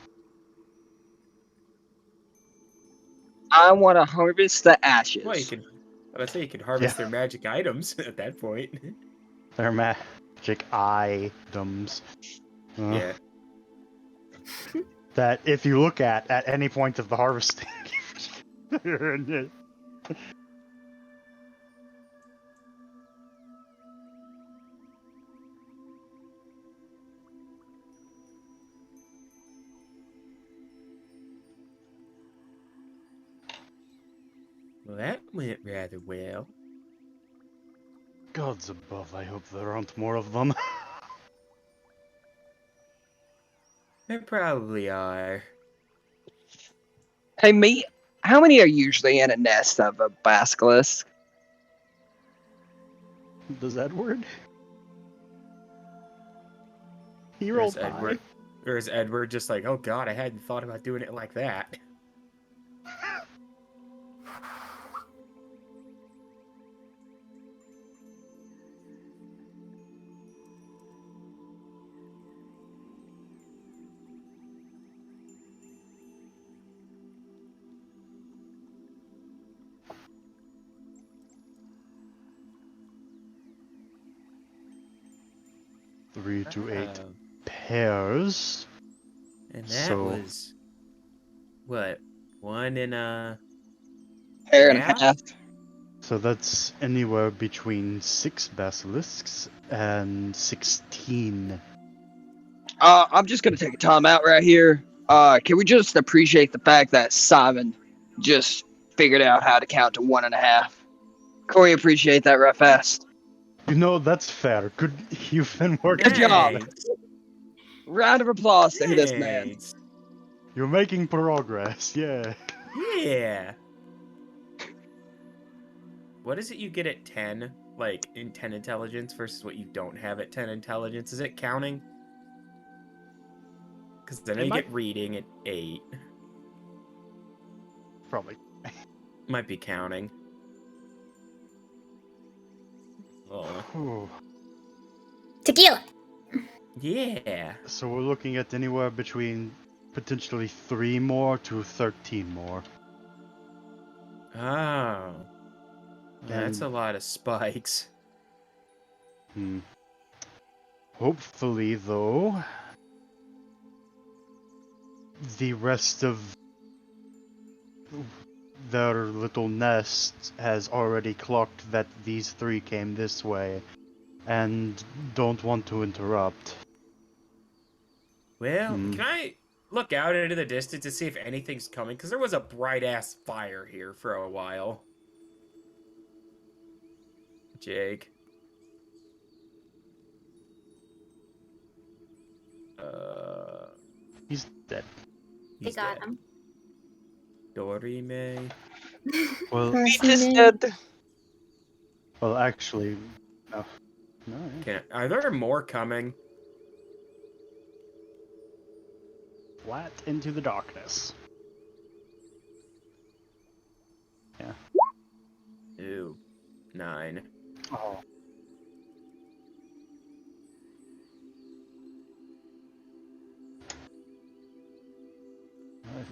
I want to harvest the ashes. Well, I would say you could harvest their magic items at that point. They're magic items. Yeah. That if you look at any point of the harvesting. Well, that went rather well. Gods above, I hope there aren't more of them. There probably are. Hey, me. How many are usually in a nest of a basilisk? Does Edward? He rolled There's Edward. Or is Edward just like, oh god, I hadn't thought about doing it like that. Three to eight Oh. pairs. And that So- was what? One in a Pair and a Yeah? half. So that's anywhere between 6 basilisks and 16. I'm just gonna take a time out right here. Can we just appreciate the fact that Simon just figured out how to count to 1.5? Corey, appreciate that right fast. You know, that's fair. Good, you've been working. Good job. Thanks. Round of applause to this man. Thanks. You're making progress, yeah. Yeah. What is it you get at 10? Like, in 10 intelligence versus what you don't have at 10 intelligence? Is it counting? Because then It you might- get reading at 8. Probably. Might be counting. Oh. Ooh. Tequila. Yeah. So we're looking at anywhere between potentially 3 more to 13 more. Oh. That's a And- lot of spikes. Hopefully, though, the rest of their little nest has already clocked that these 3 came this way and don't want to interrupt. Well, Hmm. can I look out into the distance to see if anything's coming? Because there was a bright-ass fire here for a while. Jake. He's dead. They He's got dead. him. Dorime. Well, Percy. well, actually, no. No, yeah. Are there more coming? Flat into the darkness. Ooh. 9. Oh.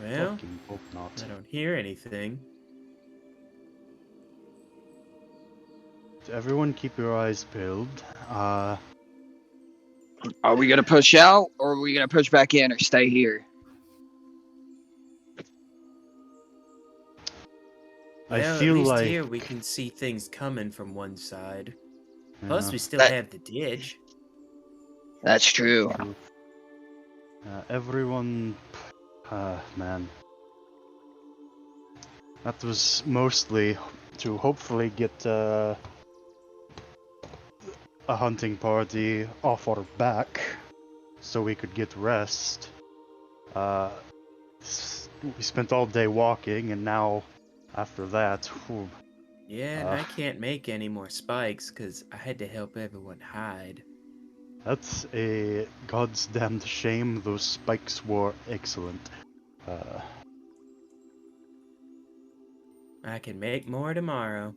Well, fucking hope not. I don't hear anything. Everyone keep your eyes peeled. Are we gonna push out, or are we gonna push back in, or stay here? I Well, feel at least like here we can see things coming from one side. yeah, Plus, we still That- have the ditch. That's true. everyone, man. That was mostly to hopefully get a hunting party off our back, so we could get rest. We spent all day walking, and now, after that, whew, Yeah, and I can't make any more spikes because I had to help everyone hide. that's a god's damned shame. Those spikes were excellent. I can make more tomorrow.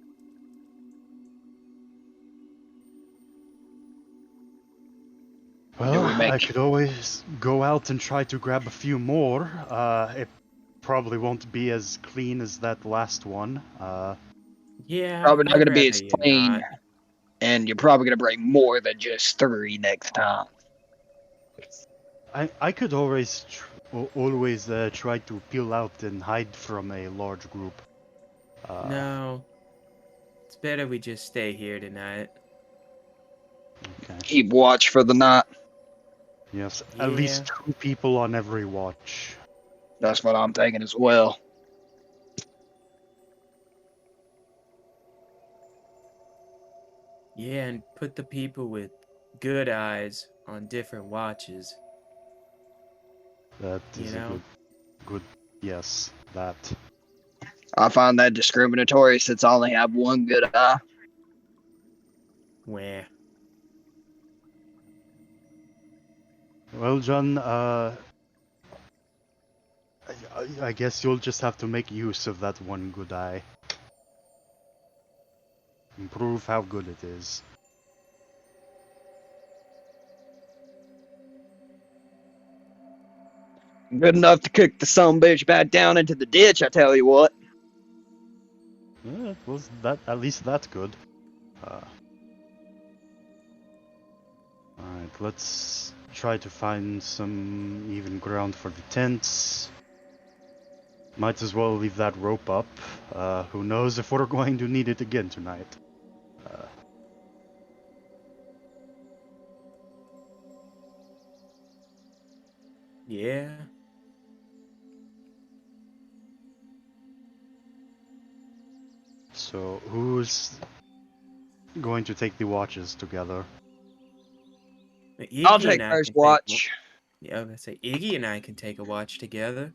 Well, we make- I could always go out and try to grab a few more. It probably won't be as clean as that last one. Yeah, Probably not I'd gonna be rather as you clean, not. and you're probably gonna bring more than just 3 next time. I could always try to peel out and hide from a large group. No. It's better we just stay here tonight. Okay. Keep watch for the night. Yes, at least 2 people on every watch. That's what I'm thinking as well. Yeah, and put the people with good eyes on different watches. That You is know? good. Yes, that. I find that discriminatory since I only have one good eye. Where? Well, John, I guess you'll just have to make use of that one good eye. And prove how good it is. Good enough to kick the sumbitch back down into the ditch, I tell you what. Yeah, it was that at least that's good. Alright, let's try to find some even ground for the tents. Might as well leave that rope up. Who knows if we're going to need it again tonight. Yeah. So, who's going to take the watches together? Iggy I'll and take I first can watch. Yeah, I was gonna say Iggy and I can take a watch together.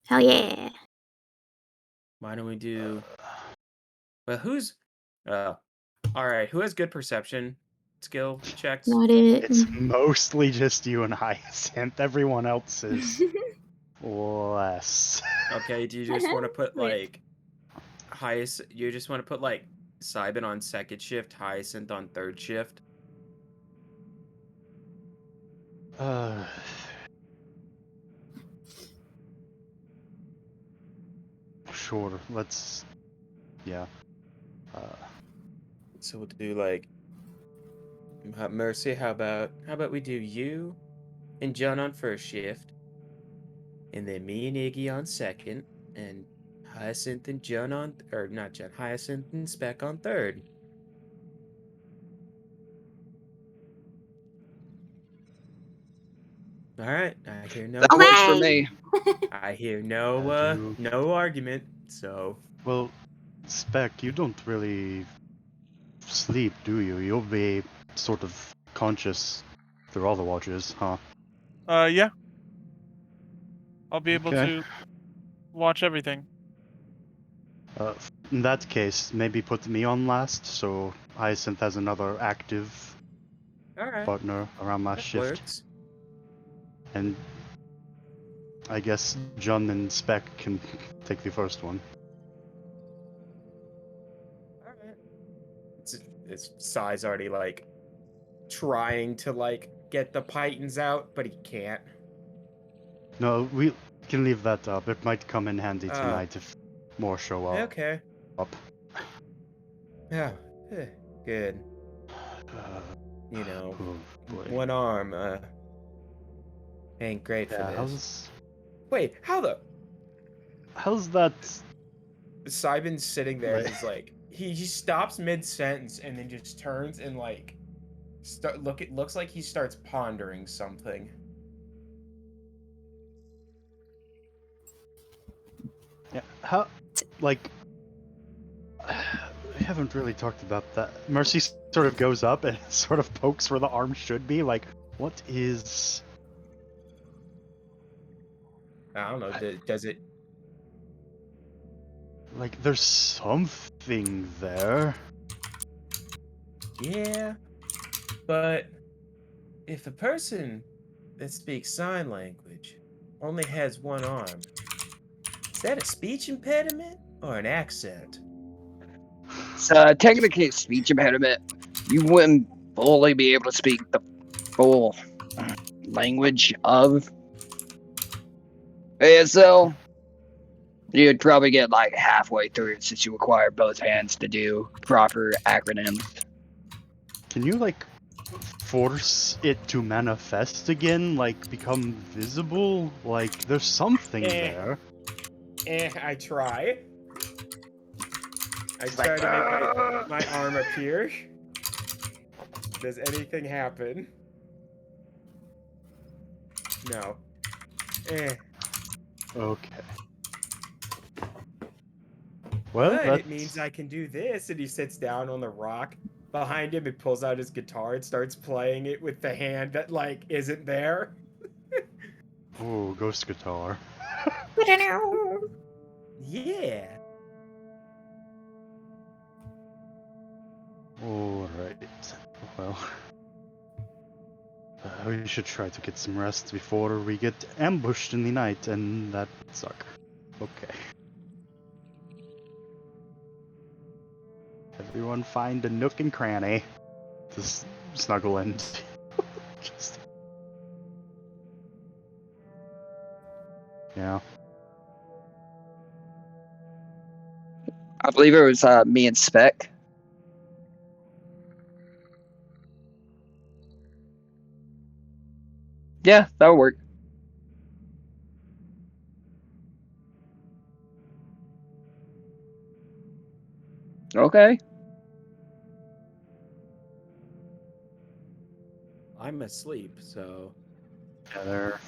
Hell yeah. Why don't we do? Well, who's? All right. Who has good perception skill checks? Not it. It's mostly just you and Hyacinth. Everyone else is less. Okay. Do you just want to put Wait. like Hyacinth? You just want to put like Cybin on second shift, Hyacinth on third shift? Sure, let's. Yeah. So we'll do like Mercy. How about we do you and John on first shift, and then me and Iggy on second, and Hyacinth and John on or not John, Hyacinth and Spec on third. All right, I hear no. That works for Okay. me. I hear do- no argument. So Well, Spec, you don't really sleep, do you? You'll be sort of conscious through all the watches, huh? Yeah. I'll be able Okay. to watch everything. In that case, maybe put me on last, so Hyacinth has another active all right, partner around my that shift. works. And I guess John and Spec can take the first one. All right. It's Sai's already like trying to like get the pythons out, but he can't. No, we can leave that up. It might come in handy Oh. tonight if more show up. Okay. Yeah. Good. Uh, You know, oh boy. one arm, ain't great for Yeah, this. Wait, how's that? Simon's sitting there and Right. he's like, he stops mid-sentence and then just turns and like, it looks like he starts pondering something. Yeah, how? Like, we haven't really talked about that. Mercy sort of goes up and sort of pokes where the arm should be. Like, what is? I don't know. Does it? Like, there's something there. Yeah, but if the person that speaks sign language only has one arm, is that a speech impediment or an accent? So technically, it's speech impediment. You wouldn't fully be able to speak the full language of ASL. You'd probably get like halfway through it since you require both hands to do proper acronyms. Can you like force it to manifest again? Like become visible? Like there's something there. I try. I try to make my arm appear. Does anything happen? No. Okay. Well, But that's... it means I can do this, and he sits down on the rock behind him and pulls out his guitar and starts playing it with the hand that like isn't there. Oh, ghost guitar. Yeah. Alright. Well. We should try to get some rest before we get ambushed in the night, and that would suck. Okay. Everyone find a nook and cranny to snuggle in. Just... Yeah. I believe it was me and Spec. Yeah, that'll work. Okay. I'm asleep, so Yeah, they're...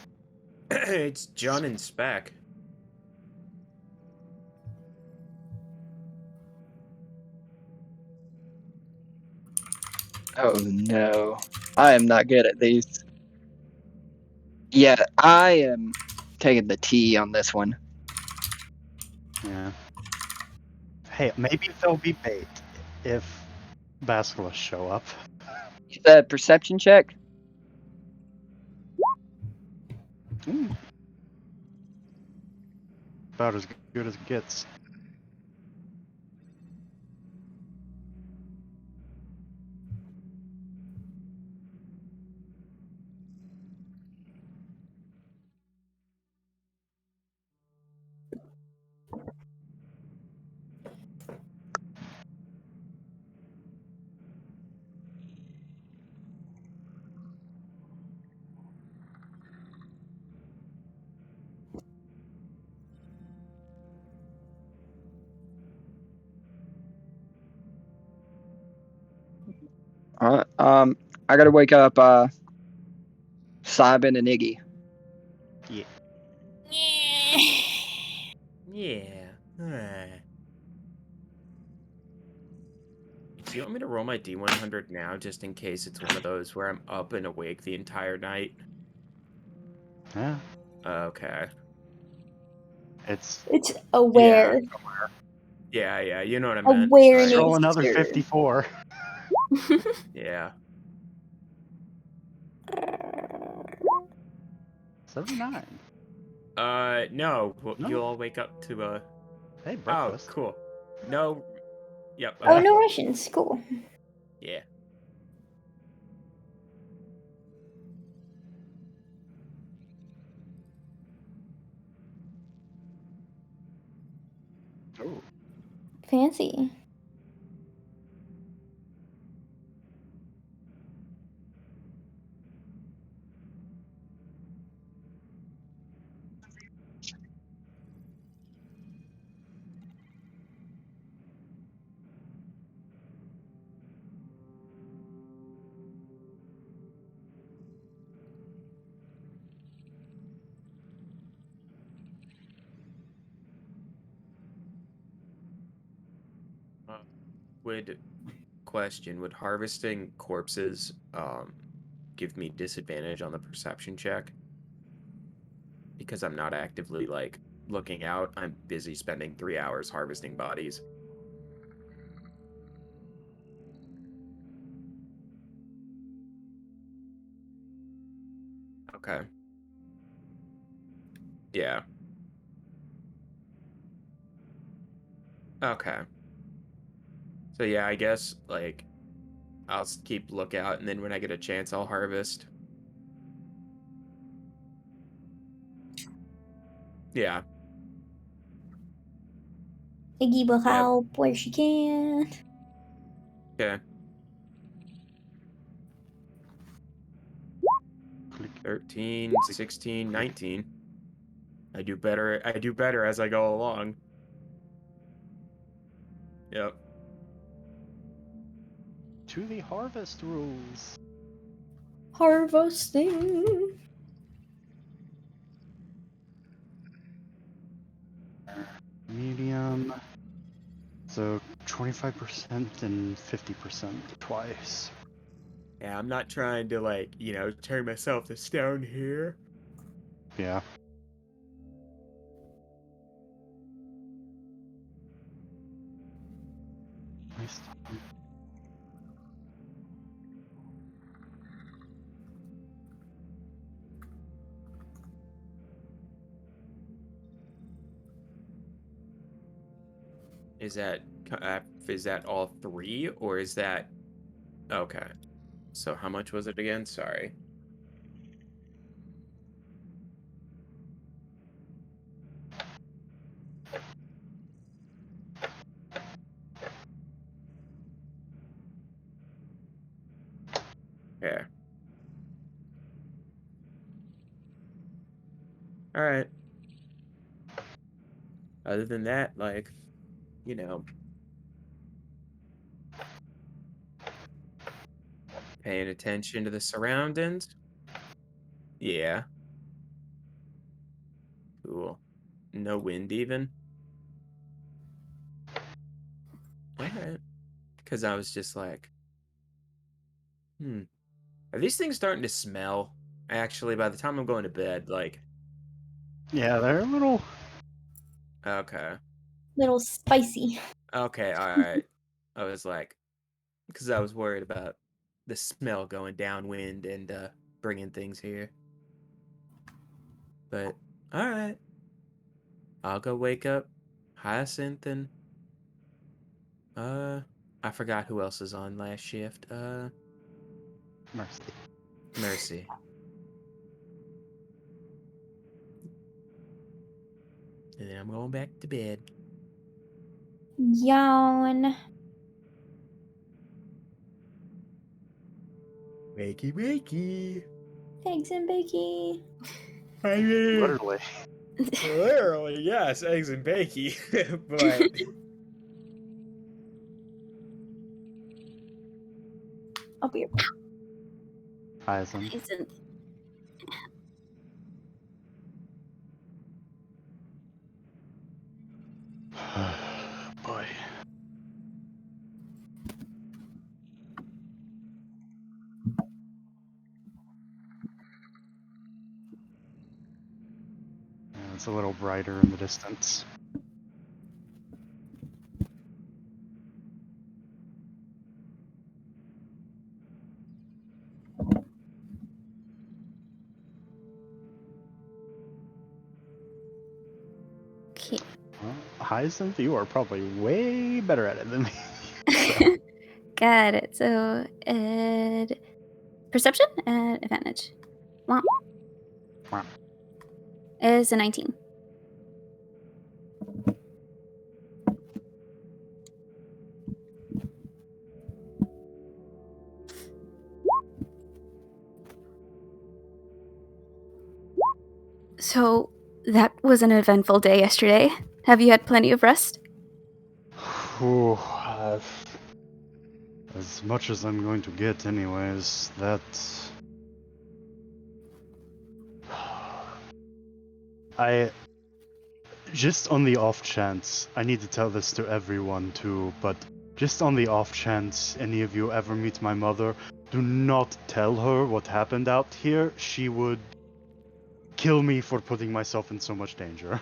it's John and Spec. Oh no. I am not good at these. Yeah, I am taking the T on this one. Yeah. Hey, maybe they'll be bait if Basilisk show up. You said perception check? About as good as it gets. Alright, I gotta wake up Simon and Iggy. Yeah. Alright. Do you want me to roll my D100 now, just in case it's one of those where I'm up and awake the entire night? Yeah. Okay. It's... It's aware. Yeah, you know what I meant. Awareness. Roll another Sure. 54. Yeah. 79. No. Well, No? you'll all wake up to, Hey, Oh, breakfast. cool. No. Yep. Oh, no Russians. Cool. Yeah. Oh. Fancy. Would would harvesting corpses give me disadvantage on the perception check? Because I'm not actively like looking out. I'm busy spending 3 hours harvesting bodies. Okay. Yeah. Okay. So yeah, I guess like I'll keep lookout, and then when I get a chance, I'll harvest. Yeah. Iggy will Yep. help where she can. Okay. 13, 16, 19. I do better. I do better as I go along. Yep. To the harvest rules. Harvesting. Medium. So 25% and 50% twice. Yeah, I'm not trying to like, turn myself to stone here. Yeah. Nice. Is that all three, or is that okay? So how much was it again? Sorry. Yeah. All right. Other than that, like, you know, paying attention to the surroundings. Yeah. Cool. No wind even. All right. Because I was just like, are these things starting to smell? Actually, by the time I'm going to bed, like, Yeah, they're a little. okay. Little spicy. Okay, all right. I was like, because I was worried about the smell going downwind and bringing things here. But all right, I'll go wake up Hyacinth and uh, I forgot who else is on last shift. Mercy. Mercy. And then I'm going back to bed. Yawn. Wakey, wakey. Eggs and bakey. I mean, Literally. literally, yes, eggs and bakey. But I'll be right back. Hyacinth. Isn't Boy. Yeah, it's a little brighter in the distance. okay. Well, Hyacinth, you are probably way better at it than me. Got it. So, perception at advantage. Wow. Wow. Is a 19. that was an eventful day yesterday. Have you had plenty of rest? Whew, as much as I'm going to get, anyways. I just on the off chance, I need to tell this to everyone too, but just on the off chance any of you ever meet my mother, do not tell her what happened out here. She would kill me for putting myself in so much danger.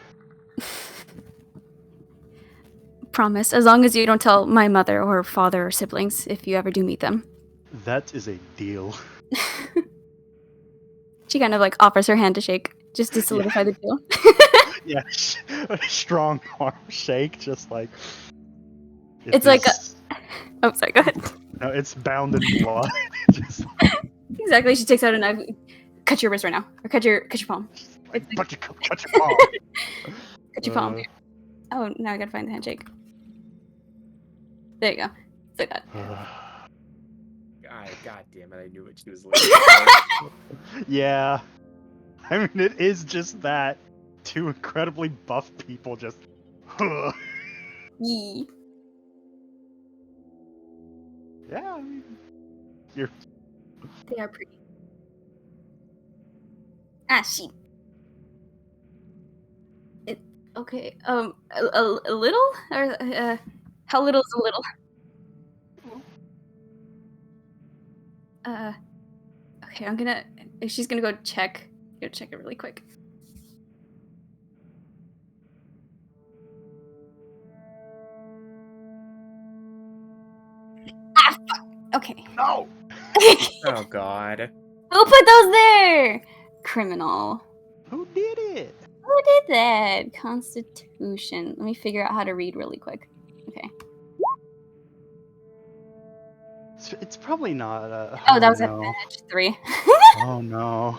Promise, as long as you don't tell my mother or father or siblings if you ever do meet them. That is a deal. She kind of like offers her hand to shake, just to solidify the deal. Yeah, a strong arm shake, just like. It's like oh, sorry, go ahead. No, it's bound in blood. Just Exactly, she takes out a knife. Cut your wrist right now, or cut your palm. like, It's like, cut your palm. cut your palm. Oh, now I gotta find the handshake. There you go. It's like that. God damn it! I knew what she was looking for. Yeah. I mean, it is just that. Two incredibly buff people just. Yee. Yeah, I mean, They are pretty. Ah, she. It okay. A little, or how little is a little? Okay, I'm gonna. She's gonna go check. Go check it really quick. Ah, fuck. Okay. no! Oh God. Who put those there? Criminal. Who did it? Who did that? Constitution. Let me figure out how to read really quick. Okay. It's probably not. Oh, that was no. advantage 3. Oh no.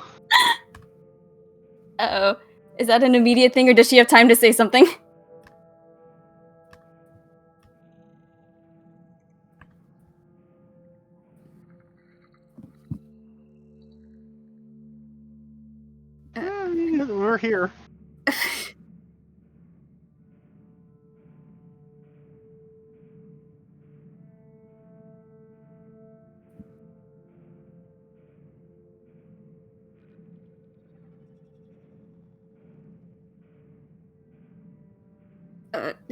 Uh-oh. Is that an immediate thing, or does she have time to say something? Yeah, I mean, we're here.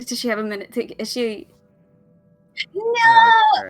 Does she have a minute to... Is she... Yeah, No!